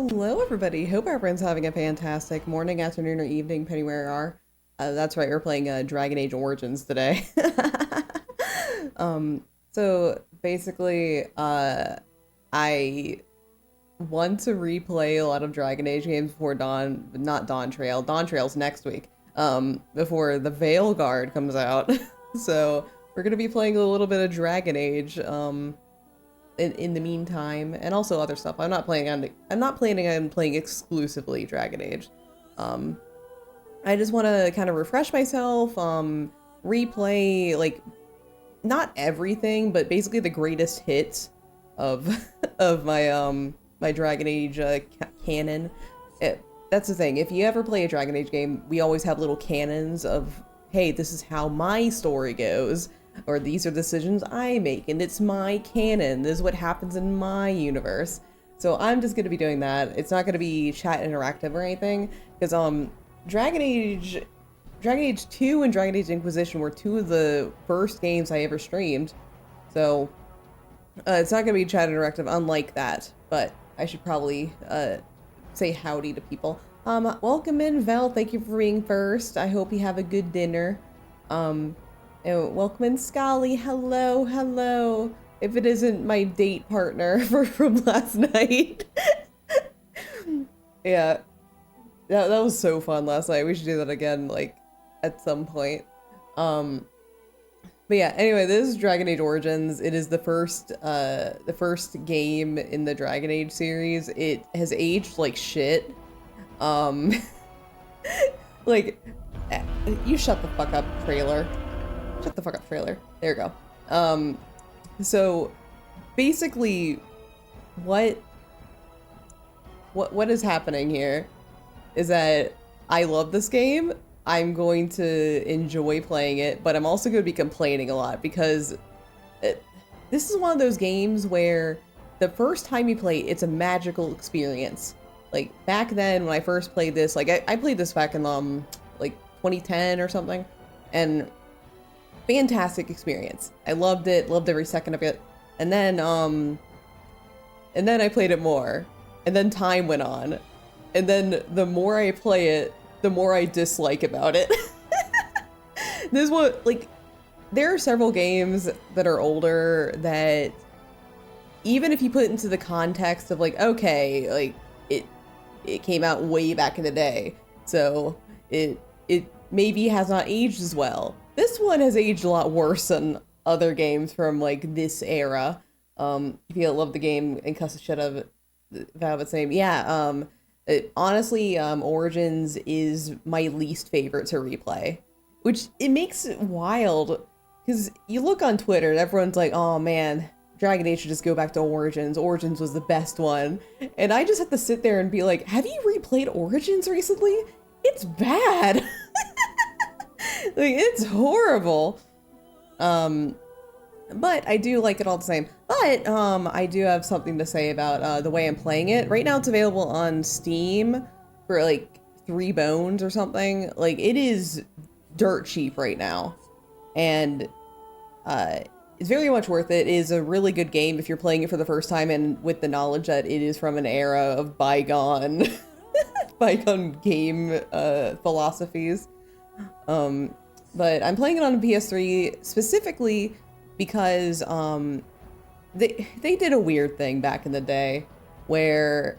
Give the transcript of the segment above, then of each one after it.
Hello, everybody. Hope everyone's having a fantastic morning, afternoon, or evening, depending where you are. That's right, we're playing Dragon Age Origins today. So basically, I want to replay a lot of Dragon Age games before Dawn, not Dawn Trail. Dawn Trail's next week. Before the Veil Guard comes out. So we're gonna be playing a little bit of Dragon Age. In the meantime, and also other stuff. I'm not planning on playing exclusively Dragon Age. I just want to kind of refresh myself, replay like not everything, but basically the greatest hits of of my Dragon Age canon. That's the thing. If you ever play a Dragon Age game, we always have little canons of, hey, this is how my story goes. Or these are decisions I make, and it's my canon. This is what happens in my universe. So I'm just going to be doing that. It's not going to be chat interactive or anything, because Dragon Age 2 and Dragon Age Inquisition were two of the first games I ever streamed. So it's not going to be chat interactive unlike that, but I should probably say howdy to people. Welcome in, Vel. Thank you for being first. I hope you have a good dinner. And welcome in, Scully. Hello, hello. If it isn't my date partner from last night. Yeah, that was so fun last night. We should do that again, like, at some point. But yeah, anyway, this is Dragon Age Origins. It is the first game in the Dragon Age series. It has aged like shit. Like, you shut the fuck up, trailer. Shut the fuck up, trailer. There you go. So basically what is happening here is that I love this game. I'm going to enjoy playing it, but I'm also going to be complaining a lot because this is one of those games where the first time you play, it's a magical experience. Like back then when I first played this, like I played this back in like 2010 or something, and fantastic experience. I loved it, loved every second of it. And then I played it more. And then time went on. And then the more I play it, the more I dislike about it. This is what, like, there are several games that are older that even if you put it into the context of like, okay, like it came out way back in the day, so it maybe has not aged as well. This one has aged a lot worse than other games from like this era. If you love the game and cuss the shit out of it, about its name, yeah. Honestly, Origins is my least favorite to replay, which it makes it wild because you look on Twitter and everyone's like, "Oh man, Dragon Age should just go back to Origins. Origins was the best one," and I just have to sit there and be like, "Have you replayed Origins recently? It's bad." Like, it's horrible. But I do like it all the same. But I do have something to say about the way I'm playing it. Right now it's available on Steam for like $3 or something. Like, it is dirt cheap right now. And it's very much worth it. It is a really good game if you're playing it for the first time and with the knowledge that it is from an era of bygone bygone game philosophies. But I'm playing it on a PS3 specifically because they did a weird thing back in the day where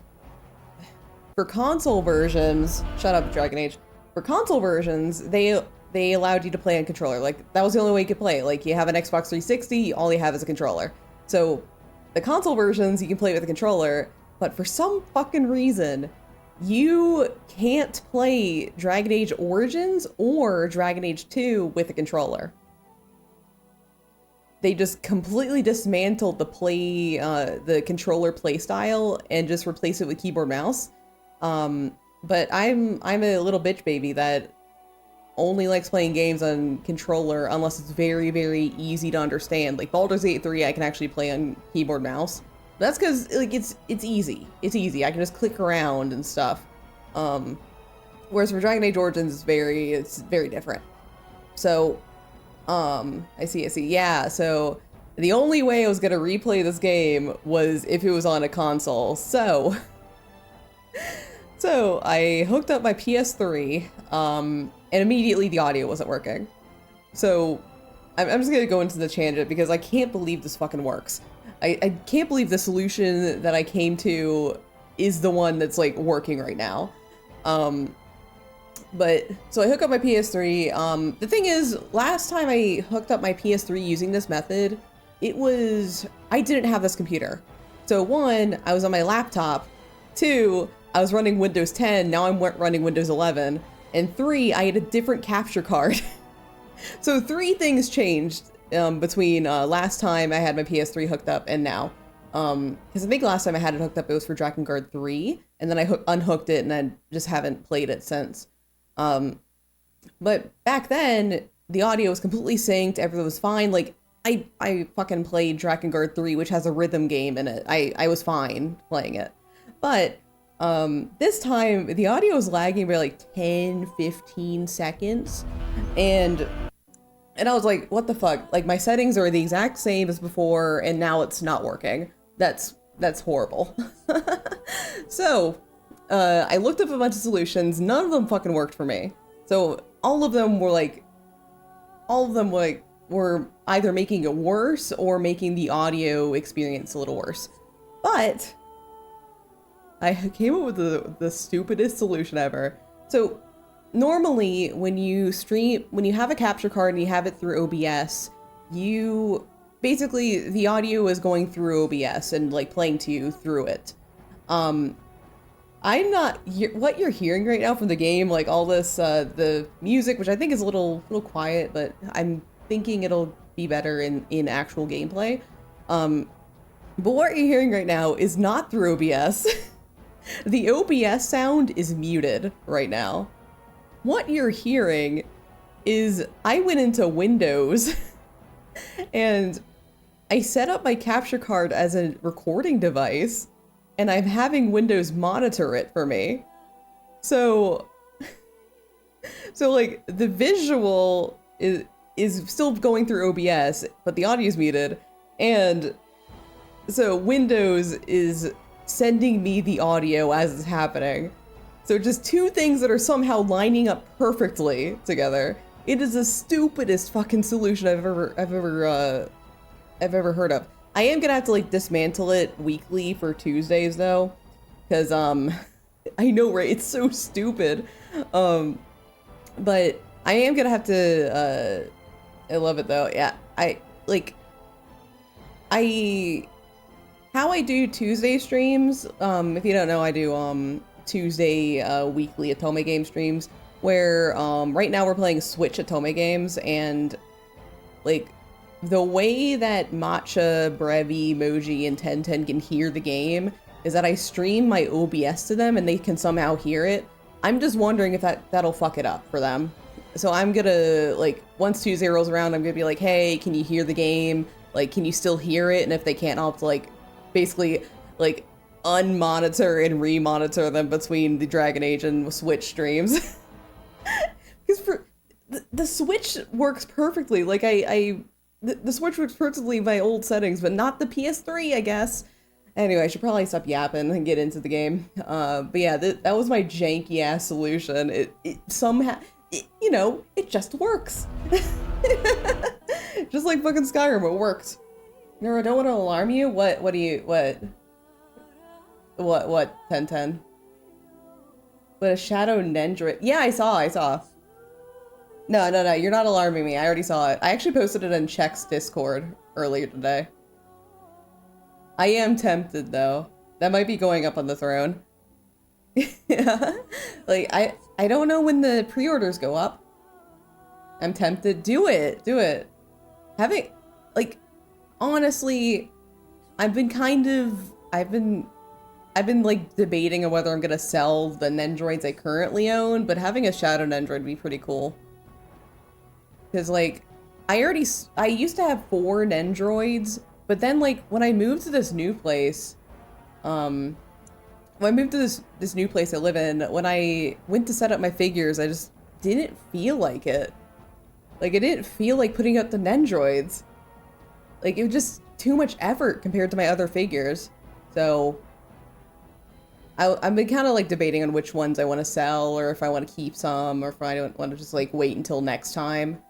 for console versions, shut up Dragon Age, for console versions they allowed you to play on controller. Like, that was the only way you could play. Like, you have an Xbox 360, all you have is a controller. So the console versions you can play with a controller, but for some fucking reason you can't play Dragon Age Origins or Dragon Age 2 with a controller. They just completely dismantled the controller playstyle and just replaced it with keyboard mouse. But I'm a little bitch baby that only likes playing games on controller unless it's very, very easy to understand. Like Baldur's Gate 3, I can actually play on keyboard mouse. That's because like it's easy. It's easy. I can just click around and stuff. Whereas for Dragon Age Origins, it's very different. So, I see. Yeah. So the only way I was gonna replay this game was if it was on a console. So So I hooked up my PS3, and immediately the audio wasn't working. So I'm just gonna go into the tangent because I can't believe this fucking works. I can't believe the solution that I came to is the one that's like working right now. But so I hook up my PS3. The thing is, last time I hooked up my PS3 using this method, I didn't have this computer. So one, I was on my laptop. Two, I was running Windows 10. Now I'm running Windows 11. And three, I had a different capture card. So three things changed between last time I had my PS3 hooked up and now. Because I think last time I had it hooked up, it was for Drakengard 3, and then I unhooked it and I just haven't played it since. But back then, the audio was completely synced, everything was fine. Like, I fucking played Drakengard 3, which has a rhythm game in it. I was fine playing it. But this time, the audio was lagging by like 10, 15 seconds. And I was like, what the fuck? Like, my settings are the exact same as before, and now it's not working. That's horrible. So, I looked up a bunch of solutions. None of them fucking worked for me. So all of them were either making it worse or making the audio experience a little worse. But I came up with the stupidest solution ever. So normally when you have a capture card and you have it through OBS, basically the audio is going through OBS and like playing to you through it. What you're hearing right now from the game, like all this, the music, which I think is a little quiet, but I'm thinking it'll be better in actual gameplay. But what you're hearing right now is not through OBS. The OBS sound is muted right now. What you're hearing is I went into Windows and I set up my capture card as a recording device, and I'm having Windows monitor it for me. So like the visual is still going through OBS, but the audio is muted, and so Windows is sending me the audio as it's happening. So just two things that are somehow lining up perfectly together. It is the stupidest fucking solution I've ever heard of. I am gonna have to like dismantle it weekly for Tuesdays though, because I know, right? It's so stupid. But I am gonna have to I love it though. Yeah, how I do Tuesday streams, if you don't know, I do Tuesday weekly Atome game streams where right now we're playing Switch Atome games, and like the way that Matcha, Brevi, Moji, and Ten can hear the game is that I stream my OBS to them and they can somehow hear it. I'm just wondering if that'll fuck it up for them. So I'm gonna, like, once Tuesday rolls around, I'm gonna be like, hey, can you hear the game? Like, can you still hear it? And if they can't, I'll have to, like, basically, like, unmonitor and remonitor them between the Dragon Age and Switch streams. Because for the Switch works perfectly. Like, the Switch works perfectly by old settings, but not the PS3, I guess. Anyway, I should probably stop yapping and get into the game. But yeah, that was my janky-ass solution. It somehow, you know, it just works. Just like fucking Skyrim, it works. No, I don't want to alarm you. What, 1010? What, a shadow Nendrit? Yeah, I saw. No, you're not alarming me. I already saw it. I actually posted it in Check's Discord earlier today. I am tempted, though. That might be going up on the throne. Yeah. Like, I don't know when the pre-orders go up. I'm tempted. Do it. Like, honestly, I've been like debating on whether I'm gonna sell the Nendroids I currently own, but having a Shadow Nendroid would be pretty cool. Because, like, I used to have 4 Nendroids, but then, like, when I moved to this new place, when I moved to this new place I live in, when I went to set up my figures, I just didn't feel like it. Like, I didn't feel like putting up the Nendroids. Like, it was just too much effort compared to my other figures. So, I've been kind of like debating on which ones I want to sell, or if I want to keep some, or if I don't want to just like wait until next time.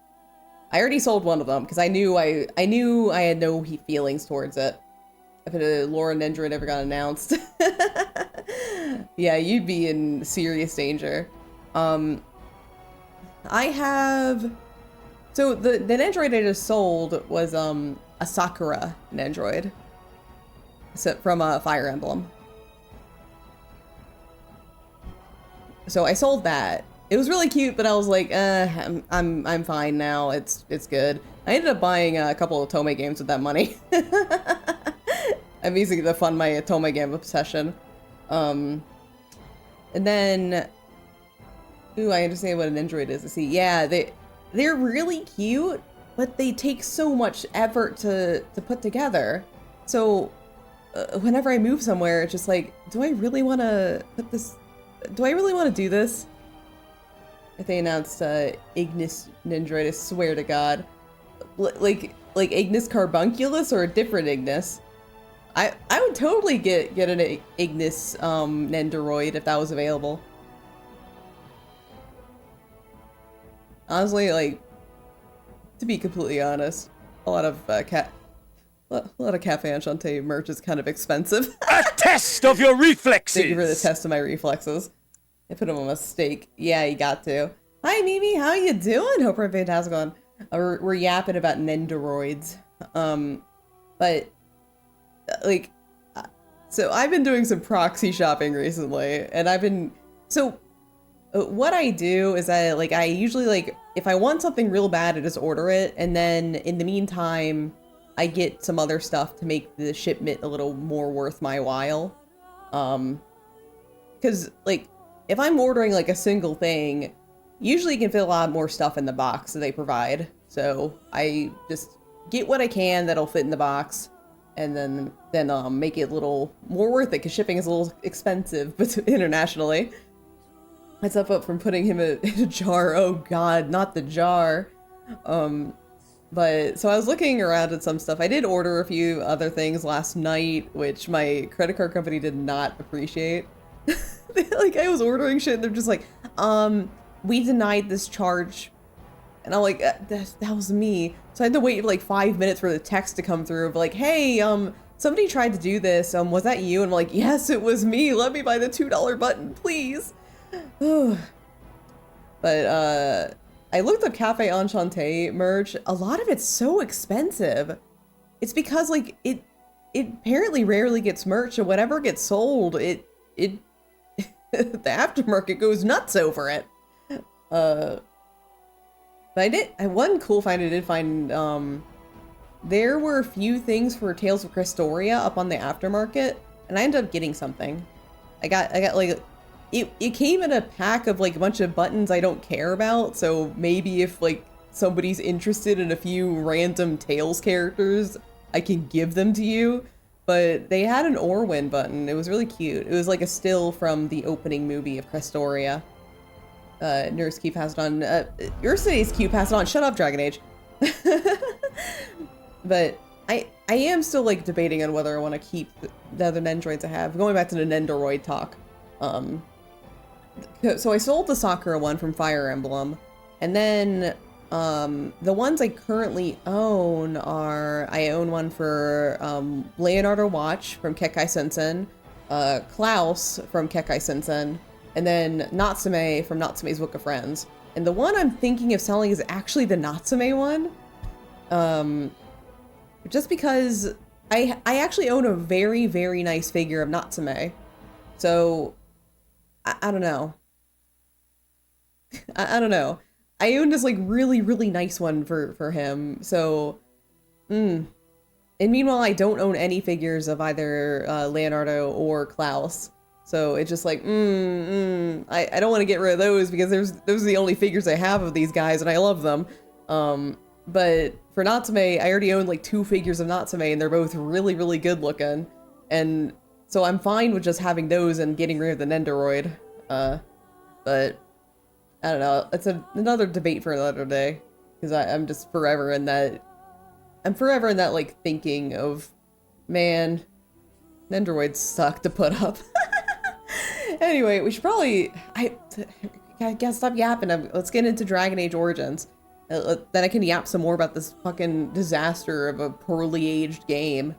I already sold one of them because I knew I had no feelings towards it. If a Laura Nendroid ever got announced, yeah, you'd be in serious danger. I have, so the Nendroid I just sold was a Sakura Nendroid, from a Fire Emblem. So I sold that. It was really cute, but I was like, I'm fine now. It's good. I ended up buying a couple of Otome games with that money. I'm using to fund my Otome game obsession. And then, ooh, I understand what an Android is. See, yeah, they're really cute, but they take so much effort to put together. So whenever I move somewhere, it's just like, do I really want to put this? Do I really want to do this? If they announced Ignis Nendroid, I swear to God, like Ignis Carbunculus or a different Ignis. I would totally get an Ignis Nendoroid if that was available. Honestly, like, to be completely honest, a lot of Cafe Enchanté merch is kind of expensive. A test of your reflexes! Thank you for the test of my reflexes. I put them on a stake. Yeah, you got to. Hi, Mimi. How you doing? Hope we're fantastic on. We're yapping about Nendoroids. But, like, so I've been doing some proxy shopping recently, and I've been, so what I do is I usually, like, if I want something real bad, I just order it, and then in the meantime, I get some other stuff to make the shipment a little more worth my while. Because, like, if I'm ordering, like, a single thing, usually you can fit a lot more stuff in the box that they provide. So I just get what I can that'll fit in the box, and then make it a little more worth it, because shipping is a little expensive, but internationally. It's up from putting him in a jar. Oh God, not the jar. But so I was looking around at some stuff. I did order a few other things last night, which my credit card company did not appreciate. Like, I was ordering shit and they're just like, we denied this charge. And I'm like, that was me. So I had to wait like 5 minutes for the text to come through of like, hey, somebody tried to do this. Was that you? And I'm like, yes, it was me. Let me buy the $2 button, please. But I looked up Cafe Enchanté merch. A lot of it's so expensive. It's because like it apparently rarely gets merch, and whatever gets sold, it the aftermarket goes nuts over it. But one cool find I did find, there were a few things for Tales of Crestoria up on the aftermarket, and I ended up getting something. I got like, it came in a pack of like a bunch of buttons I don't care about, so maybe if like somebody's interested in a few random Tales characters, I can give them to you. But they had an Orwin button. It was really cute. It was like a still from the opening movie of Crestoria. Nurse Q passed on. Urside's Q passed on. Shut up, Dragon Age. But I am still like debating on whether I want to keep the other Nendroids I have. Going back to the Nendoroid talk. So I sold the Sakura one from Fire Emblem, and then the ones I currently own are, I own one for Leonardo Watch from Kekkai Sensen, Klaus from Kekkai Sensen, and then Natsume from Natsume's Book of Friends. And the one I'm thinking of selling is actually the Natsume one, just because I actually own a very, very nice figure of Natsume. So I don't know. I don't know. I own this like really, really nice one for him. So, and meanwhile, I don't own any figures of either Leonardo or Klaus. So it's just like, I don't want to get rid of those because those are the only figures I have of these guys, and I love them. But for Natsume, I already own like 2 figures of Natsume, and they're both really, really good looking. And so I'm fine with just having those and getting rid of the Nendoroid. But I don't know. It's another debate for another day, because I'm just forever in that. I'm forever in that like thinking of, man, Nendoroids suck to put up. Anyway, we should probably I gotta stop yapping. Let's get into Dragon Age Origins. Then I can yap some more about this fucking disaster of a poorly aged game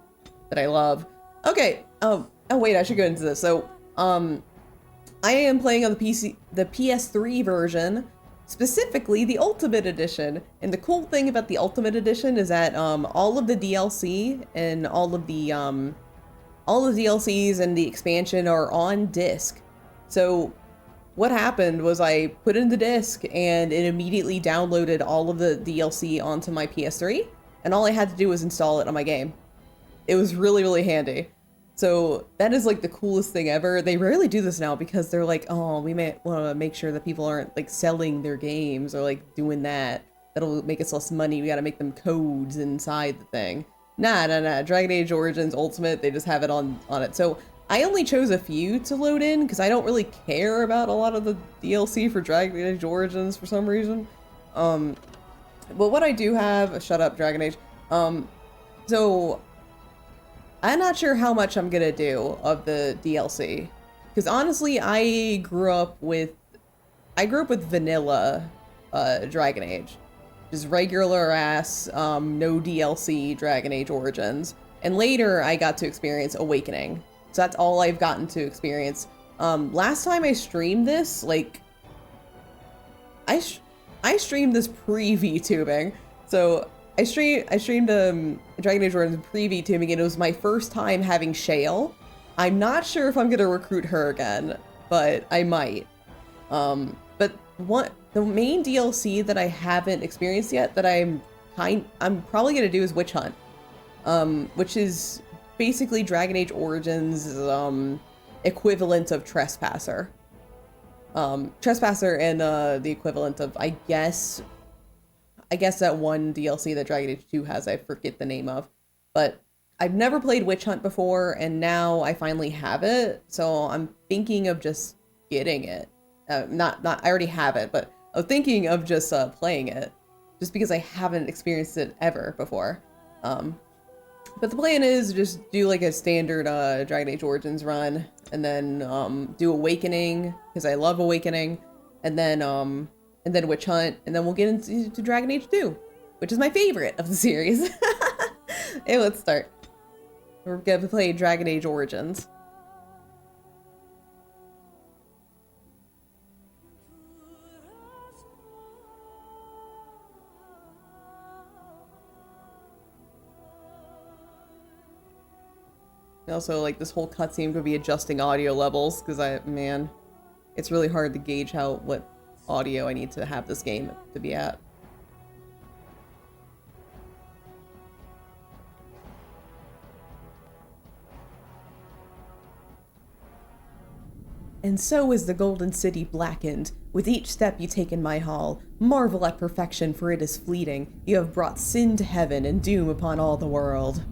that I love. Okay. Oh wait, I should go into this. So, I am playing on the PS3 version, specifically the Ultimate Edition. And the cool thing about the Ultimate Edition is that all of the DLC and all of the DLCs and the expansion are on disc. So what happened was I put in the disc and it immediately downloaded all of the DLC onto my PS3, and all I had to do was install it on my game. It was really, really handy. So that is like the coolest thing ever. They rarely do this now because they're like, oh, we may want to make sure that people aren't like selling their games or like doing that. That'll make us less money. We got to make them codes inside the thing. Nah. Dragon Age Origins Ultimate, they just have it on it. So I only chose a few to load in because I don't really care about a lot of the DLC for Dragon Age Origins for some reason. But what I do have, shut up, Dragon Age. So I'm not sure how much I'm gonna do of the DLC, because honestly, I grew up with vanilla Dragon Age, just regular ass no DLC Dragon Age Origins, and later I got to experience Awakening. So that's all I've gotten to experience. Last time I streamed this, like I streamed this pre-VTubing, so I streamed Dragon Age Origins pre-VTubing, and it was my first time having Shale. I'm not sure if I'm gonna recruit her again, but I might. But the main DLC that I haven't experienced yet that I'm probably gonna do is Witch Hunt, which is basically Dragon Age Origins equivalent of Trespasser. Trespasser and the equivalent of, I guess that one DLC that Dragon Age 2 has, I forget the name of. But I've never played Witch Hunt before, and now I finally have it, so I'm thinking of just getting it. I already have it, but I'm thinking of just playing it, just because I haven't experienced it ever before. But the plan is just do like a standard Dragon Age Origins run, and then do Awakening, because I love Awakening, and then Witch Hunt, and then we'll get into Dragon Age 2, which is my favorite of the series. Hey, let's start. We're gonna play Dragon Age Origins. Also, like, this whole cutscene could be adjusting audio levels, because man, it's really hard to gauge what audio I need to have this game to be at. And so is the Golden City blackened. With each step you take in my hall, marvel at perfection, for it is fleeting. You have brought sin to heaven and doom upon all the world.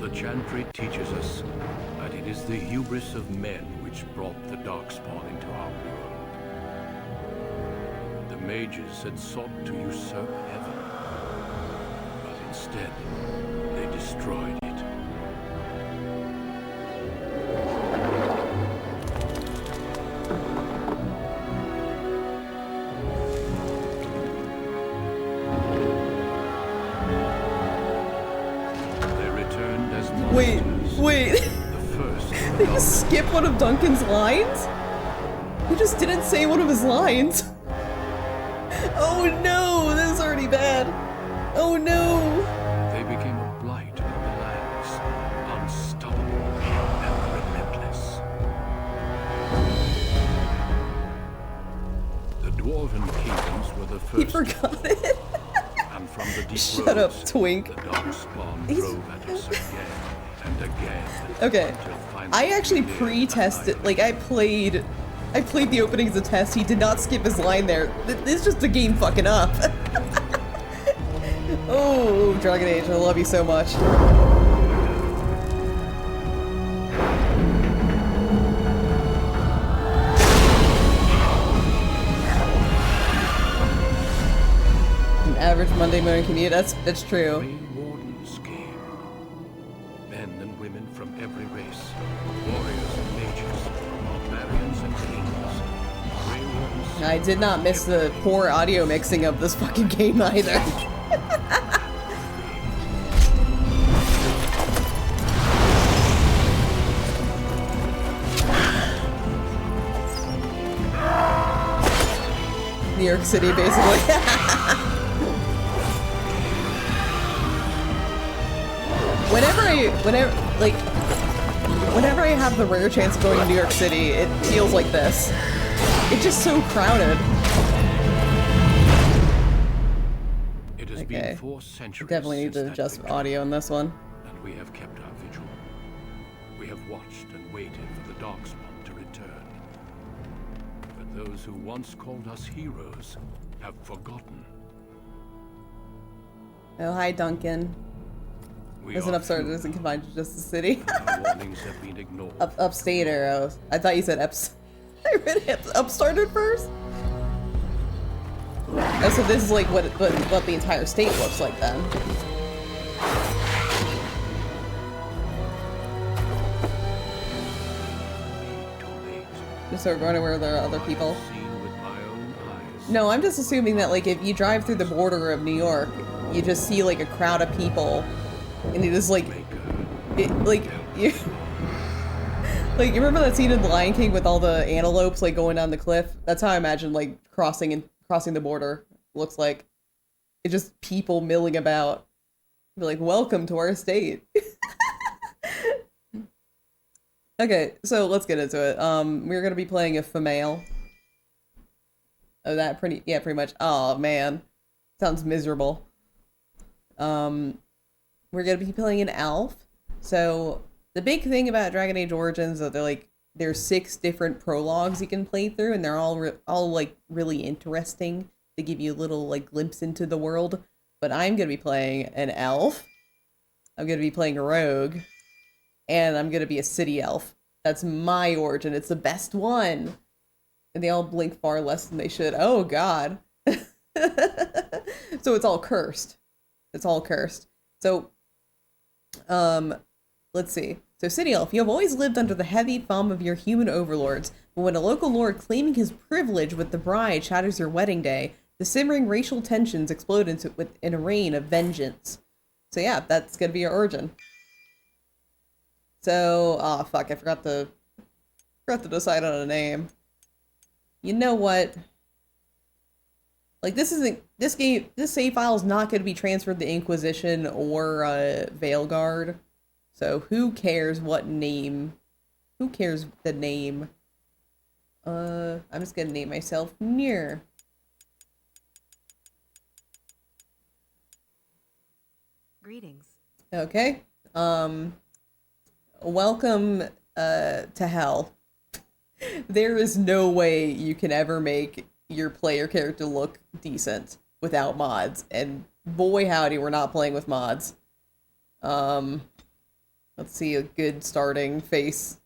The Chantry teaches us that it is the hubris of men which brought the Darkspawn into our world. The mages had sought to usurp heaven, but instead they destroyed it. Wait. Did you skip one of Duncan's lines? He just didn't say one of his lines. Oh no, this is already bad. Oh no. They became a blight on the lands, unstoppable and relentless. The Dwarven kingdoms were the first. He forgot it. And from the deep Shut up, Twink. The Darkspawn drove at us again and again. Okay, I actually pre-tested, like I played the opening as a test. He did not skip his line there. It's just the game fucking up. Oh, Dragon Age, I love you so much. An average Monday morning commute. That's true. Grey Wardens came. Men and women from every race. Warriors and mages. Barbarians and kings. Grey Wardens. I did not miss the poor audio mixing of this fucking game either. New York City, basically. Whenever I have the rare chance of going to New York City, it feels like this. It's just so crowded. It has been 4 centuries. Definitely need to since that adjust victory, audio on this one. and we have kept our vigil. We have watched and waited for the Darkspawn to return. But those who once called us heroes have forgotten. Oh, hi, Duncan. We Isn't are upstate, few. isn't confined to just the city. Our warnings have been ignored. Upstate arrows. I thought you said I read upstart at first. Oh, so this is like what the entire state looks like then. Too late. Just so we're going to where there are other people. Seen with my own eyes. No, I'm just assuming that like if you drive through the border of New York, you just see like a crowd of people, and you just like, you. Like, you remember that scene in The Lion King with all the antelopes, like, going down the cliff? That's how I imagine, like, crossing the border looks like. It's just people milling about. Be like, welcome to our state. Okay, so let's get into it. We're gonna be playing a female. Oh, pretty much. Oh, man. Sounds miserable. We're gonna be playing an elf. So... the big thing about Dragon Age Origins is that there's 6 different prologues you can play through, and they're all like really interesting. They give you a little like glimpse into the world. But I'm gonna be playing an elf. I'm gonna be playing a rogue, and I'm gonna be a city elf. That's my origin. It's the best one. And they all blink far less than they should. Oh God. So it's all cursed. It's all cursed. So, let's see. So, City Elf, you have always lived under the heavy thumb of your human overlords, but when a local lord claiming his privilege with the bride shatters your wedding day, the simmering racial tensions explode in a rain of vengeance. So yeah, that's gonna be your origin. So, oh fuck, I forgot to decide on a name. You know what? Like, this save file is not gonna be transferred to Inquisition or Veilguard. So who cares what name? Who cares the name? I'm just gonna name myself Nier. Greetings. Okay. Welcome to hell. There is no way you can ever make your player character look decent without mods, and boy howdy, we're not playing with mods. Let's see a good starting face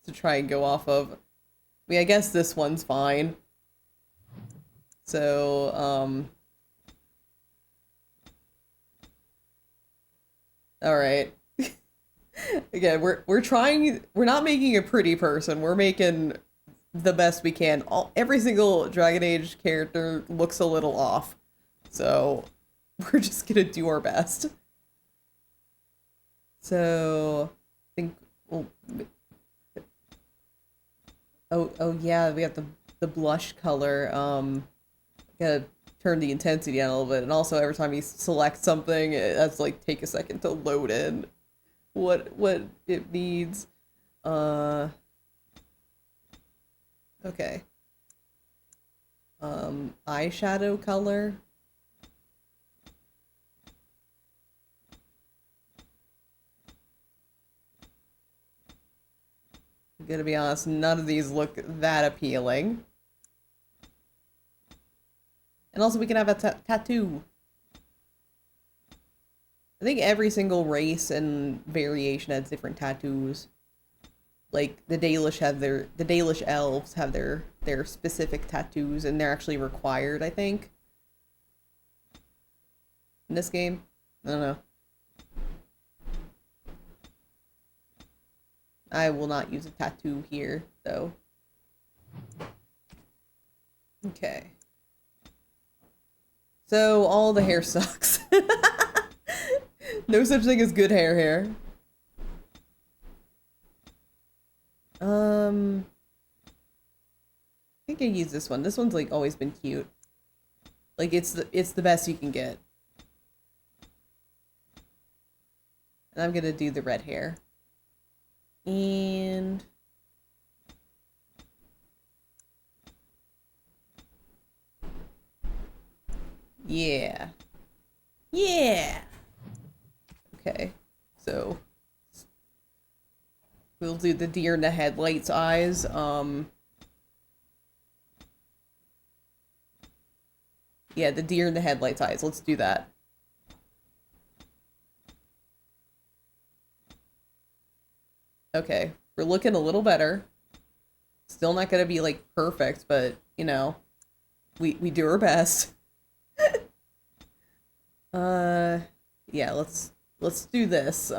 to try and go off of. I mean, I guess this one's fine. So, alright. Again, we're not making a pretty person, we're making the best we can. Every single Dragon Age character looks a little off. So, we're just gonna do our best. So, I think, well, oh yeah, we have the blush color. Gotta turn the intensity down a little bit, and also every time you select something, it has to like take a second to load in what it needs. Okay. Eyeshadow color. I'm gonna be honest, none of these look that appealing. And also we can have a tattoo. I think every single race and variation has different tattoos. Like the Dalish elves have their specific tattoos, and they're actually required, I think. in this game. I don't know. I will not use a tattoo here, though. Okay. So, all the hair sucks. No such thing as good hair. I think I use this one. This one's like always been cute. Like it's the best you can get. And I'm gonna do the red hair. And yeah. Yeah. Okay. So we'll do the deer in the headlights eyes. Yeah, the deer in the headlights eyes. Let's do that. Okay, we're looking a little better. Still not gonna be like perfect, but you know, we do our best. Yeah, let's do this.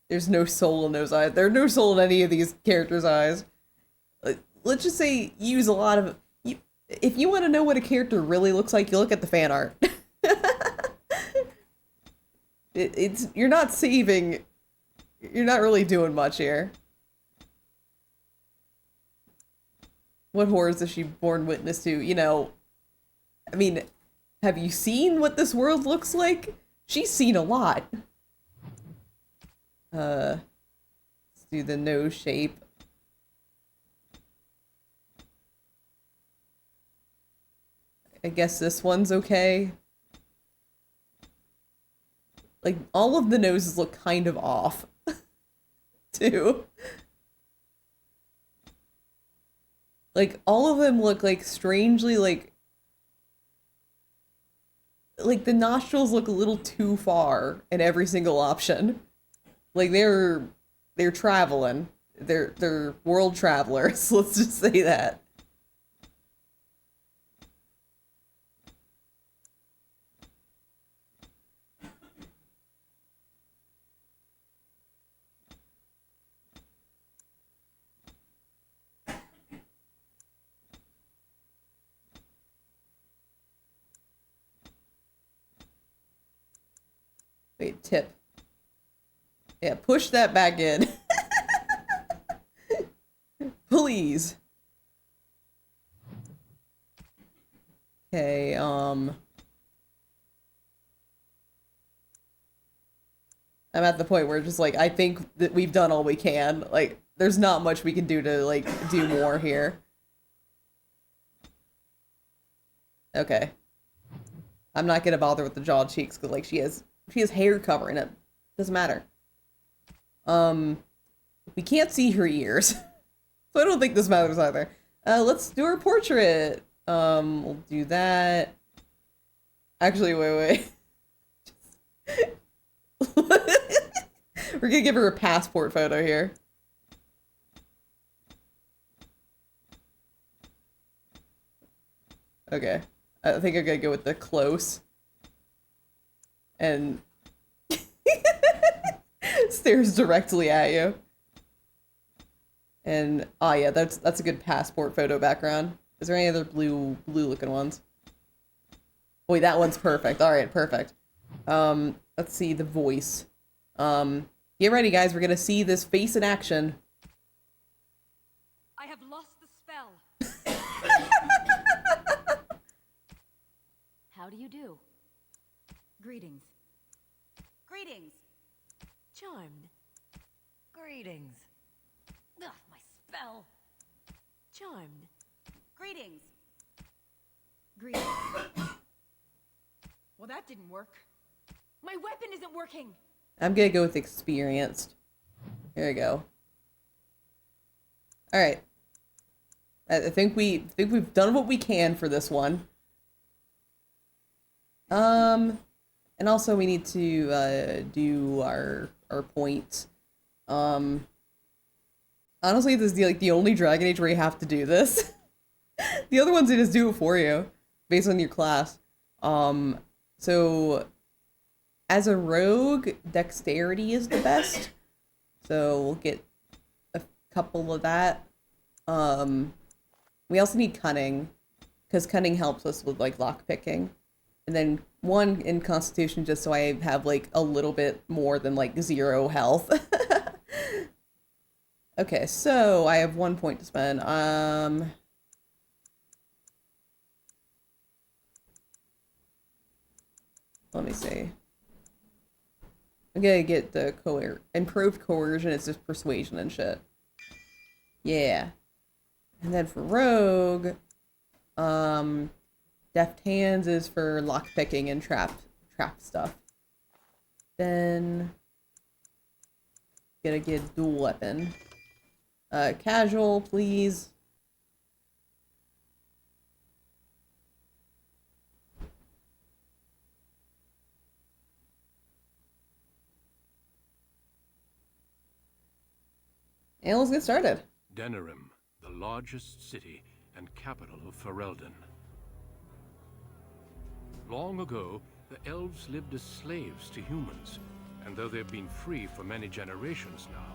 There's no soul in those eyes. There's no soul in any of these characters' eyes. Let's just say use a lot of. If you want to know what a character really looks like, you look at the fan art. You're not saving. You're not really doing much here. What horrors is she borne witness to? You know, I mean, have you seen what this world looks like? She's seen a lot. Let's do the nose shape. I guess this one's okay. Like, all of the noses look kind of off, too. Like, all of them look, like, strangely, like the nostrils look a little too far in every single option. Like, they're traveling. They're world travelers, let's just say that. Wait, tip. Yeah, push that back in. Please. Okay, I'm at the point where just like I think that we've done all we can. Like there's not much we can do to like do more here. Okay. I'm not gonna bother with the jaw cheeks because like she has hair covering it. Doesn't matter. We can't see her ears. So I don't think this matters either. Let's do her portrait. We'll do that. Actually, wait. We're gonna give her a passport photo here. Okay. I think I'm gonna go with the close. And stares directly at you. And oh yeah, that's a good passport photo background. Is there any other blue looking ones? Wait, that one's perfect. All right, perfect. Let's see the voice. Get ready, guys. We're gonna see this face in action. I have lost the spell. How do you do? Greetings. Greetings. Charmed. Greetings. Ugh, my spell. Charmed. Greetings. Greetings. Well, that didn't work. My weapon isn't working. I'm gonna go with experienced. Here we go. All right. I think we've done what we can for this one. And also we need to do our points. Honestly, this is the only Dragon Age where you have to do this. The other ones they just do it for you based on your class. So as a rogue, dexterity is the best. So we'll get a couple of that. We also need cunning, because cunning helps us with like lock picking. And then one in constitution just so I have like a little bit more than like 0 health. Okay, so I have 1 point to spend. Let me see. I'm gonna get the improved coercion. It's just persuasion and shit. Yeah. And then for rogue, deft hands is for lock picking and trap stuff. Then gonna get dual weapon. Casual, please. And let's get started. Denerim, the largest city and capital of Ferelden. Long ago, the elves lived as slaves to humans, and though they've been free for many generations now,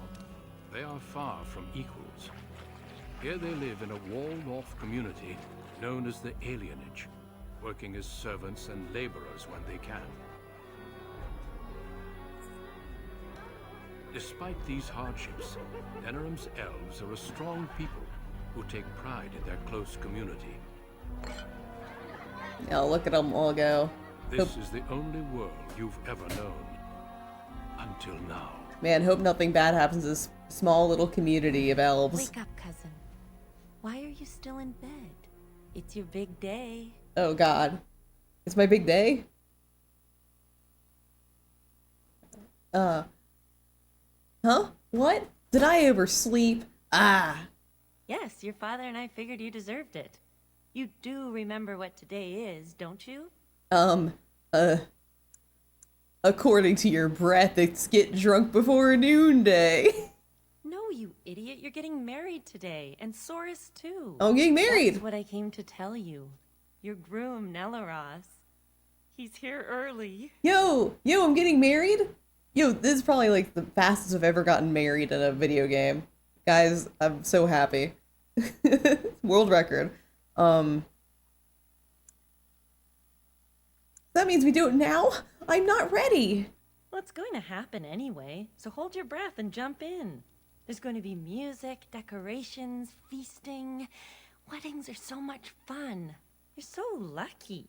they are far from equals. Here they live in a walled-off community known as the Alienage, working as servants and laborers when they can. Despite these hardships, Denerim's elves are a strong people who take pride in their close community. Oh, look at them all go. This is the only world you've ever known. Until now. Man, hope nothing bad happens to this small little community of elves. Wake up, cousin. Why are you still in bed? It's your big day. Oh god. It's my big day? Huh? What? Did I oversleep? Ah. Yes, your father and I figured you deserved it. You do remember what today is, don't you? According to your breath, it's get drunk before noonday. No, you idiot. You're getting married today. And Soris, too. I'm getting married. That's what I came to tell you. Your groom, Nelaros. He's here early. Yo, I'm getting married? Yo, this is probably like the fastest I've ever gotten married in a video game. Guys, I'm so happy. World record. That means we do it now? I'm not ready. Well, it's going to happen anyway, so hold your breath and jump in. There's going to be music, decorations, feasting. Weddings are so much fun. You're so lucky.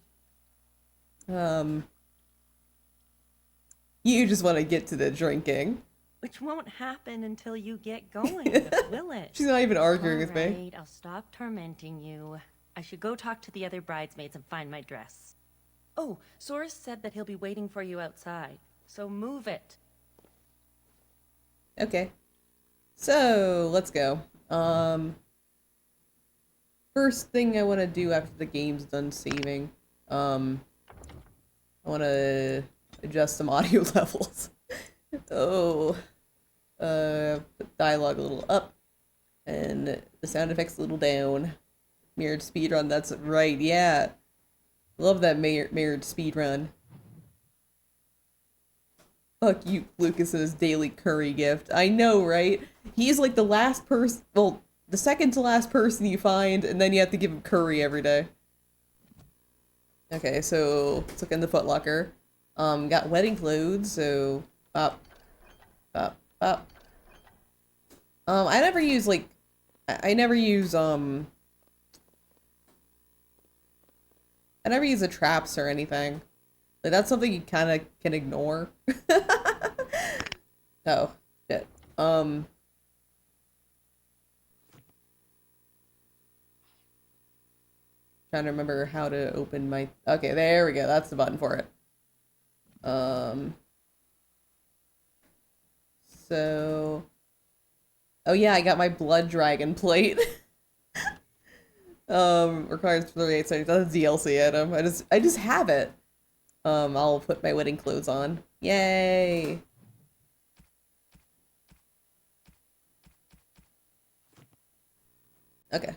You just want to get to the drinking. Which won't happen until you get going, will it? She's not even arguing with me. All right, I'll stop tormenting you. I should go talk to the other bridesmaids and find my dress. Oh, Soris said that he'll be waiting for you outside, so move it. Okay. So, let's go. First thing I want to do after the game's done saving, I want to adjust some audio levels. Oh. Put dialogue a little up, and the sound effects a little down. Mirrored speedrun, that's right, yeah. Love that mirrored speedrun. Fuck you, Lucas, and his daily curry gift. I know, right? He's like the last person, well, the second to last person you find, and then you have to give him curry every day. Okay, so let's look in the footlocker. Got wedding clothes, so up. I never use like, I never use the traps or anything. Like that's something you kind of can ignore. Oh, shit. Trying to remember how to open my, okay, there we go. That's the button for it. So, oh yeah, I got my blood dragon plate. Requires 38 settings. That's a DLC item. I just have it. I'll put my wedding clothes on. Yay! Okay.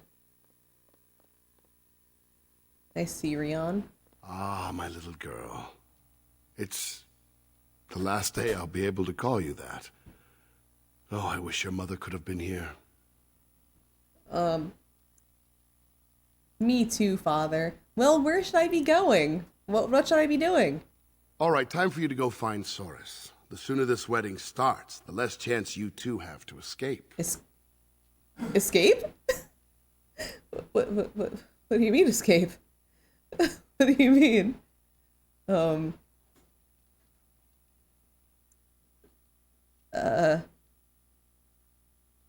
Nice Sirion. Ah, my little girl. It's the last day I'll be able to call you that. Oh, I wish your mother could have been here. Me too, Father. Well, where should I be going? What should I be doing? All right, time for you to go find Soris. The sooner this wedding starts, the less chance you two have to escape. Escape? What do you mean escape? What do you mean? I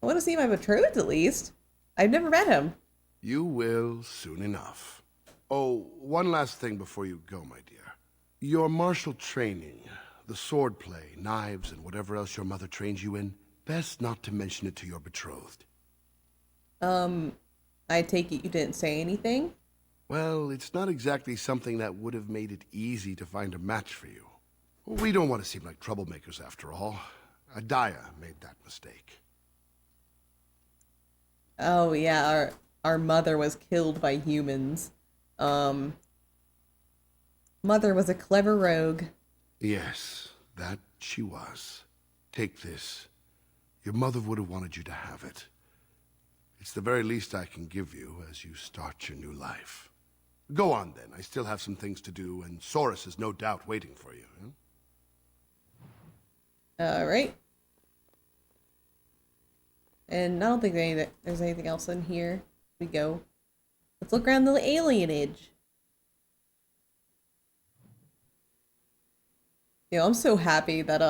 want to see my betrothed at least. I've never met him. You will soon enough. Oh, one last thing before you go, my dear. Your martial training, the sword play, knives, and whatever else your mother trains you in, best not to mention it to your betrothed. I take it you didn't say anything? Well, it's not exactly something that would have made it easy to find a match for you. We don't want to seem like troublemakers after all. Adaya made that mistake. Oh yeah, our mother was killed by humans. Mother was a clever rogue. Yes, that she was. Take this. Your mother would have wanted you to have it. It's the very least I can give you as you start your new life. Go on then, I still have some things to do, and Soris is no doubt waiting for you. Alright. And I don't think there's anything else in here. We go. Let's look around the alienage. You know, I'm so happy that,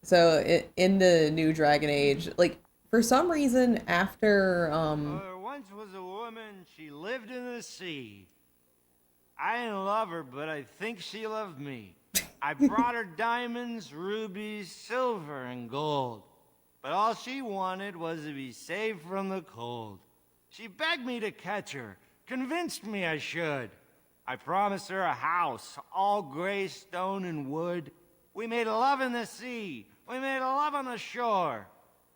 so in the new Dragon Age, like, for some reason, after, There once was a woman, she lived in the sea. I didn't love her, but I think she loved me. I brought her diamonds, rubies, silver, and gold. But all she wanted was to be saved from the cold. She begged me to catch her, convinced me I should. I promised her a house, all gray stone and wood. We made love in the sea. We made love on the shore.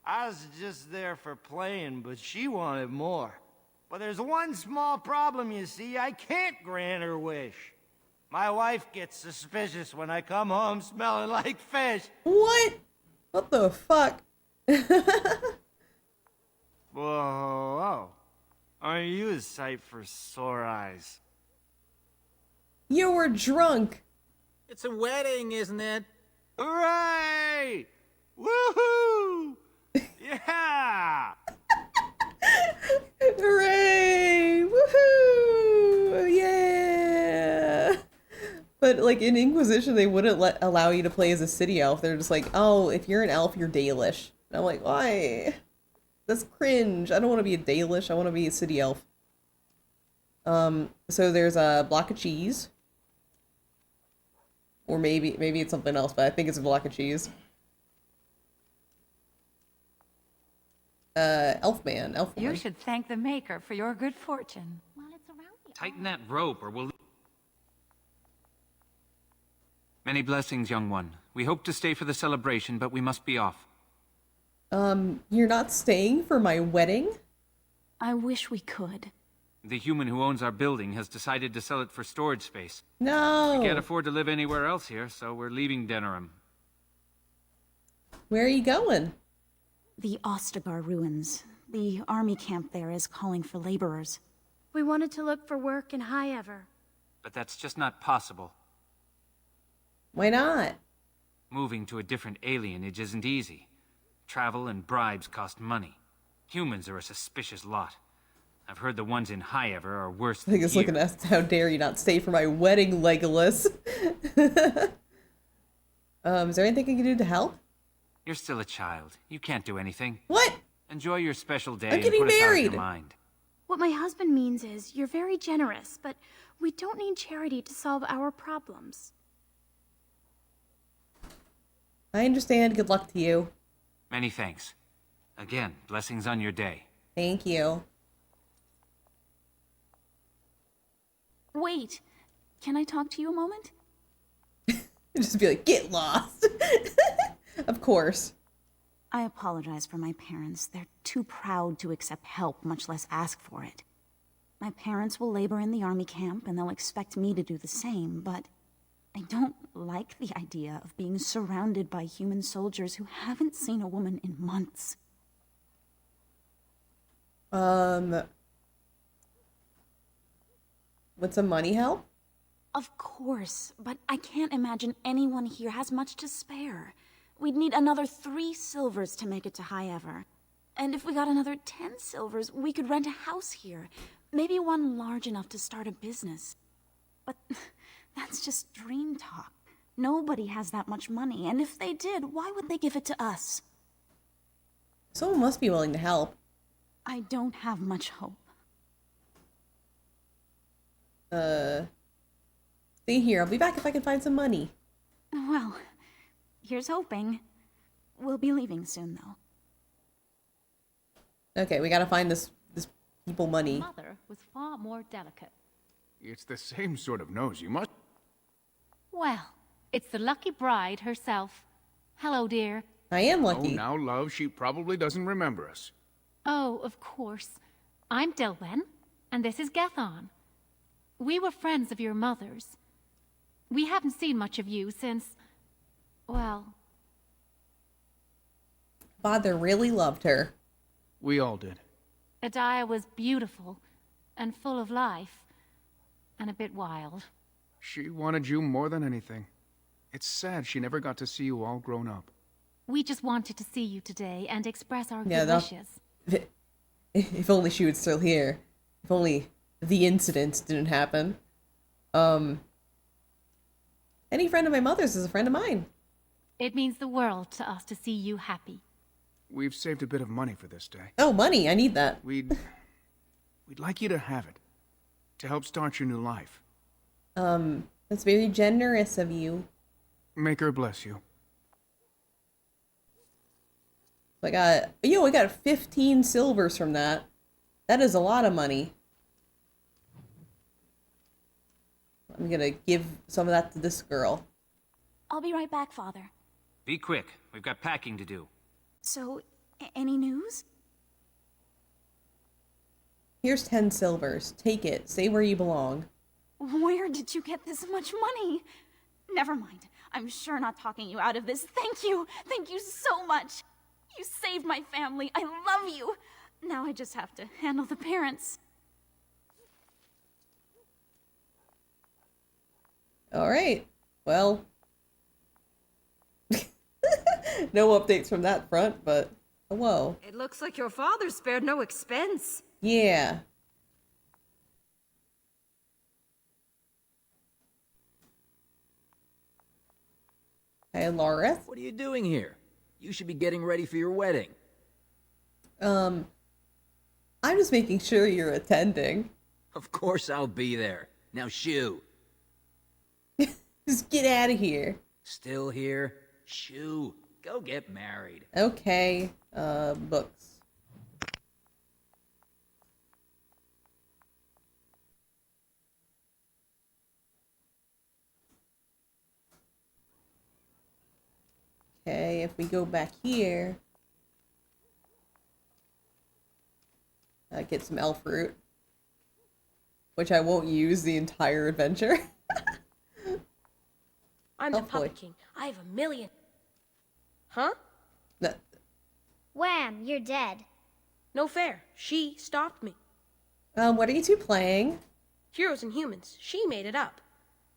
I was just there for playing, but she wanted more. But there's one small problem, you see. I can't grant her wish. My wife gets suspicious when I come home smelling like fish. what? What the fuck? Whoa. Aren't you a sight for sore eyes? You were drunk. It's a wedding, isn't it? Hooray! Woohoo! Yeah! Hooray! Woohoo! Yeah! But like in Inquisition, they wouldn't allow you to play as a city elf. They're just like, oh, if you're an elf, you're Dalish. And I'm like, why? That's cringe. I don't want to be a Dalish. I want to be a city elf. So there's a block of cheese. Or maybe it's something else, but I think it's a block of cheese. Elfman. You should thank the Maker for your good fortune. Well, it's around the Tighten that rope or we'll... Many blessings, young one. We hope to stay for the celebration, but we must be off. You're not staying for my wedding? I wish we could. The human who owns our building has decided to sell it for storage space. No! We can't afford to live anywhere else here, so we're leaving Denerim. Where are you going? The Ostagar ruins. The army camp there is calling for laborers. We wanted to look for work in High Ever. But that's just not possible. Why not? Moving to a different alienage isn't easy. Travel and bribes cost money. Humans are a suspicious lot. I've heard the ones in High Ever are worse than I think it's looking at how dare you not stay for my wedding, Legolas. Is there anything I can do to help? You're still a child. You can't do anything. What? Enjoy your special day I'm and getting put us out of married. your mind. What my husband means is, you're very generous, but we don't need charity to solve our problems. I understand. Good luck to you. Many thanks. Again, blessings on your day. Thank you. Wait, can I talk to you a moment? Just be like, get lost. Of course. I apologize for my parents. They're too proud to accept help, much less ask for it. My parents will labor in the army camp, and they'll expect me to do the same, but I don't like the idea of being surrounded by human soldiers who haven't seen a woman in months. Would some money help? Of course, but I can't imagine anyone here has much to spare. We'd need another 3 silvers to make it to High Ever. And if we got another 10 silvers, we could rent a house here. Maybe one large enough to start a business. But that's just dream talk. Nobody has that much money, and if they did, why would they give it to us? Someone must be willing to help. I don't have much hope. Stay here. I'll be back if I can find some money. Well, here's hoping. We'll be leaving soon, though. Okay, we gotta find this people money. Mother was far more delicate. It's the same sort of nose. You must... Well, it's the lucky bride herself. Hello, dear. I am Oh, lucky. now, love, she probably doesn't remember us. Oh, of course. I'm Dilwen, and this is Gethon. We were friends of your mother's. We haven't seen much of you since... well... Father really loved her. We all did. Adiah was beautiful, and full of life, and a bit wild. She wanted you more than anything. It's sad she never got to see you all grown up. We just wanted to see you today and express our Yeah, good wishes. If only she was still here. If only the incident didn't happen. Any friend of my mother's is a friend of mine. It means the world to us to see you happy. We've saved a bit of money for this day. Oh, money. I need that. We'd like you to have it. To help start your new life. That's very generous of you. Make her bless you. I got 15 silvers from that. That is a lot of money. I'm gonna give some of that to this girl. I'll be right back, Father. Be quick. We've got packing to do. So, any news? Here's 10 silvers. Take it. Stay where you belong. Where did you get this much money? Never mind. I'm sure not talking you out of this. Thank you. Thank you so much. You saved my family. I love you. Now I just have to handle the parents. All right. Well, no updates from that front, but hello. It looks like your father spared no expense. Yeah. Hey, Laurith. What are you doing here? You should be getting ready for your wedding. I'm just making sure you're attending. Of course I'll be there. Now shoo. Just get out of here. Still here? Shoo. Go get married. Okay. Books. Okay, if we go back here, get some elf fruit, which I won't use the entire adventure. I'm the Puppet King. I have 1 million. Huh? Wham, you're dead. No fair. She stopped me. What are you two playing? Heroes and Humans. She made it up.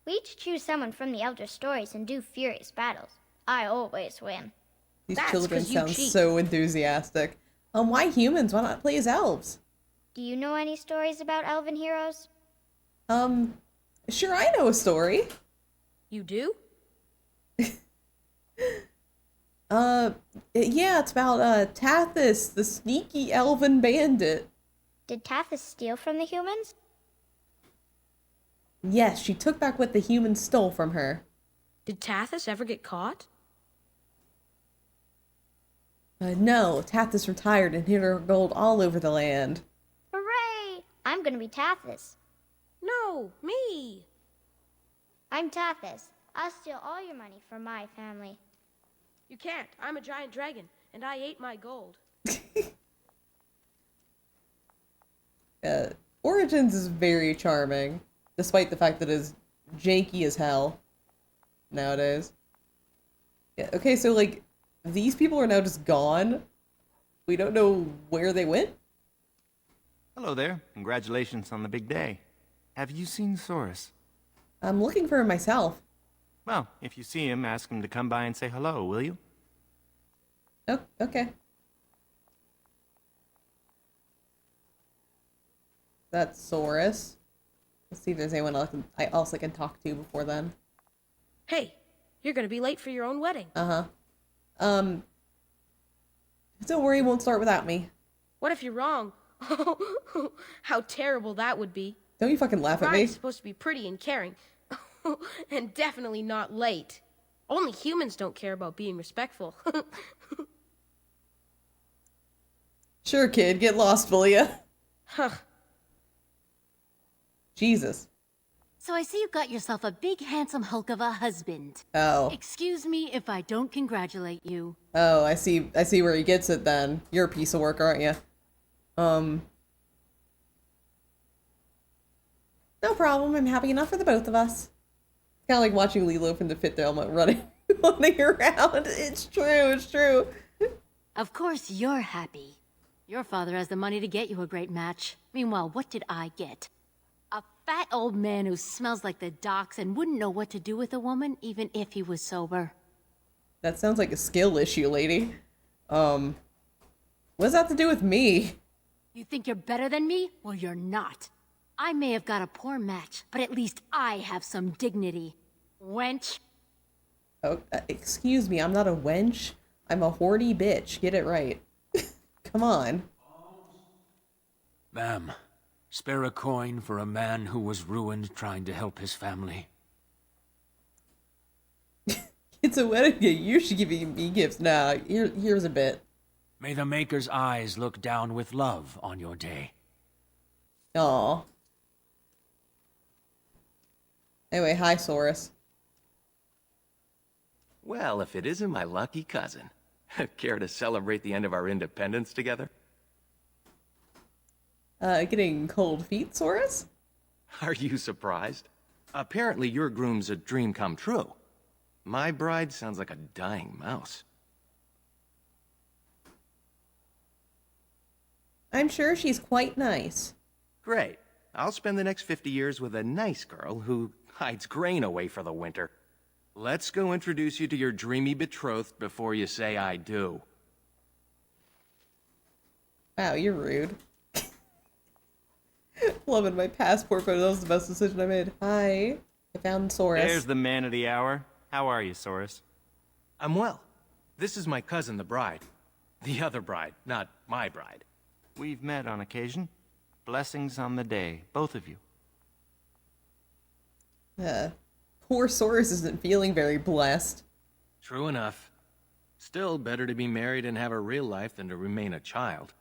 We each choose someone from the Elder Stories and do furious battles. I always win. These That's children 'cause you sound cheat. so enthusiastic. Why humans? Why not play as elves? Do you know any stories about elven heroes? Sure, I know a story. You do? Yeah, it's about, Tathis, the sneaky elven bandit. Did Tathis steal from the humans? Yes, she took back what the humans stole from her. Did Tathis ever get caught? No, Tathis retired and hid her gold all over the land. Hooray! I'm gonna be Tathis. No, me. I'm Tathis. I'll steal all your money from my family. You can't. I'm a giant dragon, and I ate my gold. Origin Inhabitants is very charming, despite the fact that it's janky as hell nowadays. Yeah, okay, so like, these people are now just gone. We don't know where they went. Hello there. Congratulations on the big day. Have you seen Soros? I'm looking for him myself. Well, if you see him, ask him to come by and say hello, will you? Oh, okay. That's Soros. Let's see if there's anyone else I also can talk to before then. Hey, you're gonna be late for your own wedding. Uh-huh. Don't worry, it won't start without me. What if you're wrong? How terrible that would be. Don't you fucking laugh at me. Bride's supposed to be pretty and caring. And definitely not late. Only humans don't care about being respectful. Sure, kid, get lost, will ya? Huh. Jesus. So I see you got yourself a big handsome hulk of a husband. Oh. Excuse me if I don't congratulate you. Oh, I see where he gets it then. You're a piece of work, aren't you? No problem, I'm happy enough for the both of us. It's kinda like watching Lilo from the Fit Thelma running around. It's true. Of course you're happy. Your father has the money to get you a great match. Meanwhile, what did I get? A fat old man who smells like the docks and wouldn't know what to do with a woman, even if he was sober. That sounds like a skill issue, lady. What does that have to do with me? You think you're better than me? Well, you're not. I may have got a poor match, but at least I have some dignity. Wench. Oh, excuse me, I'm not a wench. I'm a horny bitch. Get it right. Come on. Ma'am, spare a coin for a man who was ruined trying to help his family. It's a wedding day. You should give me gifts now. Here's a bit. May the Maker's eyes look down with love on your day. Aw. Anyway, hi, Soros. Well, if it isn't my lucky cousin. Care to celebrate the end of our independence together? Getting cold feet, Soros? Are you surprised? Apparently your groom's a dream come true. My bride sounds like a dying mouse. I'm sure she's quite nice. Great. I'll spend the next 50 years with a nice girl who hides grain away for the winter. Let's go introduce you to your dreamy betrothed before you say I do. Wow, you're rude. Loving my passport photo. That was the best decision I made. Hi. I found Soros. There's the man of the hour. How are you, Soros? I'm well. This is my cousin, the bride. The other bride, not my bride. We've met on occasion. Blessings on the day, both of you. Poor Soros isn't feeling very blessed. True enough. Still better to be married and have a real life than to remain a child.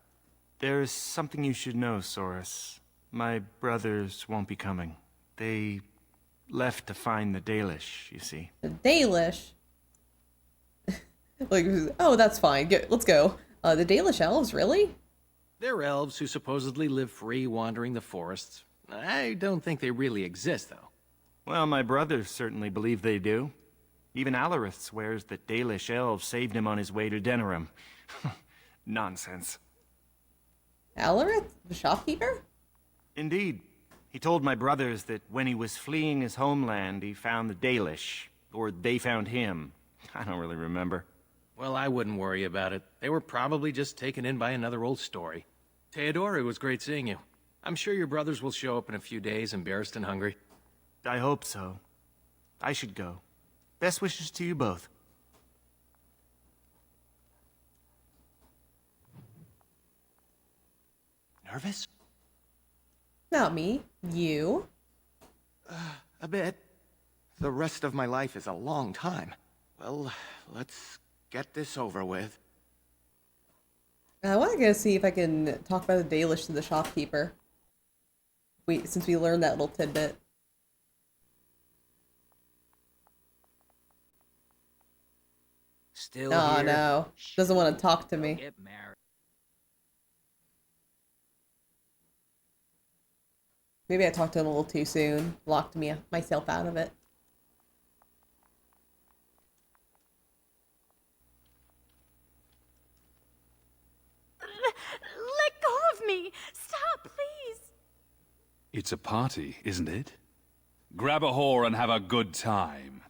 There's something you should know, Soros. My brothers won't be coming. They left to find the Dalish, you see. The Dalish? Like, oh, that's fine. Let's go. The Dalish elves, really? They're elves who supposedly live free wandering the forests. I don't think they really exist, though. Well, my brothers certainly believe they do. Even Alarith swears that Dalish elves saved him on his way to Denerim. Nonsense. Alarith? The shopkeeper? Indeed. He told my brothers that when he was fleeing his homeland, he found the Dalish. Or they found him. I don't really remember. Well, I wouldn't worry about it. They were probably just taken in by another old story. Theodore, it was great seeing you. I'm sure your brothers will show up in a few days, embarrassed and hungry. I hope so. I should go. Best wishes to you both. Nervous? Not me. You? A bit. The rest of my life is a long time. Well, let's get this over with. I want to go see if I can talk about the Dalish to the shopkeeper. Since we learned that little tidbit. Still Oh, here? no. Doesn't want to talk to me. Get married. Maybe I talked to him a little too soon. Locked myself out of it. Let go of me! Stop, please! It's a party, isn't it? Grab a whore and have a good time.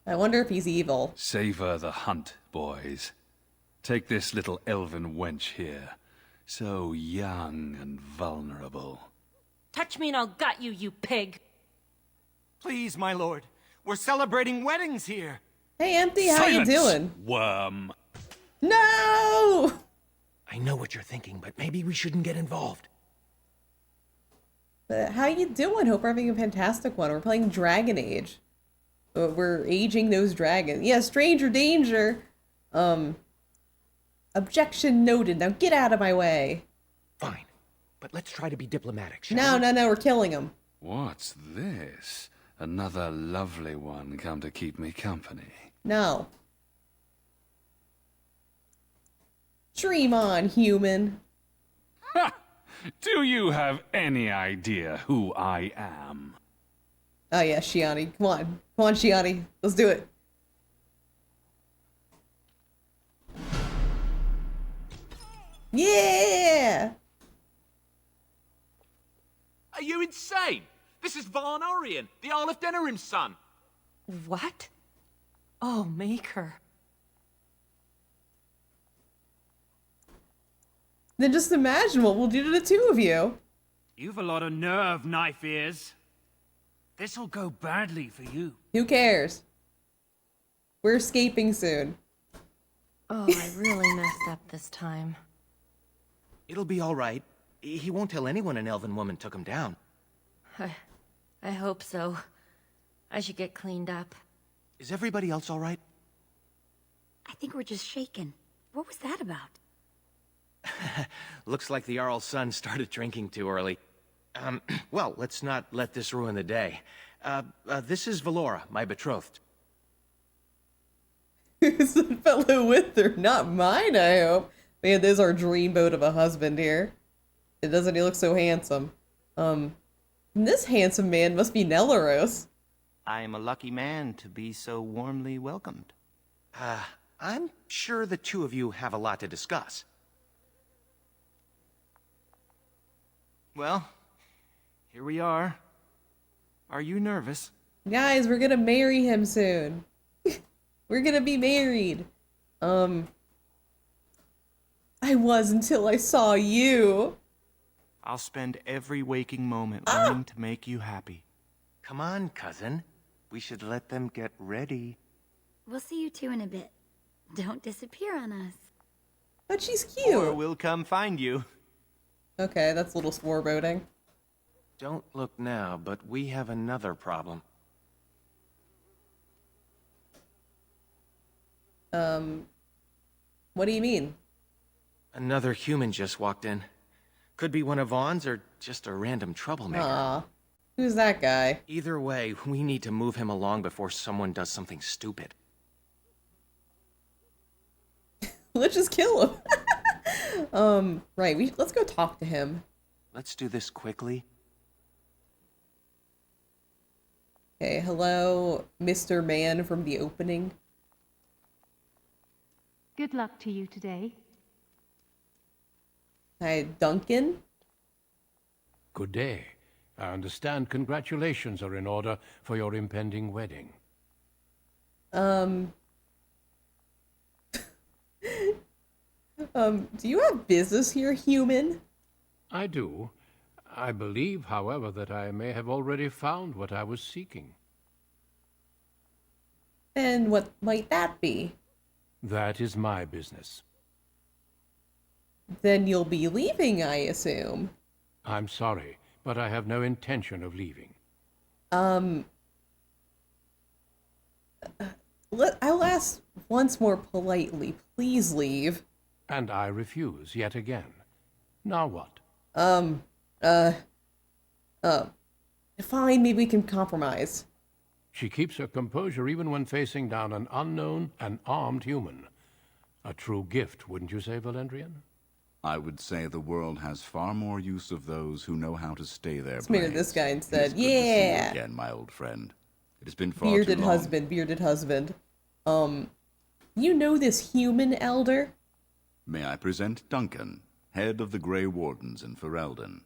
I wonder if he's evil. Savor the hunt, boys. Take this little elven wench here. So young and vulnerable. Touch me and I'll gut you, you pig! Please, my lord. We're celebrating weddings here. Hey, Empty, how you doing? Worm. No! I know what you're thinking, but maybe we shouldn't get involved. How you doing? Hope we're having a fantastic one. We're playing Dragon Age. We're aging those dragons. Yeah, stranger danger. Objection noted. Now get out of my way. Fine, but let's try to be diplomatic, shall No, we? no, no, we're killing him. What's this? Another lovely one come to keep me company. No. Dream on, human. Ha! Do you have any idea who I am? Oh yeah, Shiani. Come on. Come on, Shiani. Let's do it. Yeah! Are you insane? This is Varn Orion, the Earl of Denerim's son. What? Oh, Maker. Then just imagine what we'll do to the two of you. You've a lot of nerve, knife ears. This'll go badly for you. Who cares? We're escaping soon. Oh, I really messed up this time. It'll be all right. He won't tell anyone an elven woman took him down. I hope so. I should get cleaned up. Is everybody else all right? I think we're just shaken. What was that about? Looks like the Jarl's son started drinking too early. Well, let's not let this ruin the day. This is Valora, my betrothed. Who's the fellow with her? Not mine, I hope. Man, there's our dreamboat of a husband here. Doesn't he look so handsome? This handsome man must be Nelaros. I am a lucky man to be so warmly welcomed. I'm sure the two of you have a lot to discuss. Well, here we are. Are you nervous? Guys, we're gonna marry him soon. We're gonna be married. I was until I saw you. I'll spend every waking moment learning to make you happy. Come on, cousin. We should let them get ready. We'll see you two in a bit. Don't disappear on us. But she's cute. Or we'll come find you. Okay, that's a little foreboding. Don't look now, but we have another problem. What do you mean? Another human just walked in. Could be one of Vaughn's or just a random troublemaker. Aw. Who's that guy? Either way, we need to move him along before someone does something stupid. Let's just kill him. Right, let's go talk to him. Let's do this quickly. Okay, hello, Mr. Man from the opening. Good luck to you today. Hi, Duncan. Good day. I understand congratulations are in order for your impending wedding. Do you have business here, human? I do. I believe, however, that I may have already found what I was seeking. And what might that be? That is my business. Then you'll be leaving, I assume. I'm sorry, but I have no intention of leaving. I'll ask once more politely. Please leave. And I refuse yet again. Now what? Fine, maybe we can compromise. She keeps her composure even when facing down an unknown and armed human. A true gift, wouldn't you say, Valendrian? I would say the world has far more use of those who know how to stay their Let's meet blades. this guy It is instead. good to see you Yeah! again, my old friend. It has been far Bearded too long. husband, bearded husband. You know this human elder? May I present Duncan, head of the Grey Wardens in Ferelden.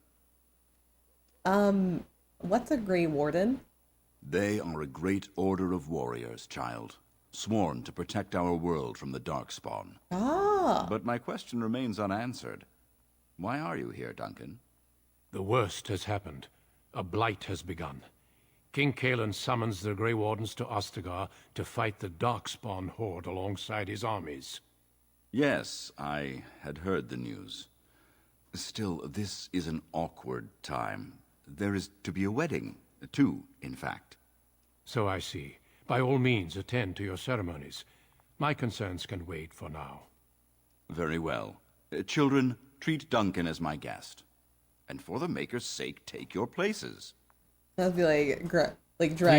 What's a Grey Warden? They are a great order of warriors, child, sworn to protect our world from the Darkspawn. Ah! But my question remains unanswered. Why are you here, Duncan? The worst has happened. A blight has begun. King Kalen summons the Grey Wardens to Ostagar to fight the Darkspawn horde alongside his armies. Yes, I had heard the news. Still, this is an awkward time. There is to be a wedding. Two, in fact. So I see. By all means, attend to your ceremonies. My concerns can wait for now. Very well. Children, treat Duncan as my guest. And for the Maker's sake, take your places. That'd be like drag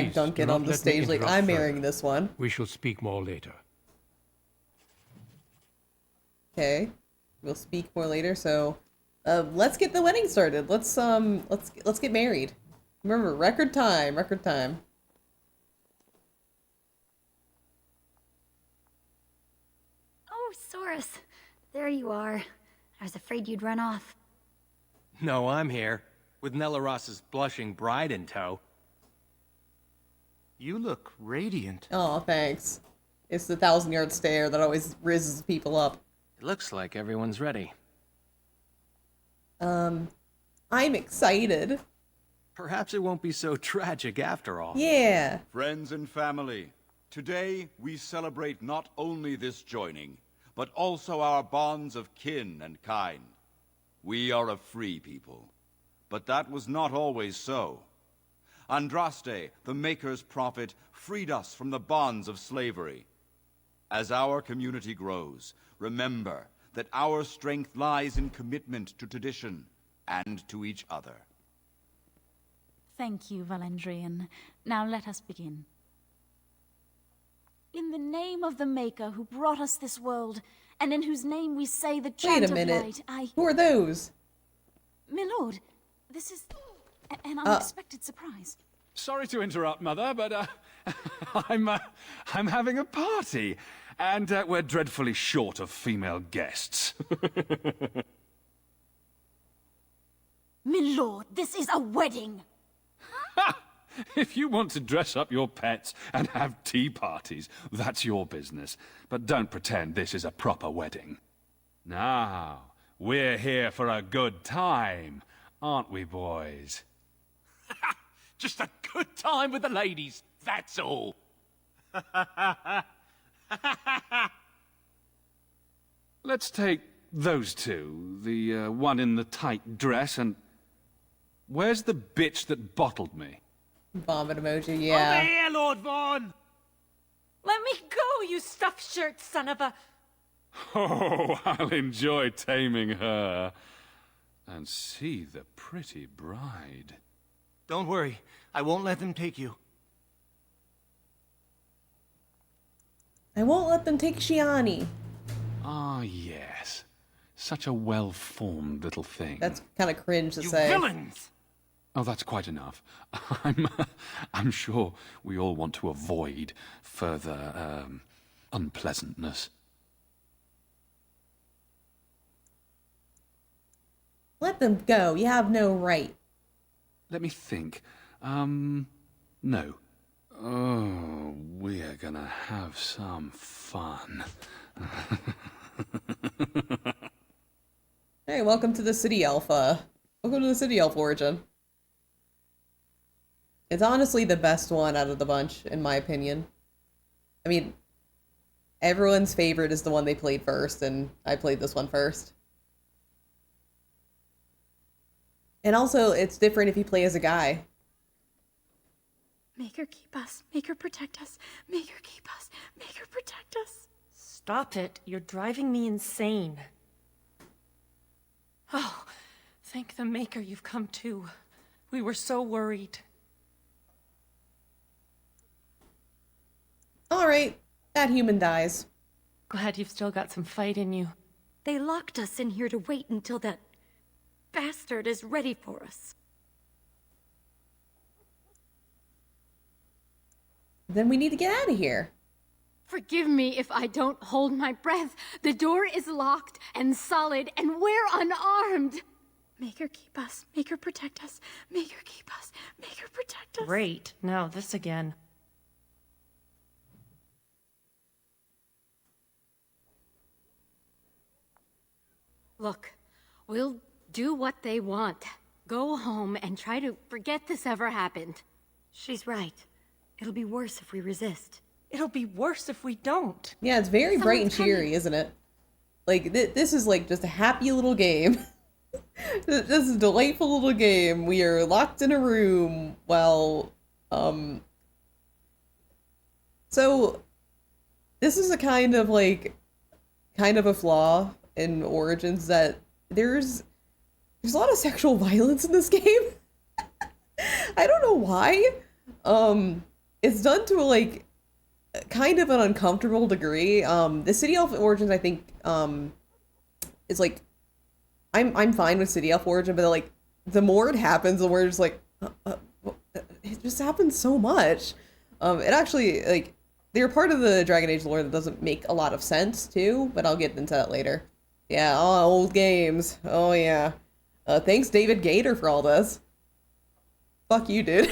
Please, Duncan do not on the let me stage like, interrupt I'm further. marrying this one. We shall speak more later. Okay. We'll speak more later, so let's get the wedding started. Let's get married. Remember, record time, record time. Oh, Saurus. There you are. I was afraid you'd run off. No, I'm here, with Nellaros's blushing bride in tow. You look radiant. Oh, thanks. It's the 1,000-yard stare that always rizzes people up. It looks like everyone's ready. I'm excited. Perhaps it won't be so tragic after all. Yeah. Friends and family, today we celebrate not only this joining, but also our bonds of kin and kind. We are a free people, but that was not always so. Andraste, the Maker's prophet, freed us from the bonds of slavery. As our community grows, remember that our strength lies in commitment to tradition and to each other. Thank you, Valandrian. Now let us begin. In the name of the Maker who brought us this world, and in whose name we say the chant Wait a of minute. light, Who are those? My lord, this is an unexpected surprise. Sorry to interrupt, Mother, but I'm having a party, and we're dreadfully short of female guests. My lord, this is a wedding! If you want to dress up your pets and have tea parties, that's your business. But don't pretend this is a proper wedding. Now, we're here for a good time, aren't we, boys? Just a good time with the ladies, that's all. Let's take those two, the one in the tight dress and... Where's the bitch that bottled me? Vomit emoji, Over yeah. here, Lord Vaughn! Let me go, you stuffed shirt son of a... Oh, I'll enjoy taming her. And see the pretty bride. Don't worry, I won't let them take you. I won't let them take Shiani. Ah, yes. Such a well-formed little thing. That's kind of cringe to You say. villains! Oh, that's quite enough. I'm sure we all want to avoid further, unpleasantness. Let them go. You have no right. Let me think. No. Oh, we're gonna have some fun. Hey, welcome to the City Alpha. Welcome to the City Elf origin. It's honestly the best one out of the bunch, in my opinion. I mean, everyone's favorite is the one they played first, and I played this one first. And also, it's different if you play as a guy. Make her keep us. Make her protect us. Make her keep us. Make her protect us. Stop it. You're driving me insane. Oh, thank the Maker you've come to. We were so worried. Alright, that human dies. Glad you've still got some fight in you. They locked us in here to wait until that bastard is ready for us. Then we need to get out of here. Forgive me if I don't hold my breath. The door is locked and solid, and we're unarmed. Make her keep us. Make her protect us. Make her keep us. Make her protect us. Great. Now this again. Look, we'll do what they want. Go home and try to forget this ever happened. She's right. It'll be worse if we resist. It'll be worse if we don't. Yeah, it's very bright and cheery, isn't it? Like, this is like just a happy little game. This is a delightful little game. We are locked in a room while, So, this is a kind of a flaw in Origins that there's a lot of sexual violence in this game. I don't know why. It's done to like kind of an uncomfortable degree. The City Elf Origins, I think, is like I'm fine with City Elf Origin, but like the more it happens, the more it's like it just happens so much. It actually like they're part of the Dragon Age lore that doesn't make a lot of sense too, but I'll get into that later. Yeah, old games. Oh yeah. Thanks David Gator for all this. Fuck you, dude.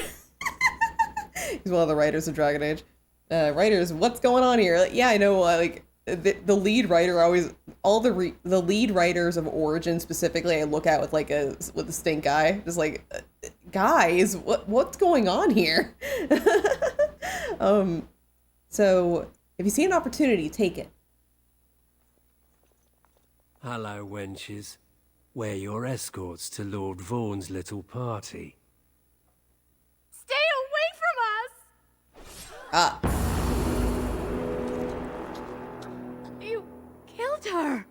He's one of the writers of Dragon Age. Writers, what's going on here? Like, yeah, I know. Like the lead writer always, the lead writers of Origin specifically, I look at with like with a stink eye, just like, guys, what's going on here? So if you see an opportunity, take it. Hello, wenches. We're your escorts to Lord Vaughn's little party. Stay away from us! Ah. You killed her!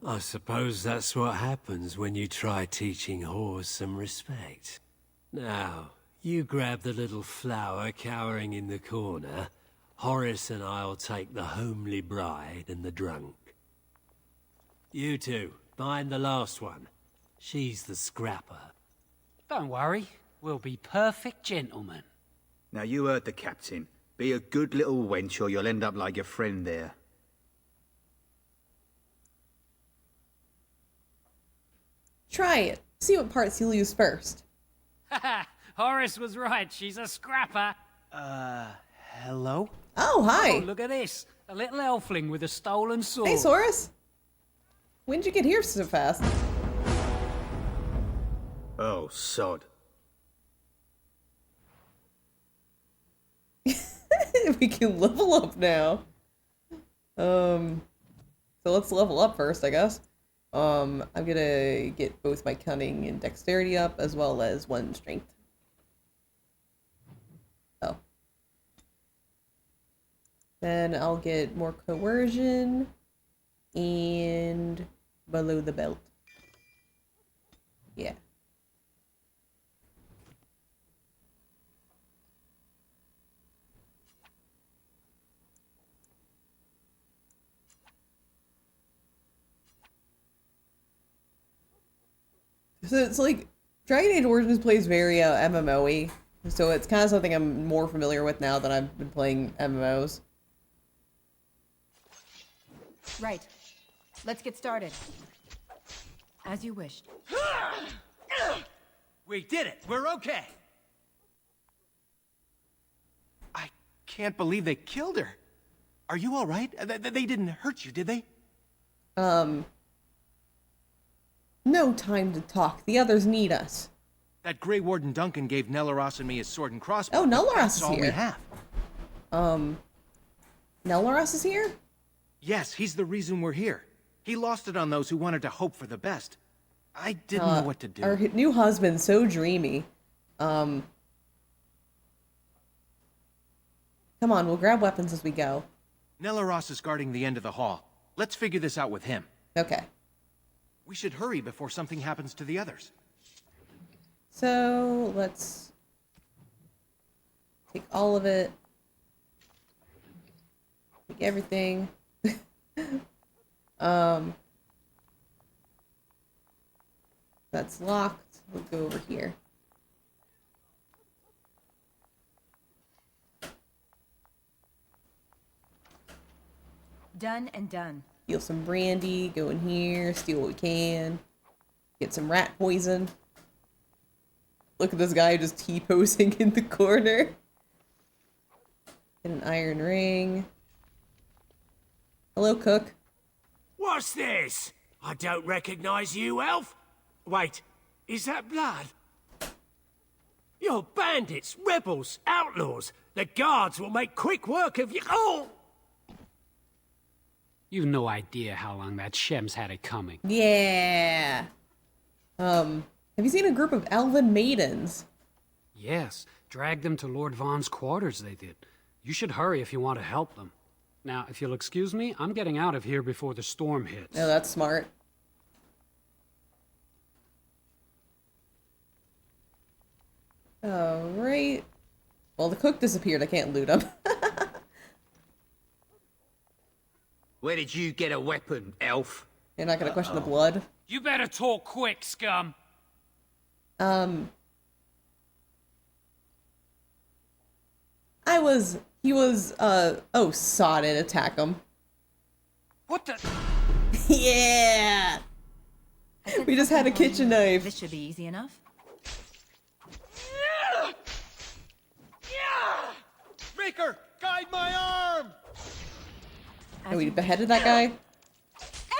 I suppose that's what happens when you try teaching whores some respect. Now, you grab the little flower cowering in the corner. Horace and I'll take the homely bride and the drunk. You two, find the last one. She's the scrapper. Don't worry, we'll be perfect gentlemen. Now you heard the captain. Be a good little wench or you'll end up like your friend there. Try it. See what parts you lose first. Haha, Horace was right, she's a scrapper. Hello? Oh, hi. Oh, look at this. A little elfling with a stolen sword. Hey, Saurus. When'd you get here so fast? Oh, sod. We can level up now. So let's level up first, I guess. I'm gonna get both my cunning and dexterity up, as well as one strength. Oh. Then I'll get more coercion and below the belt. Yeah. So it's like Dragon Age Origins plays very MMO-y, so it's kind of something I'm more familiar with now that I've been playing MMOs. Right. Let's get started. As you wished. We did it! We're okay! I can't believe they killed her. Are you all right? They didn't hurt you, did they? No time to talk. The others need us. That Grey Warden Duncan gave Nelaros and me his sword and crossbow. Oh, Nelaros That's is all here. we have. Nelaros is here? Yes, he's the reason we're here. He lost it on those who wanted to hope for the best. I didn't know what to do. Our new husband's so dreamy. Come on, we'll grab weapons as we go. Nelaros is guarding the end of the hall. Let's figure this out with him. Okay. We should hurry before something happens to the others. So, let's take all of it. Take everything. That's locked. We'll go over here. Done and done. Steal some brandy, go in here, steal what we can. Get some rat poison. Look at this guy just T-posing in the corner. Get an iron ring. Hello, cook. What's this? I don't recognize you, elf. Wait, is that blood? You're bandits, rebels, outlaws. The guards will make quick work of you. Oh! You've no idea how long that Shem's had it coming. Yeah. Have you seen a group of elven maidens? Yes, drag them to Lord Vaughn's quarters, they did. You should hurry if you want to help them. Now, if you'll excuse me, I'm getting out of here before the storm hits. Oh, that's smart. Alright. Well, the cook disappeared. I can't loot him. Where did you get a weapon, elf? You're not gonna question the blood? You better talk quick, scum. He was, oh, sod it, attack him. What the? Yeah! We just had a kitchen knife. This should be easy enough. Maker, guide my arm! Oh, we beheaded that guy?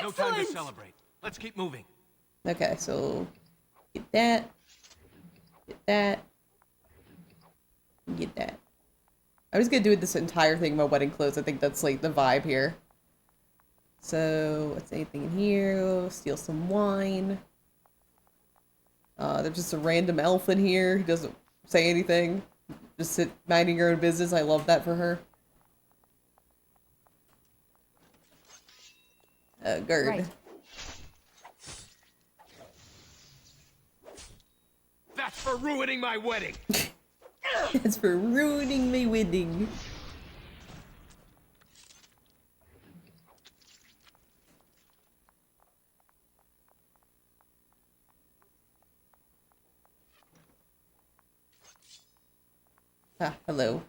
No time to celebrate. Let's keep moving. Okay, so get that, and get that. I'm just gonna do this entire thing in my wedding clothes. I think that's like the vibe here. So, what's anything in here? Steal some wine. There's just a random elf in here who doesn't say anything. Just sit minding her own business. I love that for her. Guard. Right. That's for ruining my wedding! That's for ruining my wedding. Ah, hello.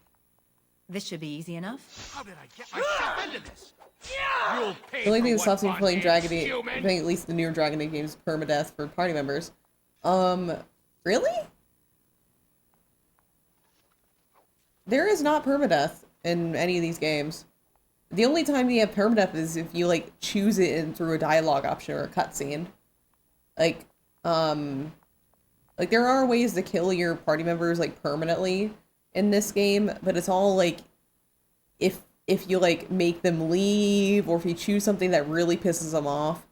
This should be easy enough. How did I get myself into this? You'll pay The only for thing that what stops me from one playing is, Dragon Age, human. playing at least the newer Dragon Age games, permadeath for party members. Really? There is not permadeath in any of these games. The only time you have permadeath is if you, like, choose it in through a dialogue option or a cutscene. Like, there are ways to kill your party members, like, permanently in this game, but it's all, like, if you, like, make them leave, or if you choose something that really pisses them off,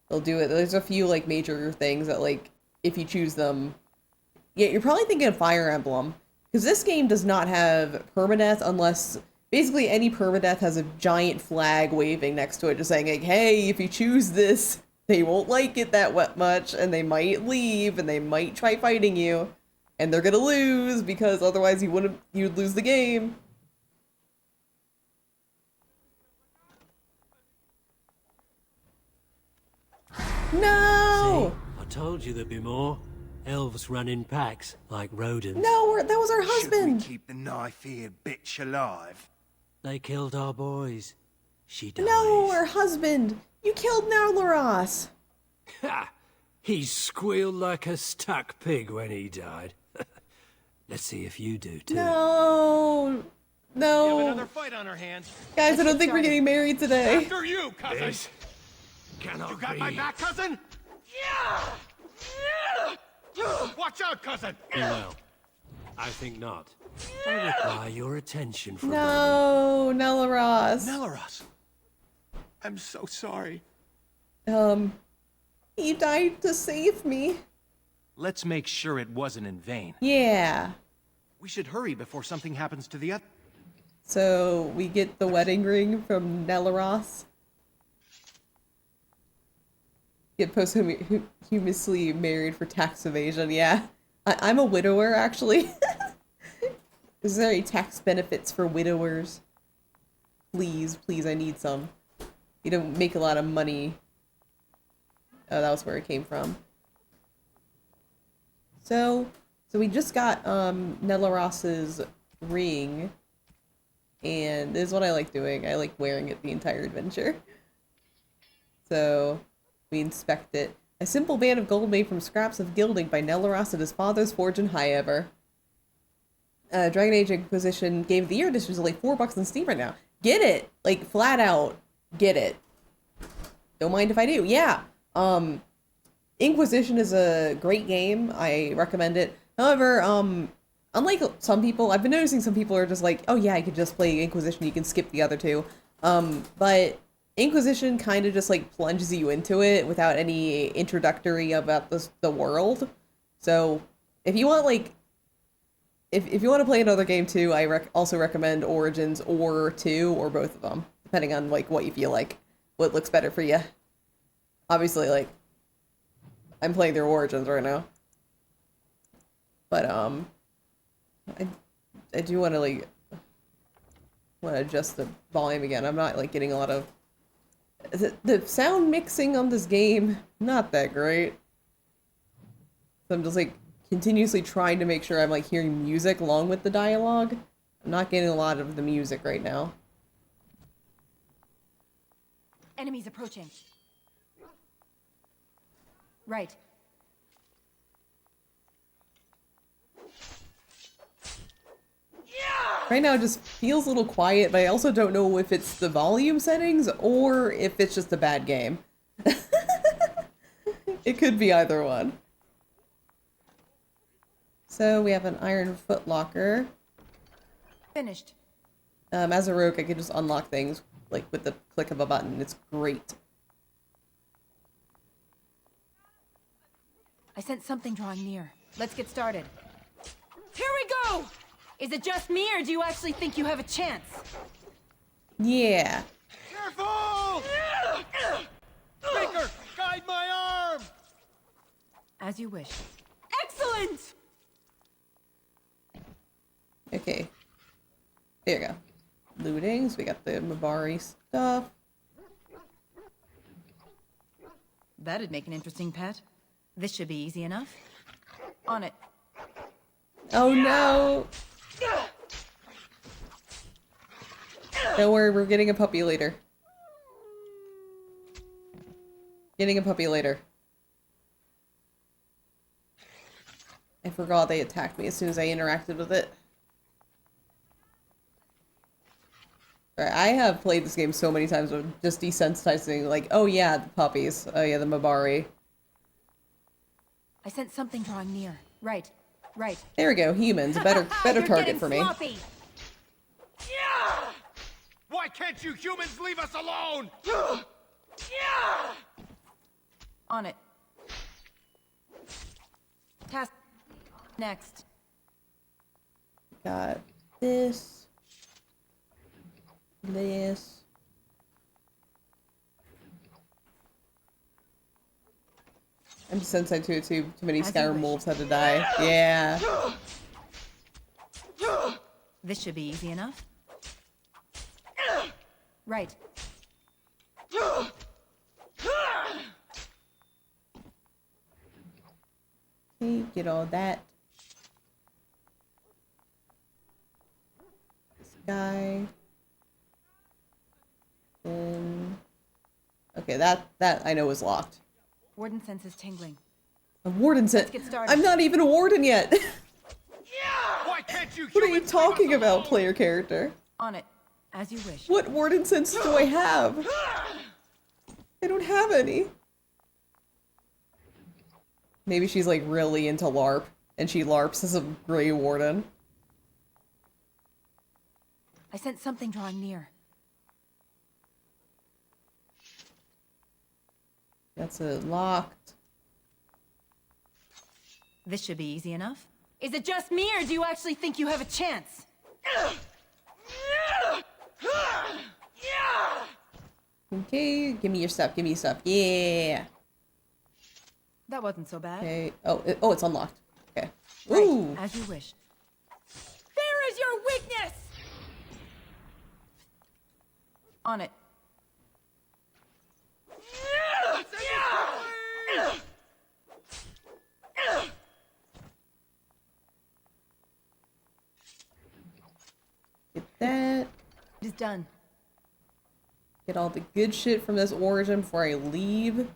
they'll do it. There's a few, like, major things that, like, if you choose them... Yeah, you're probably thinking of Fire Emblem, because this game does not have permadeath unless... Basically, any permadeath has a giant flag waving next to it, just saying, like, hey, if you choose this, they won't like it that much, and they might leave, and they might try fighting you, and they're gonna lose, because otherwise you'd lose the game. No! See, I told you there'd be more. Elves run in packs, like rodents. No, that was our husband! Should we keep the knife-eared bitch alive? They killed our boys. She died. No, our husband! You killed Nalaros! Ha! He squealed like a stuck pig when he died. Let's see if you do too. No! No! We have another fight on our hands. Guys, I don't think we're getting married today. After you, cousin! This cannot You got be. my back, cousin? Yeah! Watch out, cousin! Well, I think not. I require your attention for No, Nalaros. Nalaros. I'm so sorry. He died to save me. Let's make sure it wasn't in vain. Yeah. We should hurry before something happens to the other. So, we get the wedding ring from Nalaros. Get posthumously married for tax evasion, yeah. I'm a widower, actually. Is there any tax benefits for widowers? Please, please, I need some. You don't make a lot of money. Oh, that was where it came from. So we just got Neloros's ring, and this is what I like doing. I like wearing it the entire adventure. So we inspect it. A simple band of gold made from scraps of gilding by Neloros at his father's forge in Highever. Dragon Age Inquisition Game of the Year edition is only $4 on Steam right now. Get it! Like, flat out, get it. Don't mind if I do. Yeah! Inquisition is a great game. I recommend it. However, unlike some people, I've been noticing some people are just like, oh yeah, I could just play Inquisition, you can skip the other two. But Inquisition kind of just like plunges you into it without any introductory about the world. So if you want like, if you want to play another game too, I also recommend Origins or 2 or both of them, depending on like what you feel like, what looks better for you. Obviously, like, I'm playing through Origins right now. But, I do want to, like, adjust the volume again. I'm not, like, getting a lot of... The sound mixing on this game, not that great. So I'm just, like, continuously trying to make sure I'm, like, hearing music along with the dialogue. I'm not getting a lot of the music right now. Enemies approaching. Right. Right now it just feels a little quiet, but I also don't know if it's the volume settings or if it's just a bad game. It could be either one. So we have an iron footlocker. Finished. As a rogue, I can just unlock things like with the click of a button. It's great. I sense something drawing near. Let's get started. Here we go! Is it just me, or do you actually think you have a chance? Yeah. Careful! Maker, guide my arm! As you wish. Excellent! Okay. There you go. Looting, so we got the Mabari stuff. That'd make an interesting pet. This should be easy enough. On it. Oh no! Don't worry, we're getting a puppy later. Getting a puppy later. I forgot they attacked me as soon as I interacted with it. Alright, I have played this game so many times with just desensitizing, like, oh yeah, the puppies. Oh yeah, the Mabari. I sense something drawing near. Right. Right. There we go, humans. A better target for me. Sloppy. Why can't you humans leave us alone? On it. Task next. Got this. This. I'm just sensitive to it too. Too many Skyrim wolves had to die. Yeah. This should be easy enough. Right. Okay, get all that. This guy. Then... Okay, that I know is locked. Warden sense is tingling. A warden sense? Let's get started. I'm not even a warden yet! Why can't you What are you talking about, player character? On it. As you wish. What warden sense do I have? I don't have any. Maybe she's like really into LARP, and she LARPs as a Grey Warden. I sense something drawing near. That's a locked. This should be easy enough. Is it just me, or do you actually think you have a chance? Okay, give me your stuff, give me your stuff. Yeah! That wasn't so bad. Okay. Oh, oh, it's unlocked. Okay. Right, Ooh! as you wish. There is your weakness! On it. is done. Get all the good shit from this origin before I leave.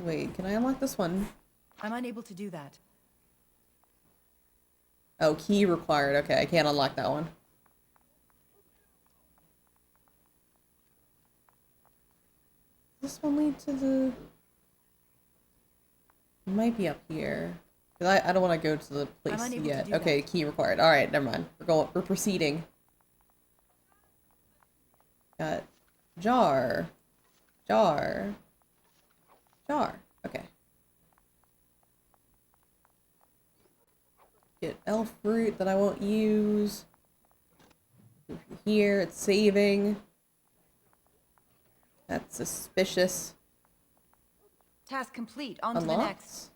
Wait, can I unlock this one? I'm unable to do that. Oh, key required. Okay, I can't unlock that one. Does this one lead to the... It might be up here. 'Cause I don't want to go to the place yet. Okay, key required. Alright, never mind. We're proceeding. Got jar. Jar. Jar. Okay. Get elf fruit that I won't use. Here, it's saving. That's suspicious. Task complete. On to the Unlocked? next.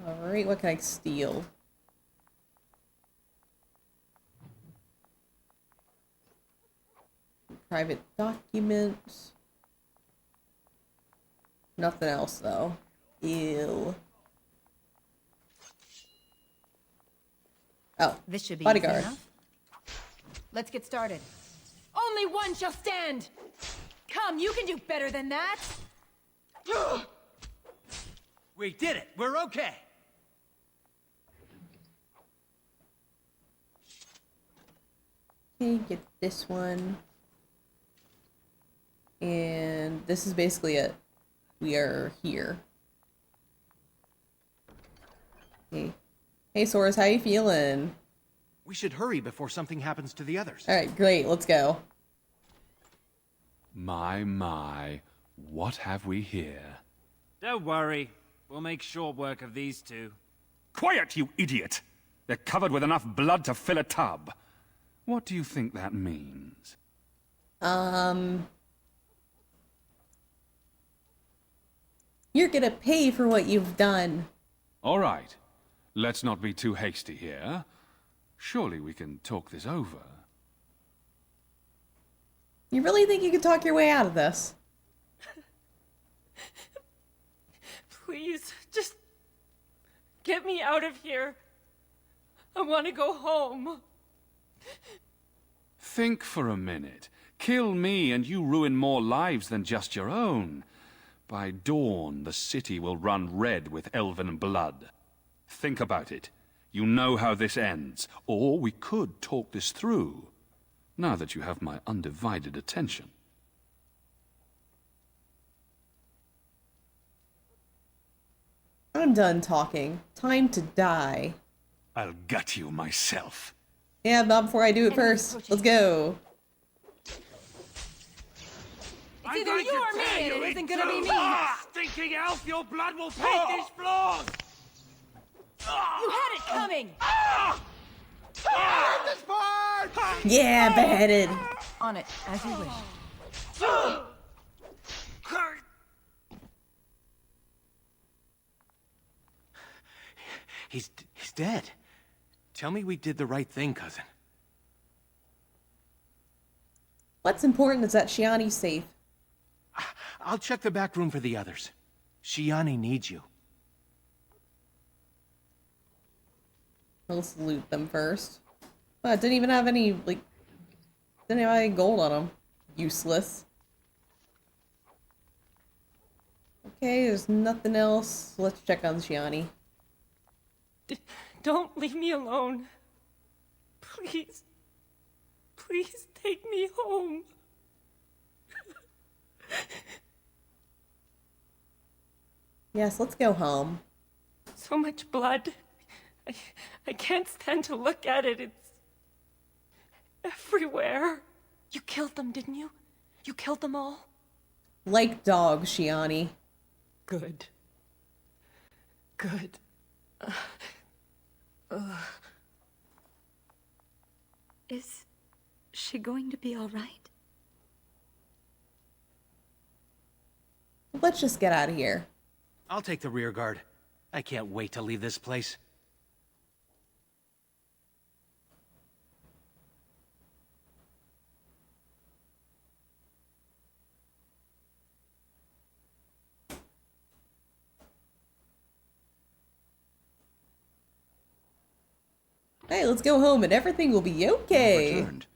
Alright, what can I steal? Private documents. Nothing else, though. Ew. Oh, This should be bodyguard. easy enough. Let's get started. Only one shall stand! Come, you can do better than that! We did it! We're okay! Okay, get this one. And this is basically it. We are here. Hey. Hey, Soros, how you feeling? We should hurry before something happens to the others. Alright, great, let's go. My, what have we here? Don't worry. We'll make short work of these two. Quiet, you idiot! They're covered with enough blood to fill a tub. What do you think that means? You're gonna pay for what you've done. All right. Let's not be too hasty here. Surely we can talk this over. You really think you can talk your way out of this? Please, just get me out of here. I want to go home. Think for a minute. Kill me and you ruin more lives than just your own. By dawn, the city will run red with elven blood. Think about it. You know how this ends. Or we could talk this through, now that you have my undivided attention. I'm done talking. Time to die. I'll gut you myself. Yeah, not before I do it first. Let's go. It's either you or me, and it isn't gonna be me! Stinking elf, your blood will paint these floors! You had it coming! This part! Yeah, beheaded. On it, as you wish. He's dead. Tell me we did the right thing, cousin. What's important is that Shiani's safe. I'll check the back room for the others. Shiani needs you. Let's loot them first. But it didn't even have any, like, didn't have any gold on them. Useless. Okay, there's nothing else. Let's check on Shiani. Don't leave me alone. Please. Please take me home. Yes, let's go home. So much blood. I can't stand to look at it. It's everywhere. You killed them, didn't you? You killed them all? Like dogs, Shiani. Good. Good. Is she going to be all right? Let's just get out of here. I'll take the rear guard. I can't wait to leave this place. Hey, let's go home and everything will be okay. Returned.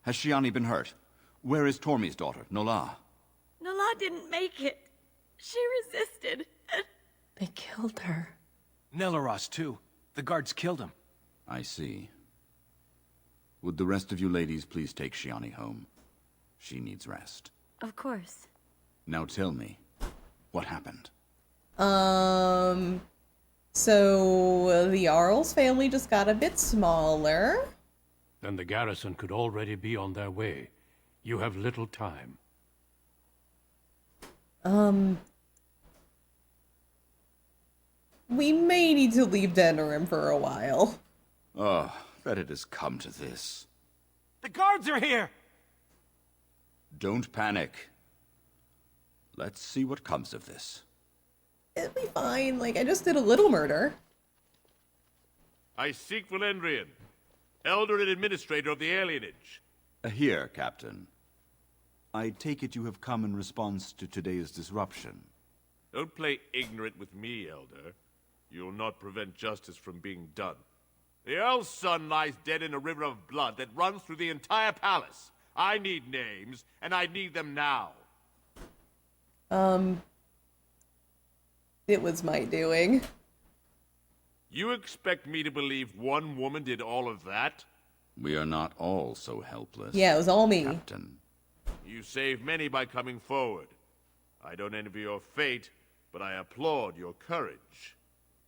Has Shiani been hurt? Where is Tormi's daughter, Nola? Nola didn't make it. She resisted. They killed her. Nelaros, too. The guards killed him. I see. Would the rest of you ladies please take Shiani home? She needs rest. Of course. Now tell me, what happened? So the Jarl's family just got a bit smaller. Then the garrison could already be on their way. You have little time. We may need to leave Denerim for a while. Oh, that it has come to this. The guards are here! Don't panic. Let's see what comes of this. It'll be fine, like, I just did a little murder. I seek Valendrian, elder and administrator of the alienage. Here, Captain. I take it you have come in response to today's disruption. Don't play ignorant with me, elder. You'll not prevent justice from being done. The Earl's son lies dead in a river of blood that runs through the entire palace. I need names, and I need them now. It was my doing. You expect me to believe one woman did all of that? We are not all so helpless. Yeah, it was all me. Captain. You saved many by coming forward. I don't envy your fate, but I applaud your courage.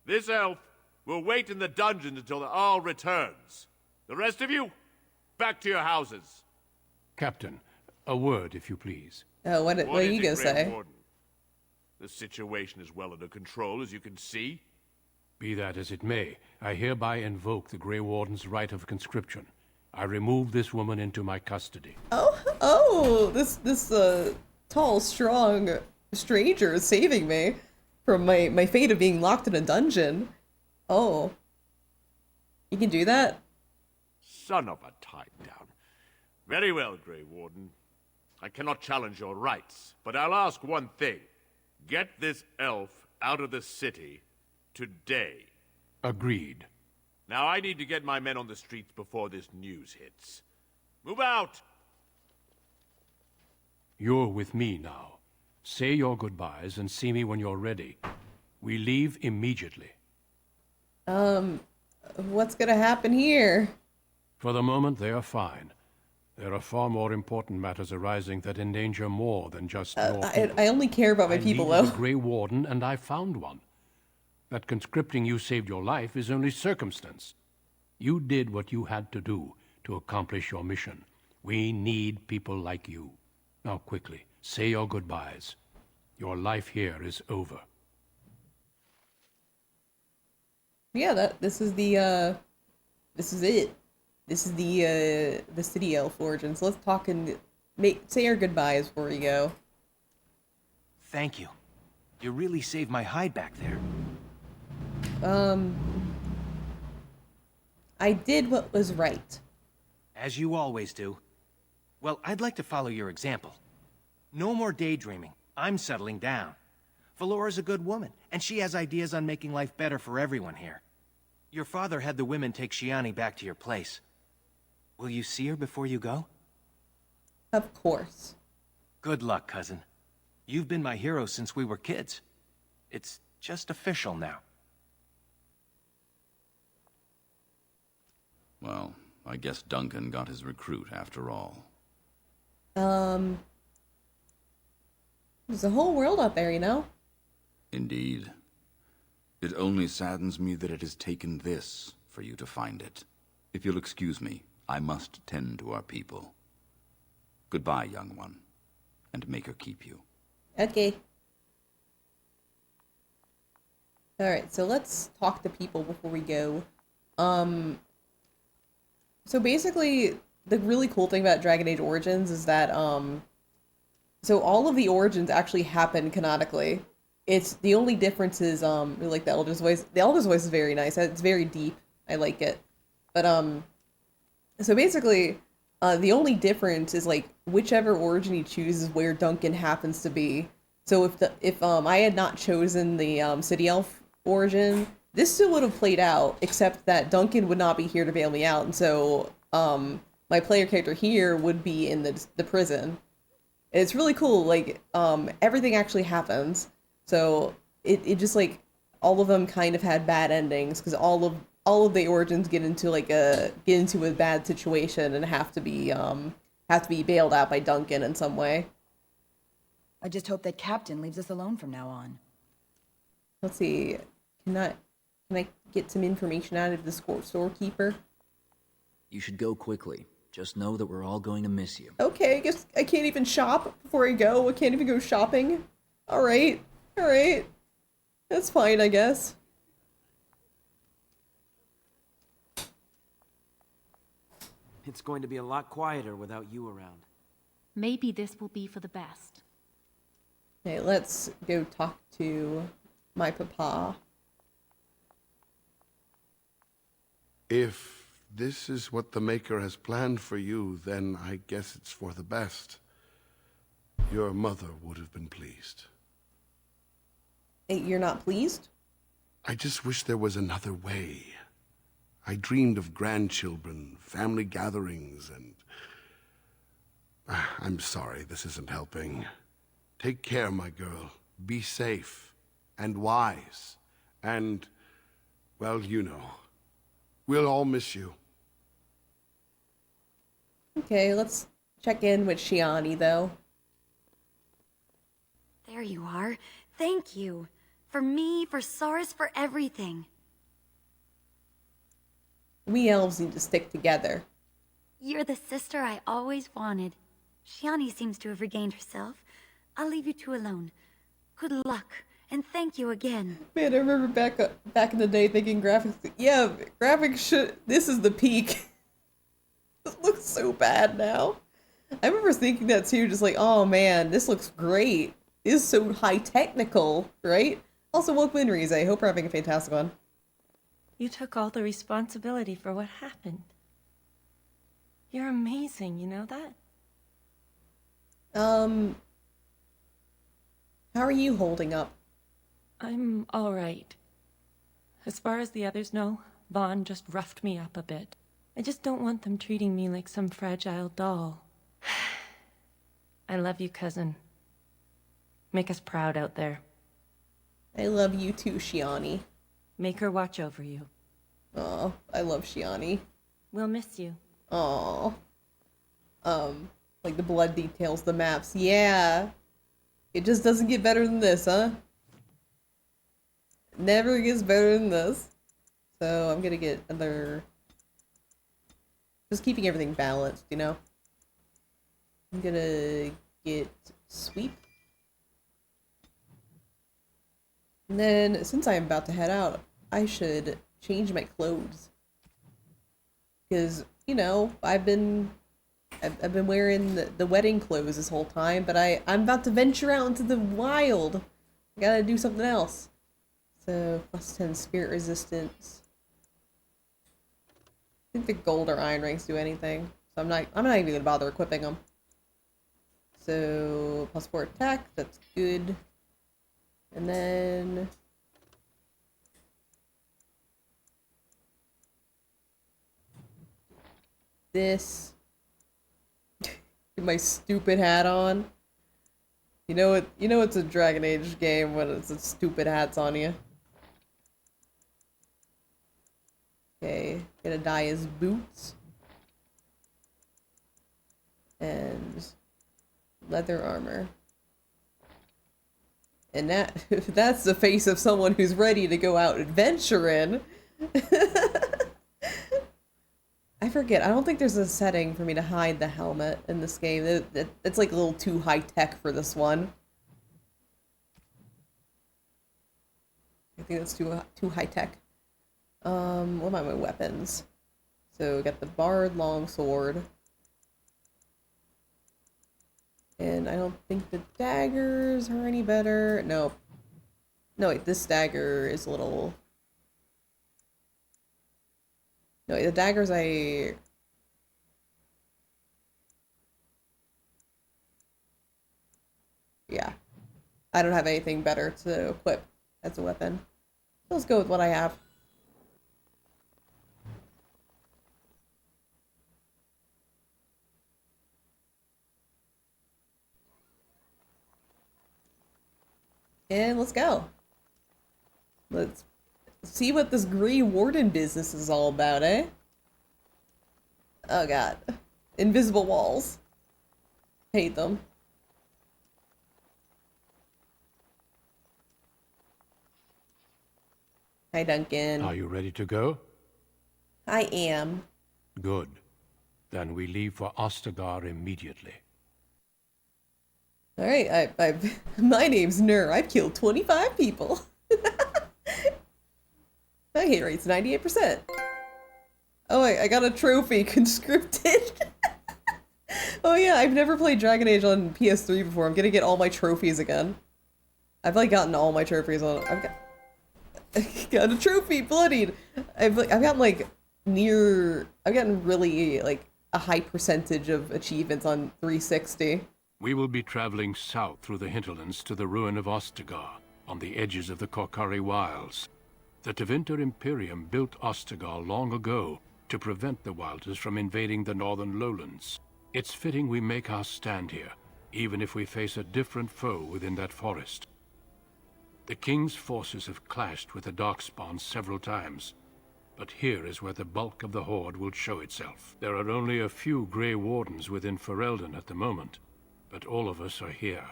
This elf will wait in the dungeon until the Arl returns. The rest of you, back to your houses. Captain, a word, if you please. Oh, what What you is go it, say? Grey Warden? The situation is well under control, as you can see. Be that as it may, I hereby invoke the Grey Warden's right of conscription. I remove this woman into my custody. This tall, strong stranger is saving me from my fate of being locked in a dungeon. Oh. You can do that? Son of a tie-down. Very well, Grey Warden. I cannot challenge your rights, but I'll ask one thing. Get this elf out of the city today. Agreed. Now I need to get my men on the streets before this news hits. Move out! You're with me now. Say your goodbyes and see me when you're ready. We leave immediately. What's gonna happen here? For the moment, they are fine. There are far more important matters arising that endanger more than just your people. I only care about my people, needed though. a Grey Warden, and I found one. That conscripting you saved your life is only circumstance. You did what you had to do to accomplish your mission. We need people like you. Now, quickly, say your goodbyes. Your life here is over. Yeah, this is it. This is the city elf origin. So let's talk and say our goodbyes before we go. Thank you. You really saved my hide back there. I did what was right. As you always do. Well, I'd like to follow your example. No more daydreaming. I'm settling down. Valora's a good woman, and she has ideas on making life better for everyone here. Your father had the women take Shiani back to your place. Will you see her before you go? Of course. Good luck, cousin. You've been my hero since we were kids. It's just official now. Well, I guess Duncan got his recruit after all. There's a whole world out there, you know? Indeed. It only saddens me that it has taken this for you to find it. If you'll excuse me, I must tend to our people. Goodbye, young one, and make her keep you. Okay. Alright, so let's talk to people before we go. So basically, the really cool thing about Dragon Age Origins is that, so all of the origins actually happen canonically. It's, the only difference is, really like the Elder's voice. The Elder's voice is very nice. It's very deep. I like it. But, so basically, the only difference is, like, whichever origin he chooses where Duncan happens to be. So if I had not chosen the, City Elf origin, this still would have played out, except that Duncan would not be here to bail me out, and so my player character here would be in the prison. And it's really cool. Like everything actually happens. So it just like all of them kind of had bad endings because all of the origins get into a bad situation and have to be bailed out by Duncan in some way. I just hope that Captain leaves us alone from now on. Let's see. Can I get some information out of the storekeeper? You should go quickly. Just know that we're all going to miss you. Okay, I guess I can't even shop before I go. I can't even go shopping. Alright. Alright. That's fine, I guess. It's going to be a lot quieter without you around. Maybe this will be for the best. Okay, let's go talk to my papa. If this is what the Maker has planned for you, then I guess it's for the best. Your mother would have been pleased. You're not pleased? I just wish there was another way. I dreamed of grandchildren, family gatherings, and... I'm sorry, this isn't helping. Take care, my girl. Be safe and wise. And, well, you know. We'll all miss you. Okay, let's check in with Shiani, though. There you are. Thank you. For me, for Saurus, for everything. We elves need to stick together. You're the sister I always wanted. Shiani seems to have regained herself. I'll leave you two alone. Good luck, and thank you again. Man, I remember back in the day thinking graphics... Yeah, graphics should... This is the peak. This looks so bad now. I remember thinking that too, just like, oh man, this looks great. This is so high technical, right? Also, welcome in, Rize. I hope we're having a fantastic one. You took all the responsibility for what happened. You're amazing, you know that? How are you holding up? I'm alright. As far as the others know, Vaughn just roughed me up a bit. I just don't want them treating me like some fragile doll. I love you, cousin. Make us proud out there. I love you too, Shiani. Make her watch over you. Aw, I love Shiani. We'll miss you. Aw. Like the blood details, the maps. Yeah. It just doesn't get better than this, huh? Never gets better than this. So I'm gonna get another... Just keeping everything balanced, you know? I'm gonna get sweep. And then, since I'm about to head out, I should change my clothes. Because, you know, I've been wearing the wedding clothes this whole time, but I'm about to venture out into the wild. I gotta do something else. So, +10 spirit resistance. I think the gold or iron ranks do anything. So I'm not even gonna bother equipping them. So, +4 attack, that's good. And then... this. Get my stupid hat on. You know it's a Dragon Age game when it's a stupid hats on you. Okay, gonna dye his boots. And leather armor. And that's the face of someone who's ready to go out adventuring. I forget. I don't think there's a setting for me to hide the helmet in this game. It's like a little too high tech for this one. I think that's too high tech. What about my weapons? So we got the Bard longsword. And I don't think the daggers are any better. No. No, wait, this dagger is a little... No, wait, the daggers Yeah. I don't have anything better to equip as a weapon. Let's go with what I have. And let's go. Let's see what this Grey Warden business is all about, eh? Oh god. Invisible walls. Hate them. Hi, Duncan. Are you ready to go? I am. Good. Then we leave for Ostagar immediately. Alright, my name's Nur. I've killed 25 people. My hit rate's 98%. Oh, I got a trophy, conscripted. Oh yeah, I've never played Dragon Age on PS3 before. I'm gonna get all my trophies again. I've like gotten all my trophies on. Got a trophy, bloodied. I've gotten like I've gotten really like a high percentage of achievements on 360. We will be traveling south through the hinterlands to the ruin of Ostagar, on the edges of the Korkari Wilds. The Tevinter Imperium built Ostagar long ago to prevent the Wilders from invading the northern lowlands. It's fitting we make our stand here, even if we face a different foe within that forest. The King's forces have clashed with the Darkspawn several times, but here is where the bulk of the Horde will show itself. There are only a few Grey Wardens within Ferelden at the moment, but all of us are here.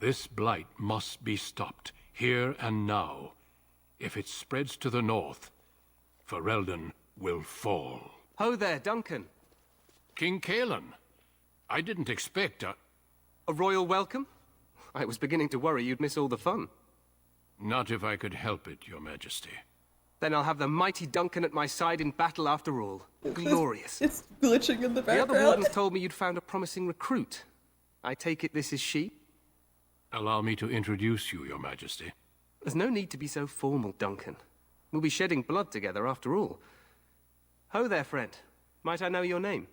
This blight must be stopped, here and now. If it spreads to the north, Ferelden will fall. Ho there, Duncan. King Kalen. I didn't expect a royal welcome? I was beginning to worry you'd miss all the fun. Not if I could help it, Your Majesty. Then I'll have the mighty Duncan at my side in battle after all. Glorious. It's glitching in the background. The other wardens told me you'd found a promising recruit. I take it this is she? Allow me to introduce you, Your Majesty. There's no need to be so formal, Duncan. We'll be shedding blood together after all. Ho there, friend. Might I know your name?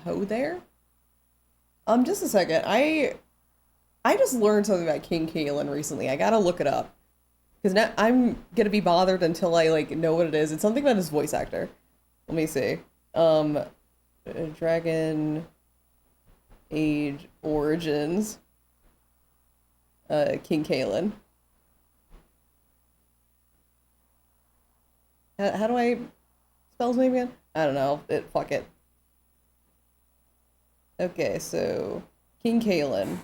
Ho there? Just a second. I just learned something about King Kalen recently. I gotta look it up. Because now I'm gonna be bothered until I, like, know what it is. It's something about his voice actor. Let me see. Dragon Age Origins. King Kalen. How do I spell his name again? I don't know. Fuck it. Okay, so King Kalen.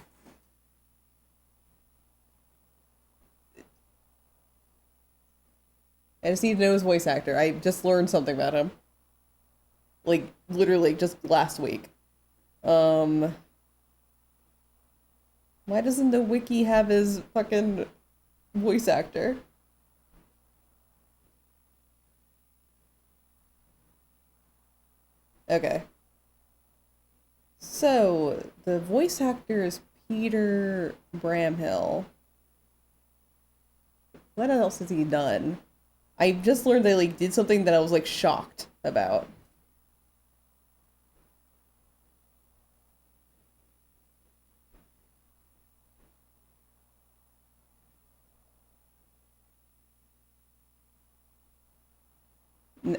I just need to know his voice actor. I just learned something about him. Like, literally, just last week. Why doesn't the wiki have his fucking voice actor? Okay. So, the voice actor is Peter Bramhill. What else has he done? I just learned they, like, did something that I was, like, shocked about.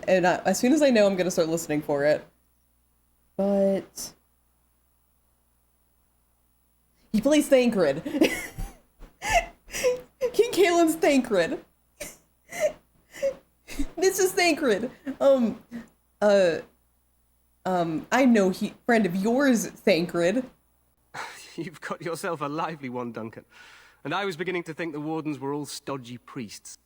And as soon as I know, I'm gonna start listening for it. But he plays Thancred. King Kalen's Thancred. This is Thancred. I know friend of yours, Thancred. You've got yourself a lively one, Duncan. And I was beginning to think the Wardens were all stodgy priests.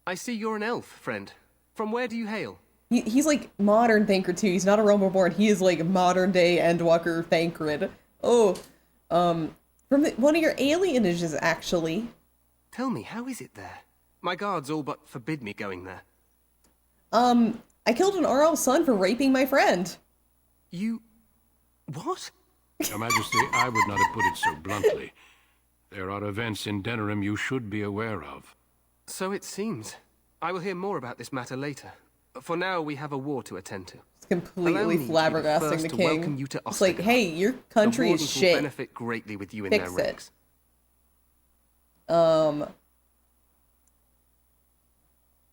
I see you're an elf, friend. From where do you hail? He's like modern Thancred too. He's not a Realm Reborn. He is like modern day Endwalker Thancred. Oh, from one of your alienages, actually. Tell me, how is it there? My guards all but forbid me going there. I killed an RL son for raping my friend. You... what? Your Majesty, I would not have put it so bluntly. There are events in Denerim you should be aware of. So it seems. I will hear more about this matter later. For now, we have a war to attend to. It's completely flabbergasting the king. You to it's like, hey, your country is shit. Will benefit greatly with you in Fix their ranks.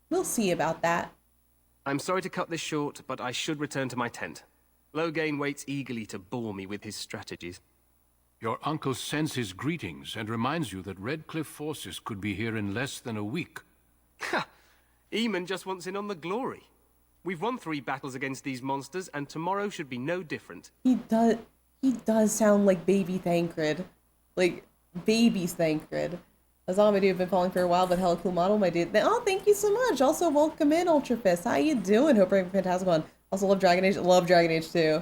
we'll see about that. I'm sorry to cut this short, but I should return to my tent. Loghain waits eagerly to bore me with his strategies. Your uncle sends his greetings and reminds you that Redcliffe forces could be here in less than a week. Ha! Eamon just wants in on the glory. We've won 3 battles against these monsters, and tomorrow should be no different. He does sound like baby Thancred. Like, baby's Thancred. A zombie dude, been following for a while, but hella cool model, my dude. Oh, thank you so much. Also, welcome in, Ultra Fist. How you doing? Hope you're having a fantastic one. Also, love Dragon Age. Love Dragon Age 2.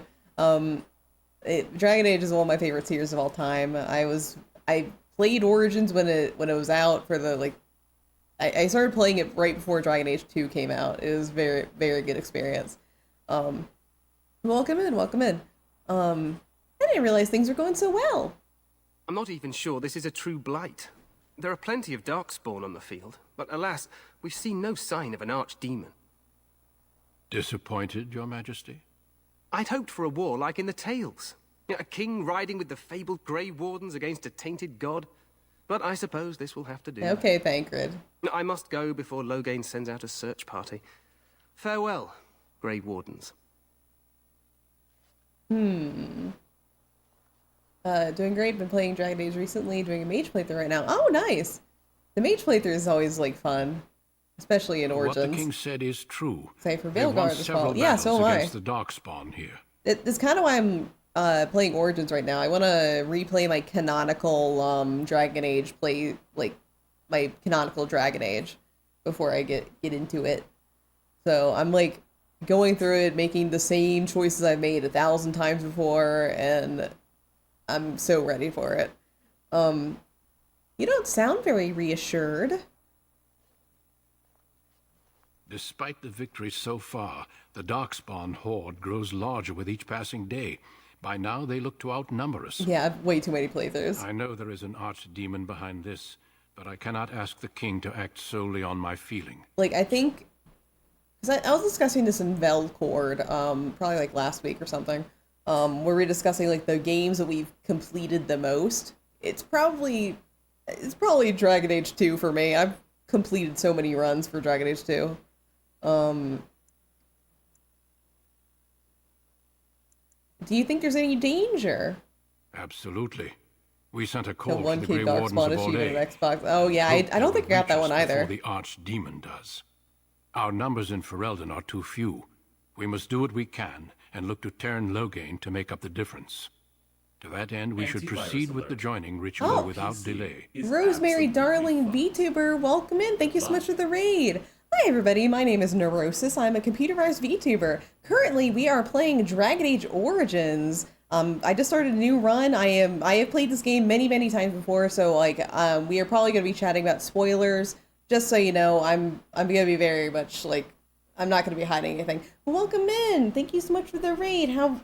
Dragon Age is one of my favorite tiers of all time. I played Origins when it was out for the, like, I started playing it right before Dragon Age 2 came out. It was very, very good experience. Welcome in, welcome in. I didn't realize things were going so well. I'm not even sure this is a true blight. There are plenty of darkspawn on the field, but alas, we've seen no sign of an archdemon. Disappointed, Your Majesty? I'd hoped for a war like in the tales. A king riding with the fabled Grey Wardens against a tainted god. But I suppose this will have to do. Okay, Thancred. I must go before Loghain sends out a search party. Farewell, Grey Wardens. Doing great. Been playing Dragon Age recently, doing a mage playthrough right now. Oh, nice! The mage playthrough is always, like, fun. Especially in Origins. What the king said is true. Say for They've won Veilguard as several well. Yeah, so am I. against the Darkspawn here. It's kind of why I'm playing Origins right now. I want to replay my canonical Dragon Age my canonical Dragon Age before I get into it. So I'm like going through it, making the same choices I've made 1,000 times before, and I'm so ready for it. You don't sound very reassured. Despite the victory so far, the Darkspawn horde grows larger with each passing day. By now, they look to outnumber us. Yeah, I have way too many playthroughs. I know there is an archdemon behind this, but I cannot ask the king to act solely on my feeling. Like, I think... Because I was discussing this in Veilguard, probably like last week or something, where we're discussing like the games that we've completed the most. It's probably Dragon Age 2 for me. I've completed so many runs for Dragon Age 2. Do you think there's any danger? Absolutely. We sent a call The to the Grey Wardens of Darkspawn Orlais. Xbox. Oh yeah, I don't think I got that one either. Before the archdemon does. Our numbers in Ferelden are too few. We must do what we can and look to Teyrn Loghain to make up the difference. To that end, we should proceed with the joining ritual without delay. Rosemary Darling VTuber, welcome in. Thank you so much for the raid. Hi everybody, my name is Neurosis. I'm a computerized VTuber. Currently, we are playing Dragon Age Origins. I just started a new run. I have played this game many, many times before, so like we are probably going to be chatting about spoilers. Just so you know, I'm going to be very much like I'm not going to be hiding anything. But welcome in. Thank you so much for the raid. How